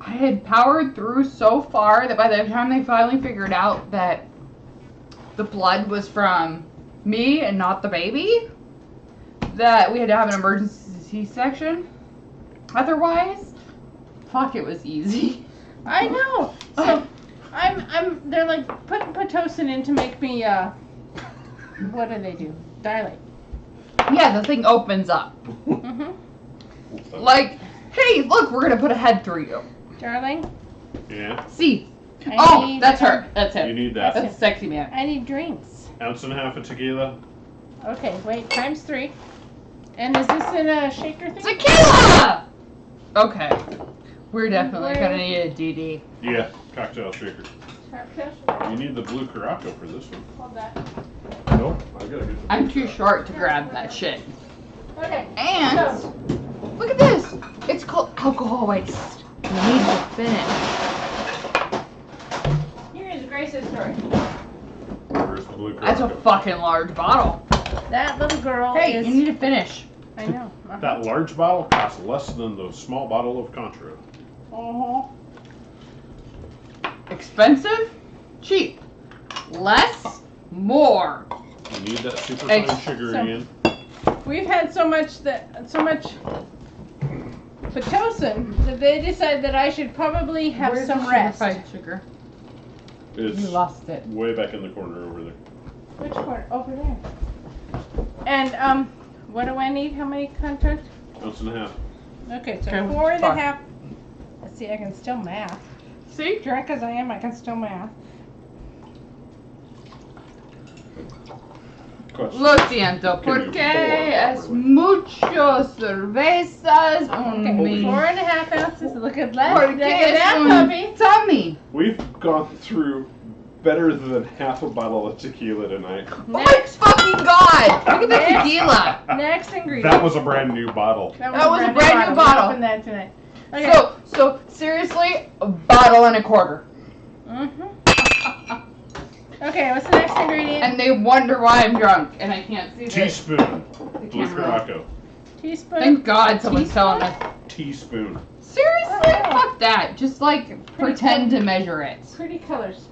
I had powered through so far that by the time they finally figured out that the blood was from me and not the baby, that we had to have an emergency C-section. Otherwise, fuck, it was easy. I know. So they're like putting Pitocin in to make me what do they do? Dilate. Yeah, the thing opens up. Mm-hmm. Like, hey, look, we're gonna put a head through you. Darling, Yeah. See? I Oh, need- that's her. That's You him. need that. That's a sexy man. I need drinks. Ounce and a half of tequila. Okay, wait, times 3. And is this in a shaker thing? Tequila! Okay. We're definitely gonna need a DD. Yeah. Cocktail shaker. You need the blue Caraco for this one. Hold that. Nope. I gotta get the I'm blue too Caraco. short to grab that shit. Okay. And, look at this. It's called alcohol waste. You need to finish. Here is Grace's story. Where's the blue Caraco? That's a fucking large bottle. That little girl Hey, is. you need to finish. I know. That large bottle costs less than the small bottle of Contra. Uh-huh. Expensive? Cheap. Less? More. You need that super fine sugar So- again. We've had so much Pitocin that they decided that I should probably have Where's some the rest. Sugar-fried sugar? It's You lost it. way back in the corner over there. Which corner? Over there. And what do I need? How many contracts? Ounce and a half. Okay, so Okay, 4 and a fine. half. Let's see, I can still math. See? Drunk as I am, I can still math. Question. Lo siento, Can you porque pour it es properly? mucho cervezas Okay, only. 4 and a half ounces. Look at that. Porque Look at es that un puppy. tummy. We've gone through better than half a bottle of tequila tonight. Oh my fucking god! Look at the Next. tequila. Next ingredient. That was a brand new bottle. That was a brand new bottle. We opened that tonight. Okay. So seriously, a bottle and a quarter. Mhm. Okay, what's the next ingredient? And they wonder why I'm drunk and I can't see this. Teaspoon. The Blue camera. Caraco. Teaspoon. Thank God someone's telling us. Teaspoon. Seriously, fuck that. Just like pretend to measure it. Pretty colors.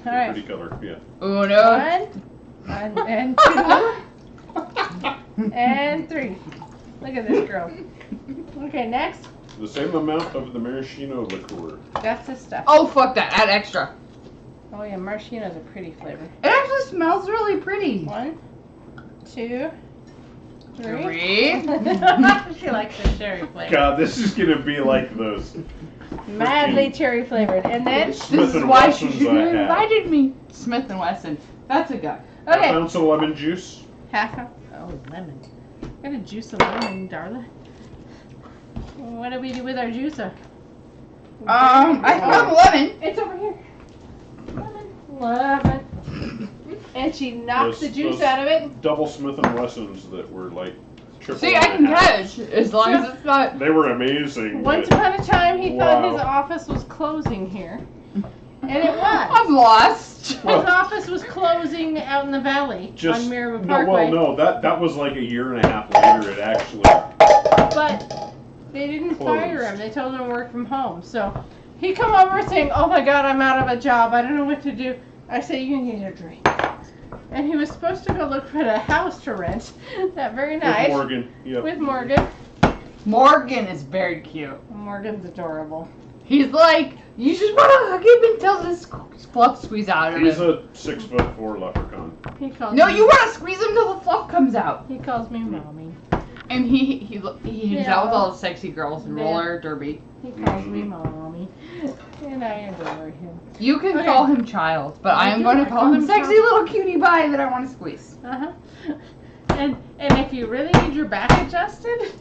All right. Pretty color. Yeah. Uno. 1 and 2 and 3. Look at this girl. Okay, next. The same amount of the maraschino liqueur. That's the stuff. Oh fuck that. Add extra. Oh yeah, maraschino's a pretty flavor. It actually smells really pretty. 1, 2, 3. 3. She likes the cherry flavor. God, this is gonna be like those Madly cherry flavored. And then, Smith This is and why Wessons she I had. invited me. Smith and Wesson. That's a guy. Half okay. ounce of lemon juice. Half ounce. Oh, lemon. Got a juice of lemon, darling. What do we do with our juicer? I have lemon. It's over here. Lemon. And she knocked Those- the juice those- out of it. Double Smith and Wessons that were like triple. See, I and can a half. catch as long as it's not. They were amazing. Once but upon a time, he thought his Wow. office was closing here. And it was. I'm lost. His office was closing out in the valley just on Mirabeau no, Parkway. well, no, that was like a year and a half later. It actually. But they didn't fire Closed. him. They told him to work from home. So he come over saying, "Oh my God, I'm out of a job. I don't know what to do." I say, "You need a drink." And he was supposed to go look for a house to rent that very night With Morgan. Yep. with Morgan. Morgan is very cute. Morgan's adorable. He's like You just want to hug him until this fluff squeeze out of He's him. a 6'4" leprechaun. He calls No, me, you want to squeeze him until the fluff comes out. He calls me mommy. And he hangs out with all the sexy girls and Yeah. roller derby. He calls me mommy. And I adore him. You can Okay. call him child, but I am do. going I to call call him him sexy child. little cutie pie that I want to squeeze. Uh-huh. And if you really need your back adjusted,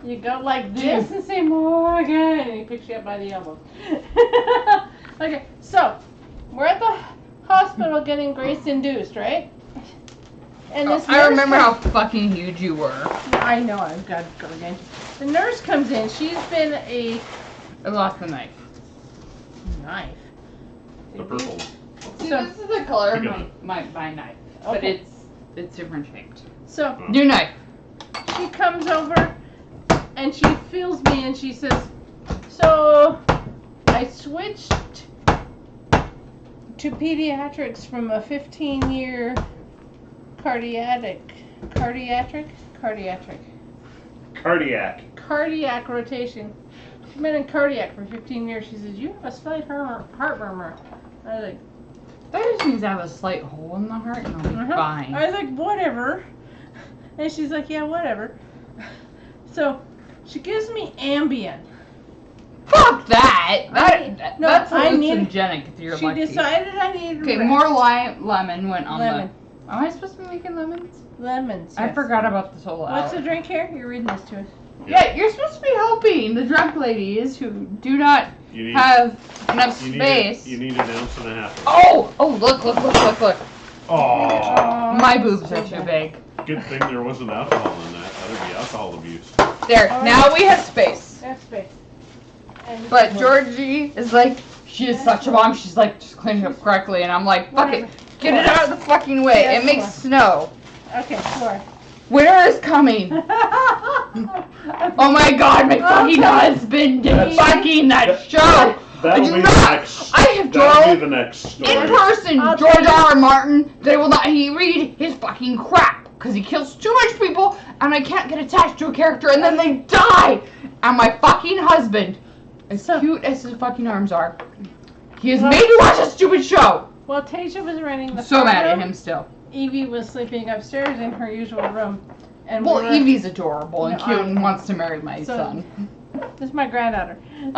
you go like this and say Morgan, and he picks you up by the elbow. Okay, so we're at the hospital getting Grace induced, right? And this I nurse remember how comes- fucking huge you were. I know I've got to go again. The nurse comes in. She's been a I lost the knife. knife. The purple. See, So- this is the color of I got my knife, but Okay. it's different shaped. So New knife. she comes over and she feels me and she says, "So I switched to pediatrics from a 15-year cardiac rotation. She's been in cardiac for 15 years. She says, you have a slight heart murmur." I was like, That just means I have a slight hole in the heart and I'll be uh-huh. fine. I was like, whatever. And she's like, yeah, whatever. So she gives me Ambien. Fuck that! No, That's I need- hallucinogenic if you're She lucky. decided I needed Okay, rest. more lemon went on Lemon. the... Am I supposed to be making lemons? Lemons. I yes. forgot about this whole What's hour. the drink here? You're reading this to us. Yeah, you're supposed to be helping the drunk ladies who do not You need, have enough you need, space. you need an ounce and a half. Oh! Oh, look. Oh, My boobs are too big. good thing there wasn't alcohol in that. That'd be alcohol abuse. There, Oh, now we have space. That's space. And But Georgie is like, she is such a mom, she's like, just cleaning up correctly, and I'm like, fuck it, get it out of the fucking way. Yes, It makes Laura. snow. Okay, four. Winter is coming. Oh my god, my fucking husband did That's- fucking that show. That'll do be not- the next. I have That'll Joel be the next story. in person, I'll George tell you- R. R. Martin, they will not he read his fucking crap because he kills too much people and I can't get attached to a character and then they die. And my fucking husband, as cute as his fucking arms are, he is made to watch a stupid show. Well, Tasia was running the I'm so mad at room. him still. Evie was sleeping upstairs in her usual room. And Well, we were, Evie's adorable and No, cute I- and wants to marry my So- son. This is my granddaughter. So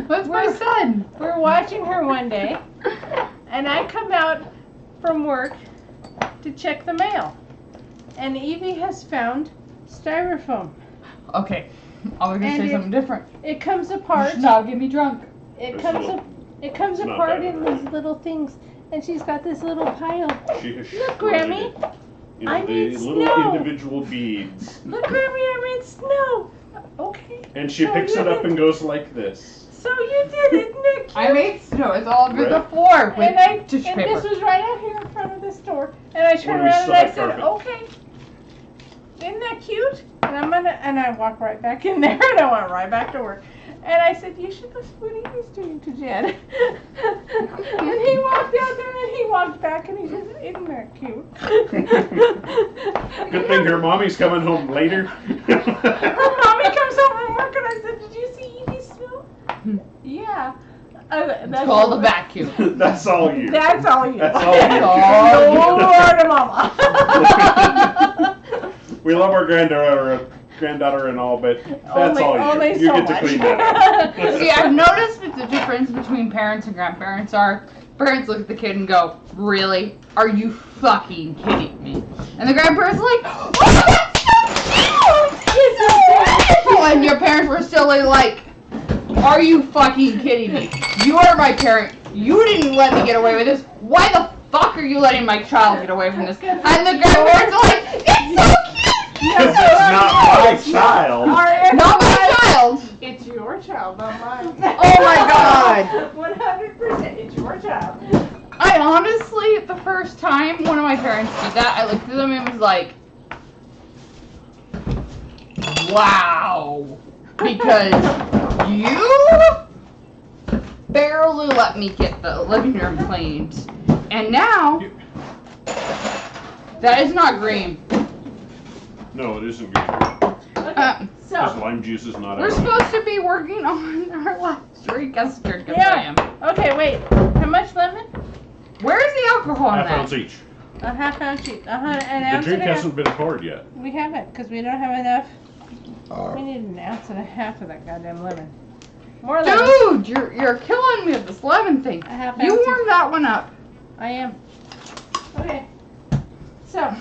That's my son. we're watching her one day, and I come out from work to check the mail. And Evie has found styrofoam. Okay, I was gonna And say it- something different. It comes You apart. should not get me drunk. It It's comes little- up. It comes it's not apart that in bad. these little things, and she's got this little pile. She has Look, shredded Grammy. it. You know, I the made little snow. individual beads. Look, Grammy, I made snow. Okay. And she So picks you it up did- and goes like this. So you did it, Nick. I made snow. It's all over the Right. floor with And tissue and paper. this was right out here in front of the store. And I turned When we around and still I had said, carpet. okay. Isn't that cute? And I walked right back in there and I went right back to work. And I said, you should listen to what Evie's doing to Jed. And he walked out there and he walked back and he says, isn't that cute? Good thing her mommy's coming home later. Her mommy comes home from work and I said, did you see Evie's snow? Yeah. It's called a vacuum. That's all you. That's all you. That's all you. No more to mama. We love our granddaughter and all, but that's all you. Only You so get to much. clean that up. See, I've noticed that the difference between parents and grandparents are parents look at the kid and go, really? Are you fucking kidding me? And the grandparents are like, oh, that's so cute! It's so beautiful! And your parents were still like, are you fucking kidding me? You are my parent. You didn't let me get away with this. Why the fuck are you letting my child get away from this? And the grandparents are like, it's so cute! Because it's not my child. Not my child! It's your child, not mine. Oh my God. 100%, it's your child. I honestly, the first time one of my parents did that, I looked at them and was like, wow. Because you barely let me get the living room cleaned. And now, that is not green. No, it isn't good. Okay, Because so lime juice is not We're out. supposed to be working on our last drink as drink as I Yeah. am. Okay, wait. How much lemon? Where's the alcohol in Half that? ounce each. A half ounce each. An The ounce drink and a half. hasn't been poured yet. We haven't, because we don't have enough. We need an ounce and a half of that goddamn lemon. More lemon. Dude, you're killing me with this lemon thing. A half You ounce. warm that one up. I am. Okay. So.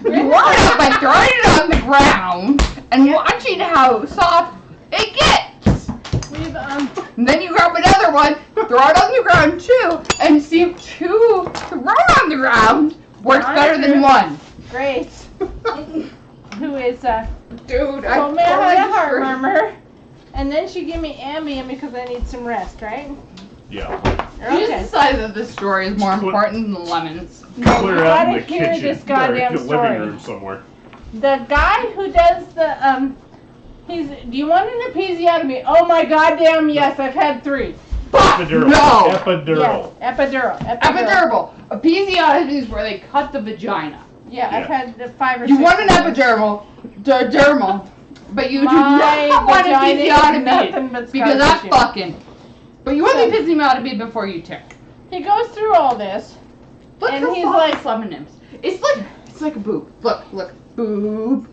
You warm it up by throwing it on the ground and watching how soft it gets. We've And then you grab another one, throw it on the ground too, and see if two thrown on the ground works better than one. Grace, who is Dude, told me I had a heart murmur, and then she gave me Ambien because I need some rest, right? Yeah. You just decided that this story is more important than the lemons. Clear you out in gotta the hear kitchen. this goddamn or the story. living room somewhere. The guy who does the do you want an episiotomy? Oh my goddamn yes, I've had 3. Fuck Epidural. no! Epidural. Yes, epidural. Epidural. Episiotomy is where they cut the vagina. Yeah, I've had 5 or 6. You want an epidural, dermal, but you do My not want an vagina is nothing episiotomy but because scar that's tissue. fucking. But you want So- the episiotomy before you tick. He goes through all this. Look And how he's soft like- this lemon is. It's like a boob. Look, boob.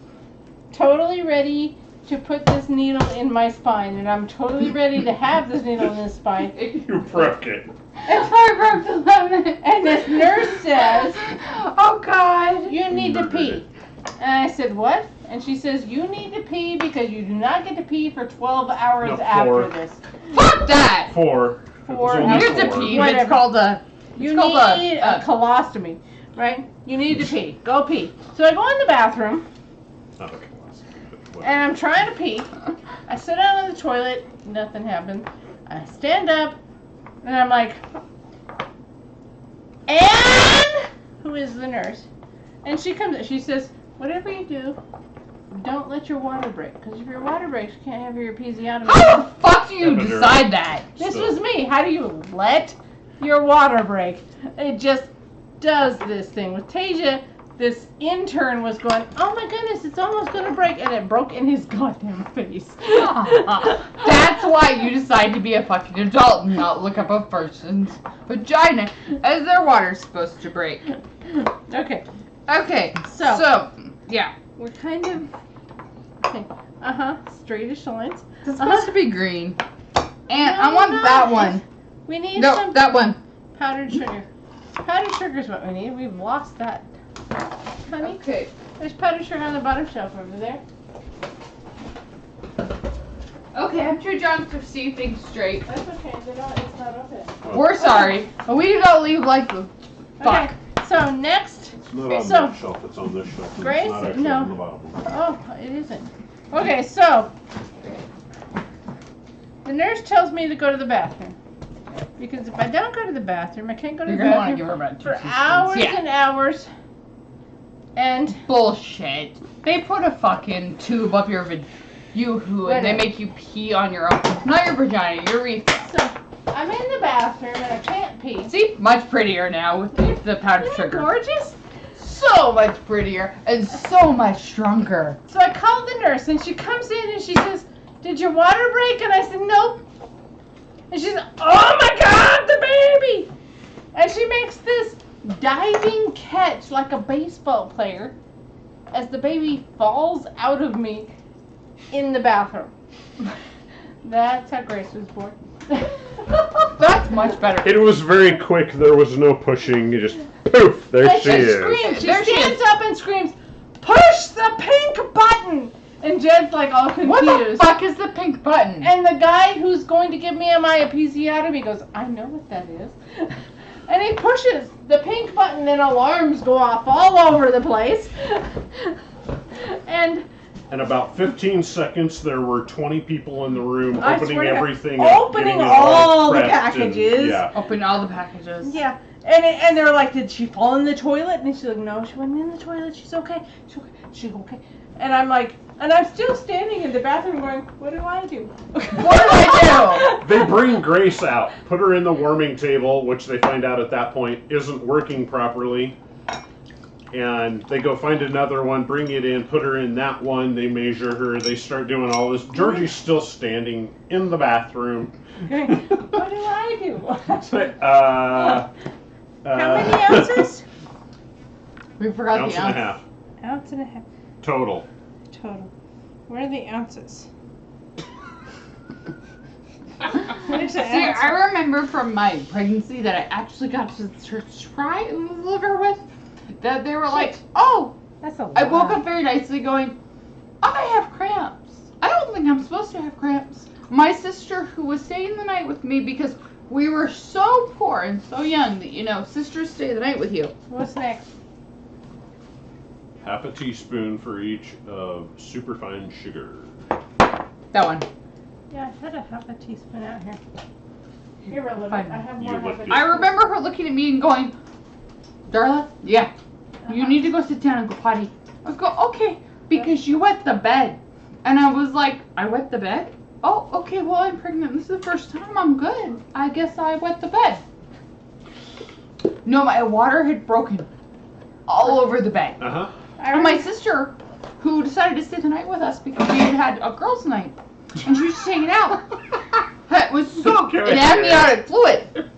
Totally ready to put this needle in my spine, and I'm totally ready to have this needle in his spine. You broke it. I broke the lemon. And this nurse says, "Oh God." "You need to pee." And I said, "What?" And she says, "You need to pee because you do not get to pee for 12 hours No, after 4. this. Fuck that. 4. It was 4 only You get to 4. pee. Whatever. It's called a. You It's called need a colostomy, right? You need to pee. Go pee." So I go in the bathroom, Not a class, but whatever. and I'm trying to pee. I sit down on the toilet, nothing happens. I stand up, and I'm like, "Anne," who is the nurse, and she comes. She says, "Whatever you do, don't let your water break, because if your water breaks, you can't have your episiotomy." How the fuck do you Epidural. decide that? This So- was me. How do you let your water break? It just does this thing. With Tasia, this intern was going, "Oh my goodness, it's almost gonna break," and it broke in his goddamn face. That's why you decide to be a fucking adult and not look up a person's vagina as their water's supposed to break. Okay, Okay, So- yeah. we're kind of okay. Straightish lines. It's supposed to be green. And No, I want no, that it's- one. We need No, some that one. powdered sugar. Powdered sugar is what we need. We've lost that, honey. Okay. There's powdered sugar on the bottom shelf over there. Okay, I'm too drunk to see things straight. That's okay. It's not open. We're sorry, but we did not leave like the fuck. Okay. So next. It's not on So- that shelf, it's on this shelf. and Grace? It's not actually No. on the bottom. Oh, it isn't. Okay, so the nurse tells me to go to the bathroom. Because if I don't go to the bathroom, I can't go to You're the gonna want to bathroom give her about 2 for teaspoons. hours Yeah. and hours. And Bullshit. They put a fucking tube up your and they Whatever. make you pee on your own. Not your vagina, your urethra. so I'm in the bathroom and I can't pee. See? Much prettier now with the powdered Isn't it sugar. gorgeous? So much prettier and so much stronger. So I called the nurse and she comes in and she says, "Did your water break?" And I said, "Nope." And she said, "Oh my God, the baby!" And she makes this diving catch like a baseball player as the baby falls out of me in the bathroom. That's how Grace was born. That's much better. It was very quick, there was no pushing, you just poof, there And she she is. screams. She There she stands is. up and screams, "Push the pink button!" And Jed's like all confused. What the fuck is the pink button? And the guy who's going to give me my episiotomy goes, "I know what that is." And he pushes the pink button and alarms go off all over the place. And In about 15 seconds, there were 20 people in the room I opening swear to God, everything up, opening getting it all the prepped, packages. And, yeah. Open all the packages. yeah, and they're like, "Did she fall in the toilet?" And she's like, "No, she wasn't in the toilet. She's okay. She's okay. She's okay." And I'm like, and I'm still standing in the bathroom going, "What do I do? What do I They bring Grace out, put her in the warming table, which they find out at that point isn't working properly. And they go find another one, bring it in, put her in that one, they measure her, they start doing all this. Georgie's still standing in the bathroom. What do I do? How How many ounces? We forgot Ounce the and ounce. a half Ounce and a half total. total. Where are the ounces? Where's the See, ounce? I remember from my pregnancy that I actually got to try and liver with, that they were like, oh, That's a lot. I woke up very nicely going, I have cramps. I don't think I'm supposed to have cramps. My sister, who was staying the night with me because we were so poor and so young that, you know, sisters stay the night with you. What's next? Half a teaspoon for each of superfine sugar. That one. Yeah, I had a half a teaspoon out here. Here, a little bit. Fine. I have You more. looked half at- I remember her looking at me and going, Darla, yeah, you need to go sit down and go potty. I go, okay, because you wet the bed. And I was like, I wet the bed? Oh, okay, well, I'm pregnant. This is the first time. I'm good. I guess I wet the bed. No, my water had broken all over the bed. Uh-huh. And my sister, who decided to stay the night with us because we had a girls' night, and she was just hanging out, it was soaked. It had me out of fluid.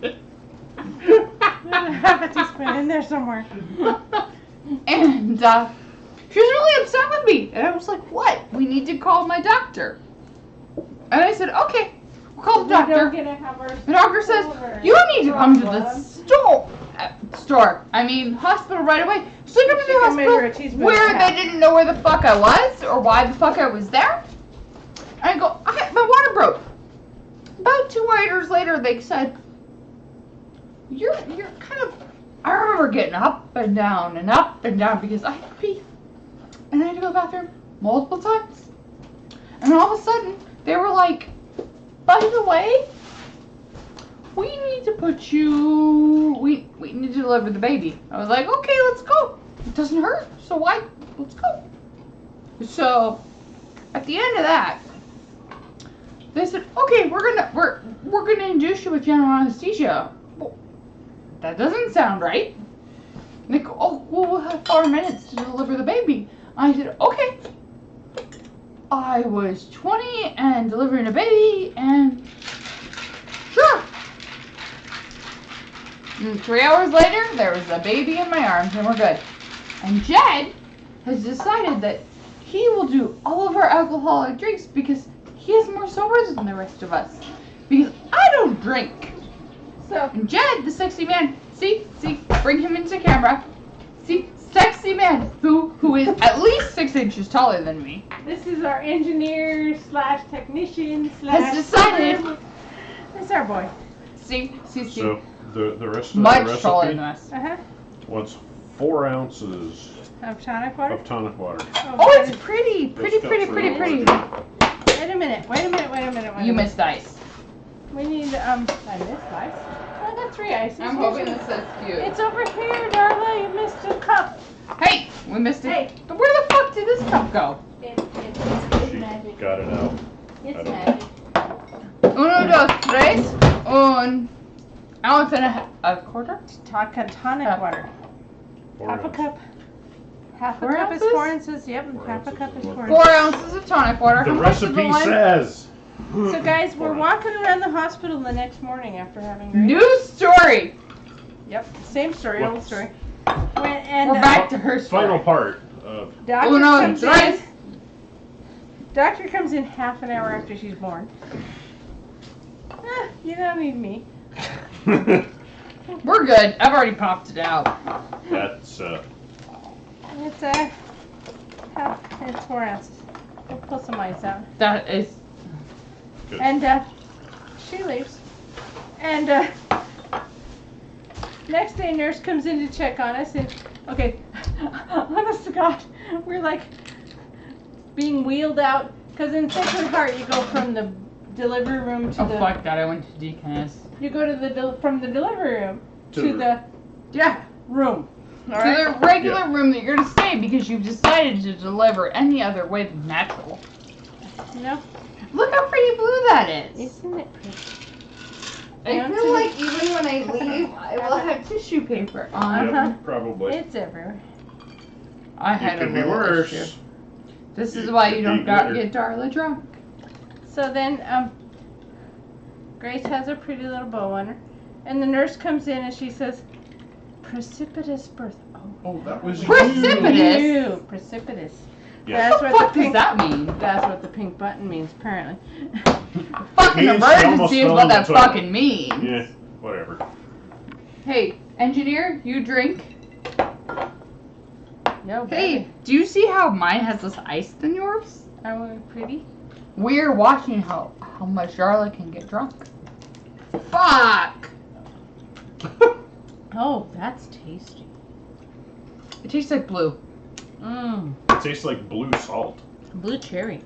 Half a teaspoon in there somewhere. And she was really upset with me. And I was like, what? We need to call my doctor. And I said, okay, we'll call the doctor. The doctor says, you need to come to the hospital right away. So I come to the She can measure a hospital teaspoon where and a they half. didn't know where the fuck I was or why the fuck I was there. And I go, my water broke. About 2 hours later, they said, you're kind of, I remember getting up and down because I had to pee. And I had to go to the bathroom multiple times. And all of a sudden, they were like, by the way, we need to put you, we need to deliver the baby. I was like, okay, let's go. It doesn't hurt, so why? Let's go. So, at the end of that, they said, okay, we're gonna induce you with general anesthesia. Well, that doesn't sound right. And they go, oh, well, we'll have 4 minutes to deliver the baby. I said, okay. I was 20 and delivering a baby, and sure. And 3 hours later, there was a baby in my arms, and we're good. And Jed has decided that he will do all of our alcoholic drinks because he is more sober than the rest of us. Because I don't drink. So, And Jed, the sexy man, see, bring him into camera. See, sexy man who is at least 6 inches taller than me. this is our engineer / technician / Has decided. This is our boy. See. So the rest of the Much taller than recipe us. was 4 ounces Of tonic water. of tonic water. Oh, it's pretty. Those cups are really Pretty. large. Wait a minute. You missed ice. We need, I missed ice. I got 3 ices. I'm hoping this is cute. It's over here, Darla. You missed a cup. Hey, we missed it. Hey. But where the fuck did this cup go? It's She magic. got it out. It's I don't magic. 1, 2, 3, 1 ounce and a quarter. Tonic water. 4 Half a ounces. cup. Half a 4 cup is ounces? 4 ounces. Yep, 4 half a ounces cup is is what- 4 4 ounces. ounces of tonic water. The How much is the recipe lime? says. So guys, we're 4 ounces. walking around the hospital the next morning after having Grace. New story. Yep, same story, What? old story. And We're back to her story. Final part of doctor 1, comes 2, in. 3. Doctor comes in half an hour after she's born. You don't need me. We're good. I've already popped it out. that's It's it's 4 ounces. We'll pull some ice out. That is. good. And she leaves. And next day, nurse comes in to check on us, and okay, honest to God, we're like being wheeled out because in Sacred Heart you go from the delivery room to Oh fuck that! I went to Deaconess. you go to the from the delivery room to the Yeah. room. To the regular room that you're gonna stay because you've decided to deliver any other way than natural. You know, Look how pretty blue that is. isn't it pretty? I Yeah, feel like even when I leave, I will have tissue paper on. Yep, probably. It's everywhere. I It had a could be little worse. issue. This is It why could you be don't got better. get Darla drunk. So then, Grace has a pretty little bow on her. And the nurse comes in and she says, precipitous birth. Oh, that was Precipitous? You. Precipitous. Yeah. That's What the what fuck the pink, does that mean? That's what the pink button means, apparently. Fucking Means she almost emergency is fell what in the that toilet. fucking means. Yeah, whatever. Hey, engineer, you drink? Yo, Hey, baby. do you see how mine has less ice than yours? Are we pretty? We're watching how much Darla can get drunk. Fuck! Oh, that's tasty. It tastes like blue. Mmm. It tastes like blue salt. Blue cherry.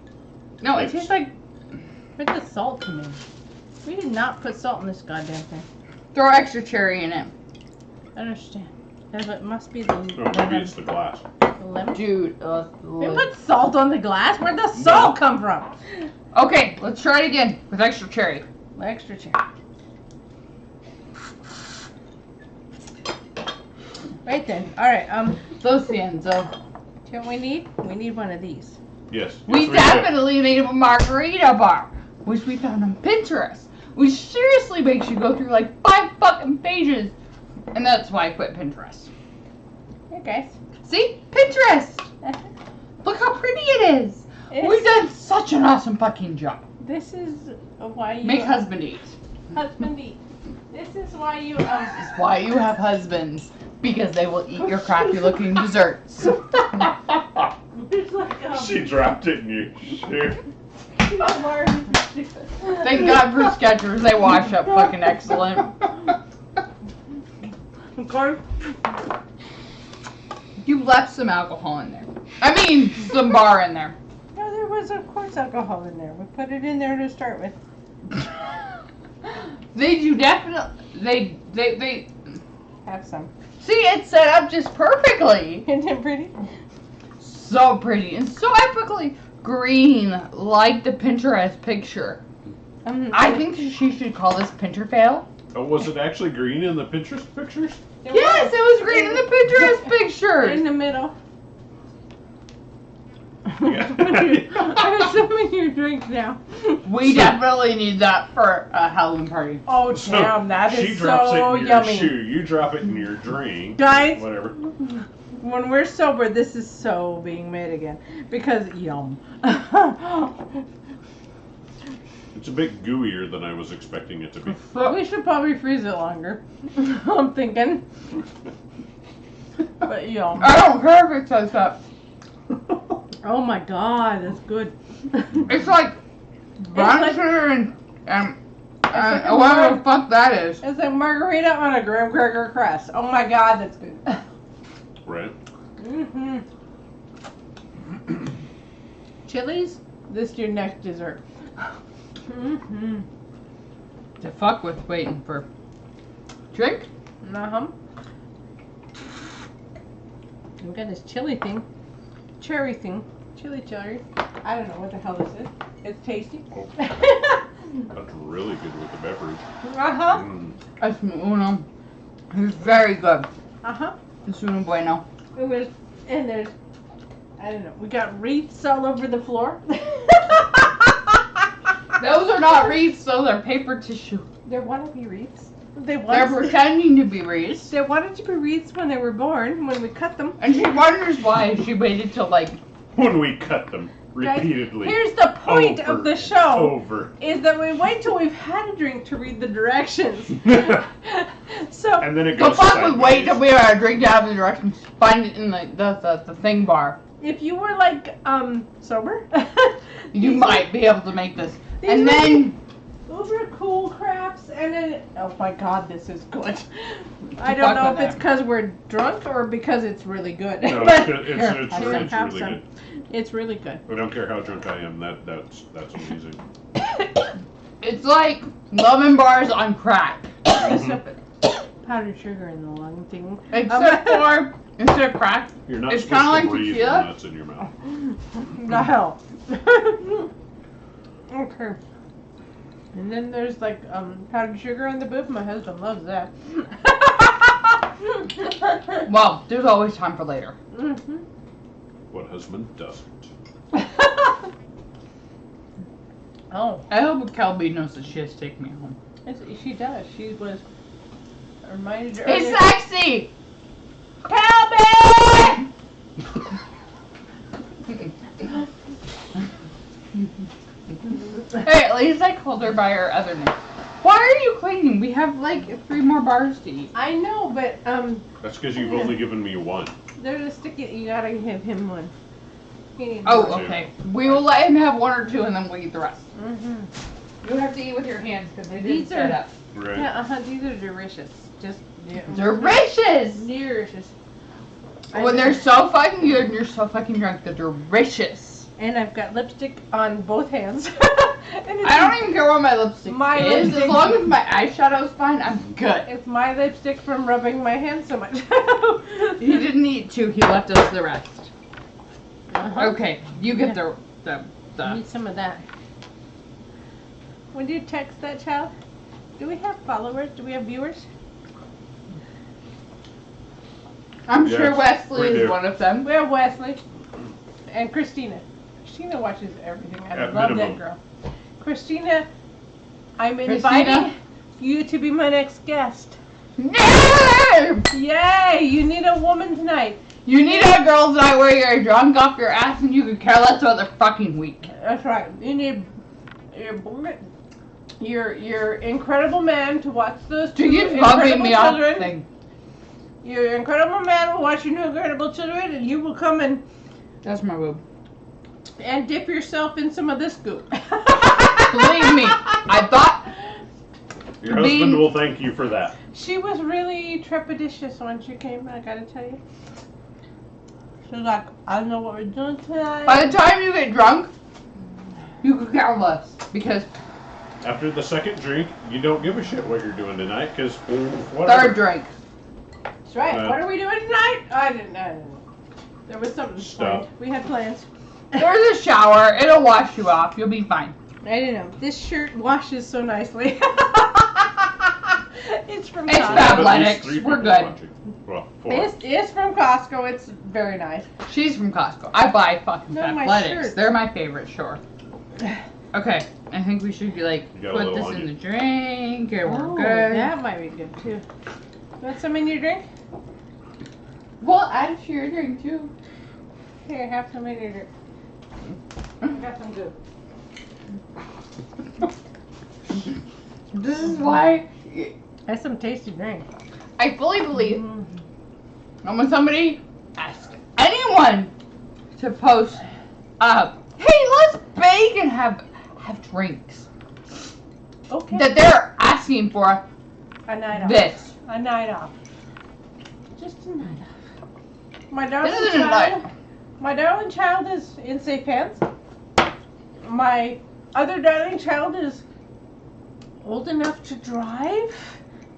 No, it Yes. tastes like Where'd the salt come in? We did not put salt in this goddamn thing. throw extra cherry in it. I understand. It must be the Oh, maybe lemon. it's the glass. The lemon. Dude, They put salt on the glass? Where'd the salt come from? Okay, let's try it again with extra cherry. Extra cherry. Right then. Alright, Lo siento. you know what we need? We need one of these. Yes. We yes, do. definitely need a margarita bar, which we found on Pinterest, which seriously makes you go through like 5 fucking pages. And that's why I quit Pinterest. Here, guys. See? Pinterest! Look how pretty it is! We've done such an awesome fucking job. This is why you Make husband eat. husband eat. This is why you That's why you have husbands. Because they will eat your crappy looking desserts. It's like She dropped it in your shoe. Thank God for Skechers, they wash up fucking excellent. Okay. You left some alcohol in there. I mean, some bar in there. No, there was of course alcohol in there. We put it in there to start with. You definitely, they, Have some. see, it's set up just perfectly. Isn't it pretty? So pretty and so epically green, like the Pinterest picture. I think she should call this Pinter fail. Oh, was it actually green in the Pinterest pictures? Yes, it was green in the Pinterest picture. In the middle. Yeah. I'm assuming your drink now. We definitely need that for a Halloween party. Oh So, damn, that she is drops so it in your yummy. shoe. You drop it in your drink. Guys, Whatever. when we're sober, this is so being made again. Because yum. It's a bit gooier than I was expecting it to be. We should probably freeze it longer. I'm thinking. But yum. I don't care if it says that. Oh my god, that's good. It's like brown like- sugar and like a whatever the fuck that is. It's a margarita on a graham cracker crust. Oh my god, that's good. Right? Mm-hmm. Chilies, this is your next dessert. Mm-hmm. To fuck with waiting for drink. Uh-huh. We got this chili thing. Cherry thing. Chili cherry. I don't know what the hell this is. It's tasty. That's really good with the beverage. Uh-huh. Mm. It's uno. It's very good. Uh-huh. It's uno bueno. And there's, I don't know, we got wreaths all over the floor. Those are not wreaths, those are paper tissue. There want to be wreaths. They're pretending to be wreaths. They wanted to be wreaths when they were born, when we cut them. And she wonders why she waited till like When we cut them Guys, repeatedly. here's the point over of the and show. Over. Is that we wait till we've had a drink to read the directions. So And then it the goes fuck would wait till sideways. we had a drink to have the directions. Find it in the thing bar. if you were like sober, You might be able to make this. These And would then those are cool crafts, and then oh my god, this is good. I fuck don't know with if it's that. because we're drunk or because it's really good. No, But it's here, it's have really some. good. It's really good. I don't care how drunk I am. That's amazing. it's like lemon bars on crack. Except powdered sugar in the lung thing. Except for instead of crack, You're not It's supposed kinda to like breathe tequila. when that's in your mouth. The hell. Okay. And then there's like powdered sugar on the boob. My husband loves that. well, there's always time for later. Mm-hmm. What husband doesn't? Oh. I hope Kelby knows that she has to take me home. She does. She was reminded He's earlier. sexy! Help me! Hey, at least I called her by her other name. Why are you cleaning? We have like 3 more bars to eat. I know, but That's because you've only given me one. they're just sticky. You gotta give him one. He needs Oh, one. okay. We will let him have 1 or 2 and then we'll eat the rest. Mm-hmm. You have to eat with your hands because they These didn't set are- up. Right. Yeah, these are delicious. Just Delicious! delicious. When they're so fucking good and you're so fucking drunk, they're delicious. And I've got lipstick on both hands. And it's I don't even care what my lipstick My is. lipstick- As long as my eyeshadow's fine, I'm good. It's my lipstick from rubbing my hands so much. He didn't eat 2, he left us the rest. Uh-huh. Okay, you get the Need some of that. When do you text that child? Do we have followers? Do we have viewers? I'm Yes, sure Wesley we is do. one of them. We have Wesley and Christina. Christina watches everything. I At love minimum. that girl. Christina, I'm Christina? inviting you to be my next guest. No! Yay! You need a woman tonight. You need a girls' night where you're drunk off your ass and you could care less about the fucking week. That's right. You need your incredible man to watch those two Do you incredible bumping me off children. thing? Your incredible man will watch your new incredible children, and you will come That's my boob. and dip yourself in some of this goop. Believe me, I thought Your husband will thank you for that. She was really trepidatious when she came, I gotta tell you. She was like, I don't know what we're doing tonight. by the time you get drunk, you could care less because After the second drink, you don't give a shit what you're doing tonight, because whatever. third drink. That's right. What are we doing tonight? I didn't know. There was something Stuff. planned. We had plans. There's a shower. It'll wash you off. You'll be fine. I didn't know. This shirt washes so nicely. It's from It's Costco. not- But at least Athletics, 3 we're people good. watching. Well, 4. It's from Costco. It's very nice. She's from Costco. I buy fucking No, my athletics. shirt. They're my favorite, sure. Okay, I think we should be like You got a put little this on in you. the drink and we're Oh, good. that might be good too. You want some in your drink? Well, add it to your drink too. Here, have some in your drink. I got some good. This is why That's some tasty drink. I fully believe Mm. and when somebody asks anyone to post hey, let's bake and have drinks, Okay. that they're asking for A night off. this. A night off. Just a night off. My darling This isn't a child. night. My darling child is in safe hands. My other darling child is old enough to drive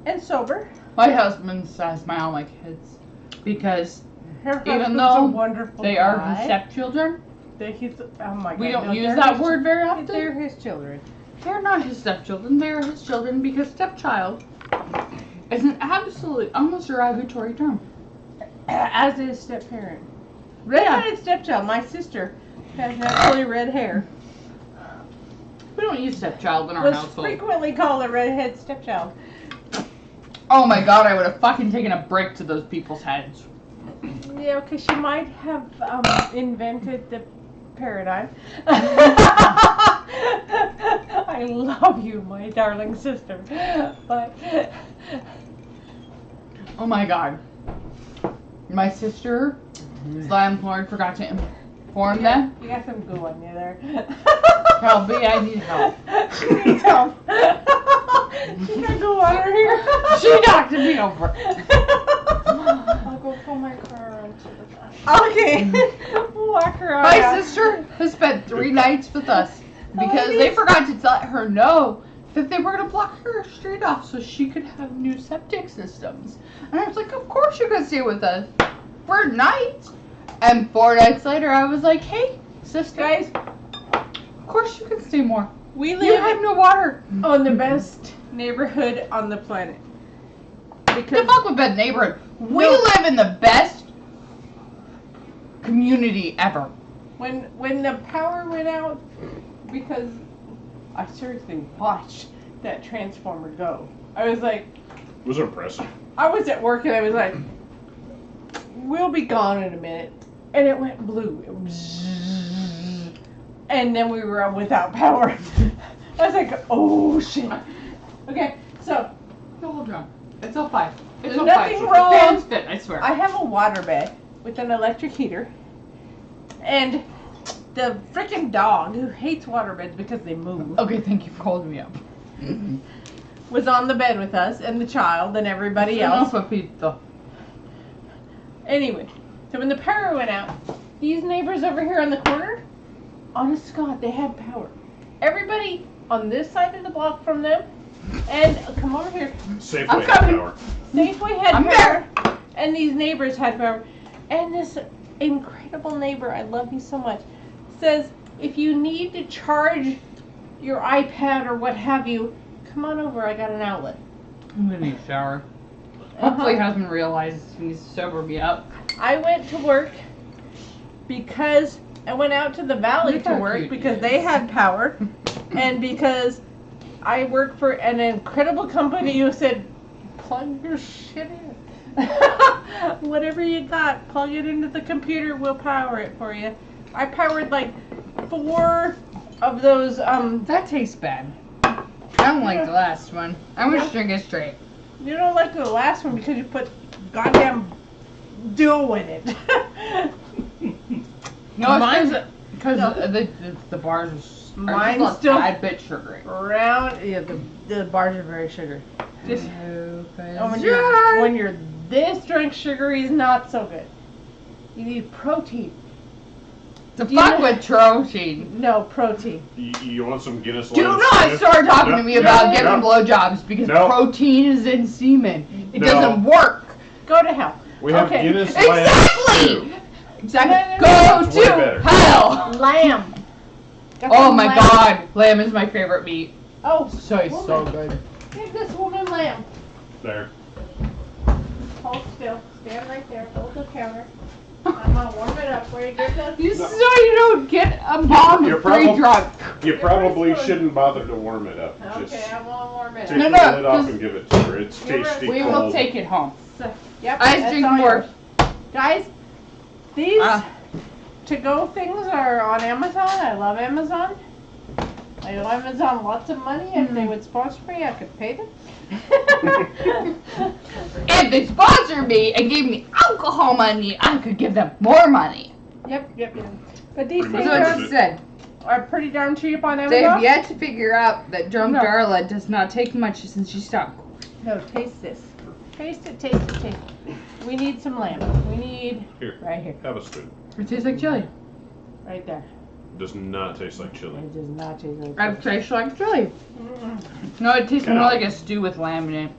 and sober. My husband says my all my kids because Her even husband's though a wonderful they are his guy. stepchildren, Oh my God. we don't no, use they're that his- word very They're often. his children. They're not his stepchildren. They are his children because stepchild is an absolutely almost derogatory term. As is step parent. Yeah. Red-headed stepchild. My sister has naturally red hair. We don't use stepchild in our Was household. frequently called a redhead stepchild. Oh my god, I would have fucking taken a brick to those people's heads. Yeah, because she might have invented the paradigm. I love you, my darling sister. But Oh my god. My sister's landlord forgot to inform them. you got some goo on you there. Help me, I need help. She needs help. She got goo on her here. She knocked me over. I'll go pull my car onto the front. Okay. We'll walk her My out. sister has spent 3 nights with us because Oh, they yes. forgot to let her know that they were going to block her street off so she could have new septic systems. And I was like, of course you can stay with us for a night. And 4 nights later, I was like, hey, sister, Guys, of course you can stay more. we You live have no water. on the best neighborhood on the planet. The Because fuck with that neighborhood. We No. live in the best community ever. when the power went out, because I seriously watched that transformer go. I was like, It was impressive. I was at work and I was like, we'll be gone in a minute. And it went blue. It was and then we were without power. I was like, oh shit. Okay, so The whole drum. It's all 5. It's There's all nothing 5. wrong. The fans fit, I swear. I have a water bed with an electric heater. And the freaking dog, who hates water beds because they move, Okay, thank you for holding me up. was on the bed with us, and the child, and everybody Enough else. of pizza. Anyway, so when the power went out, these neighbors over here on the corner, honest to God, they had power. Everybody on this side of the block from them, and come over here, Safeway I'm had coming. power. Safeway had I'm power, and these neighbors had power. And this incredible neighbor, I love you so much, says if you need to charge your iPad or what have you, come on over, I got an outlet. I'm gonna need a shower. Hopefully, husband realizes he needs to sober me up. I went to work because I went out to the valley Look to how work cute he because is. they had power, and because I work for an incredible company who said, plug your shit in. Whatever you got, plug it into the computer, we'll power it for you. I powered like 4 of those, That tastes bad. I don't like the last one. I'm gonna drink it straight. you don't like the last one because you put goddamn dough in it. No, Mine's it's because no. the bars are Mine's just a still- tad bit sugary. Round, yeah, the bars are very sugary. Just, Open and jar. when you're this drink, sugary is not so good. You need protein. To Do you fuck know- with protein. No, protein. You want some Guinness Do Lemon not Stew? start talking No, to me no, about no, giving no. blowjobs because No. protein is in semen. It No. doesn't work. Go to hell. We have Okay. Guinness Lamb Exactly. Stew. Exactly. No, It's Go way to better. hell. Lamb. Got Oh some my lamb. god, lamb is my favorite meat. Oh, So woman. good. Give this woman lamb. There. Hold still. Stand right there. Hold the counter. I'm gonna warm it up where you get the. You so you don't get a mom You're of 3 probably- drunk. You probably first one. shouldn't bother to warm it up. Okay, Just I'm gonna warm it take up. No, the no, lid off just- and give it to her. It's You're tasty We cold. will take it home. So, yep. Ice that's drink all more. yours. Guys, these Ah. to-go things are on Amazon. I love Amazon. I owe Amazon lots of money. If they would sponsor me, I could pay them. If they sponsored me and gave me alcohol money, I could give them more money. Yep. But these Pretty things much. That's what Is I it? said. are pretty darn cheap on They've Amazon. yet to figure out that drunk No. Darla does not take much since she stopped. No, taste this. Taste it. We need some lamb. We need Here, right here, have a spoon. It tastes like chili. right there. Does not taste like chili. It does not taste like. It tastes like chili. Mm-mm. No, it tastes Kinda. more like a stew with lamb in it.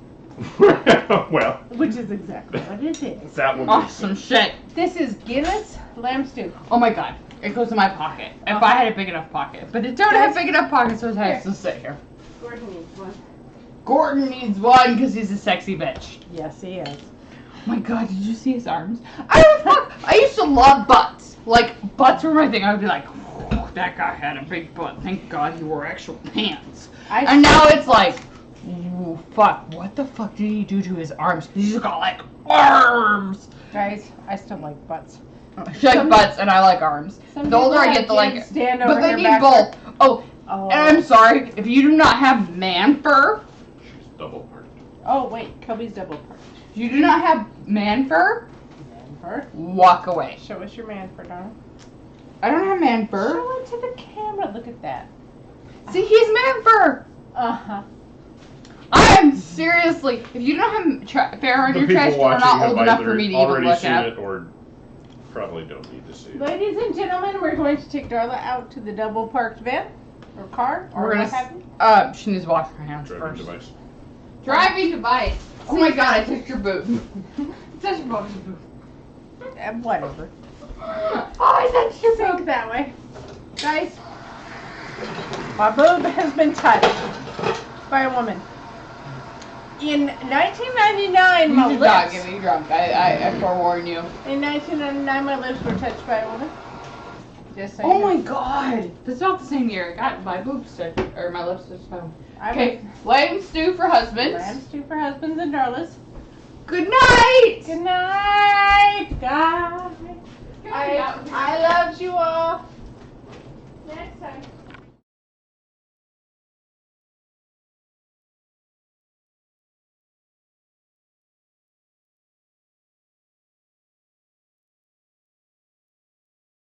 Well, Which is exactly what it is. that one. Awesome shit. This is Guinness lamb stew. Oh my god. It goes in my pocket. If I had a big enough pocket. But it don't have big enough pockets, so it has to sit here. Gordon needs one. Gordon needs one because he's a sexy bitch. Yes, he is. Oh my god, did you see his arms? I used to love butts. Like, butts were my thing. I would be like, "Whoa, that guy had a big butt. Thank God he wore actual pants." And now it's like, ooh, fuck. What the fuck did he do to his arms? He's just got like arms. Guys, I still like butts. She likes butts and I like arms. Some The older people I have get, the like. kids stand over But they here need backward. both. Oh, Oh. and I'm sorry if you do not have man fur. She's double parked. Oh wait, Kobe's double parked. If you do not have man fur, Man fur. walk away. Show us your man fur, darling. I don't have man fur. Show it to the camera. Look at that. See, he's man fur. Uh-huh. I am seriously. If you don't have fur on The your people chest, you're watching not have old enough either for me to even already look seen at. it or probably don't need to see it. Ladies and gentlemen, we're going to take Darla out to the double parked van or car or We're what gonna. have you. She needs to wash her hands Driving first. device. Driving device. Oh my god, I touched your boob. Touch your boob. Whatever. Oh, I touched your Think boob. that way. Guys, my boob has been touched by a woman. In 1999, my You did not lips. get me drunk. I forewarn you. In 1999, my lips were touched by a woman. Just so Oh you know. my god! That's not the same year. I got my lipstick or my lipstick. So. I Okay, lamb stew for husbands. Lamb stew for husbands and darlas. Good night! Good night, guys. I loved you all. Next time.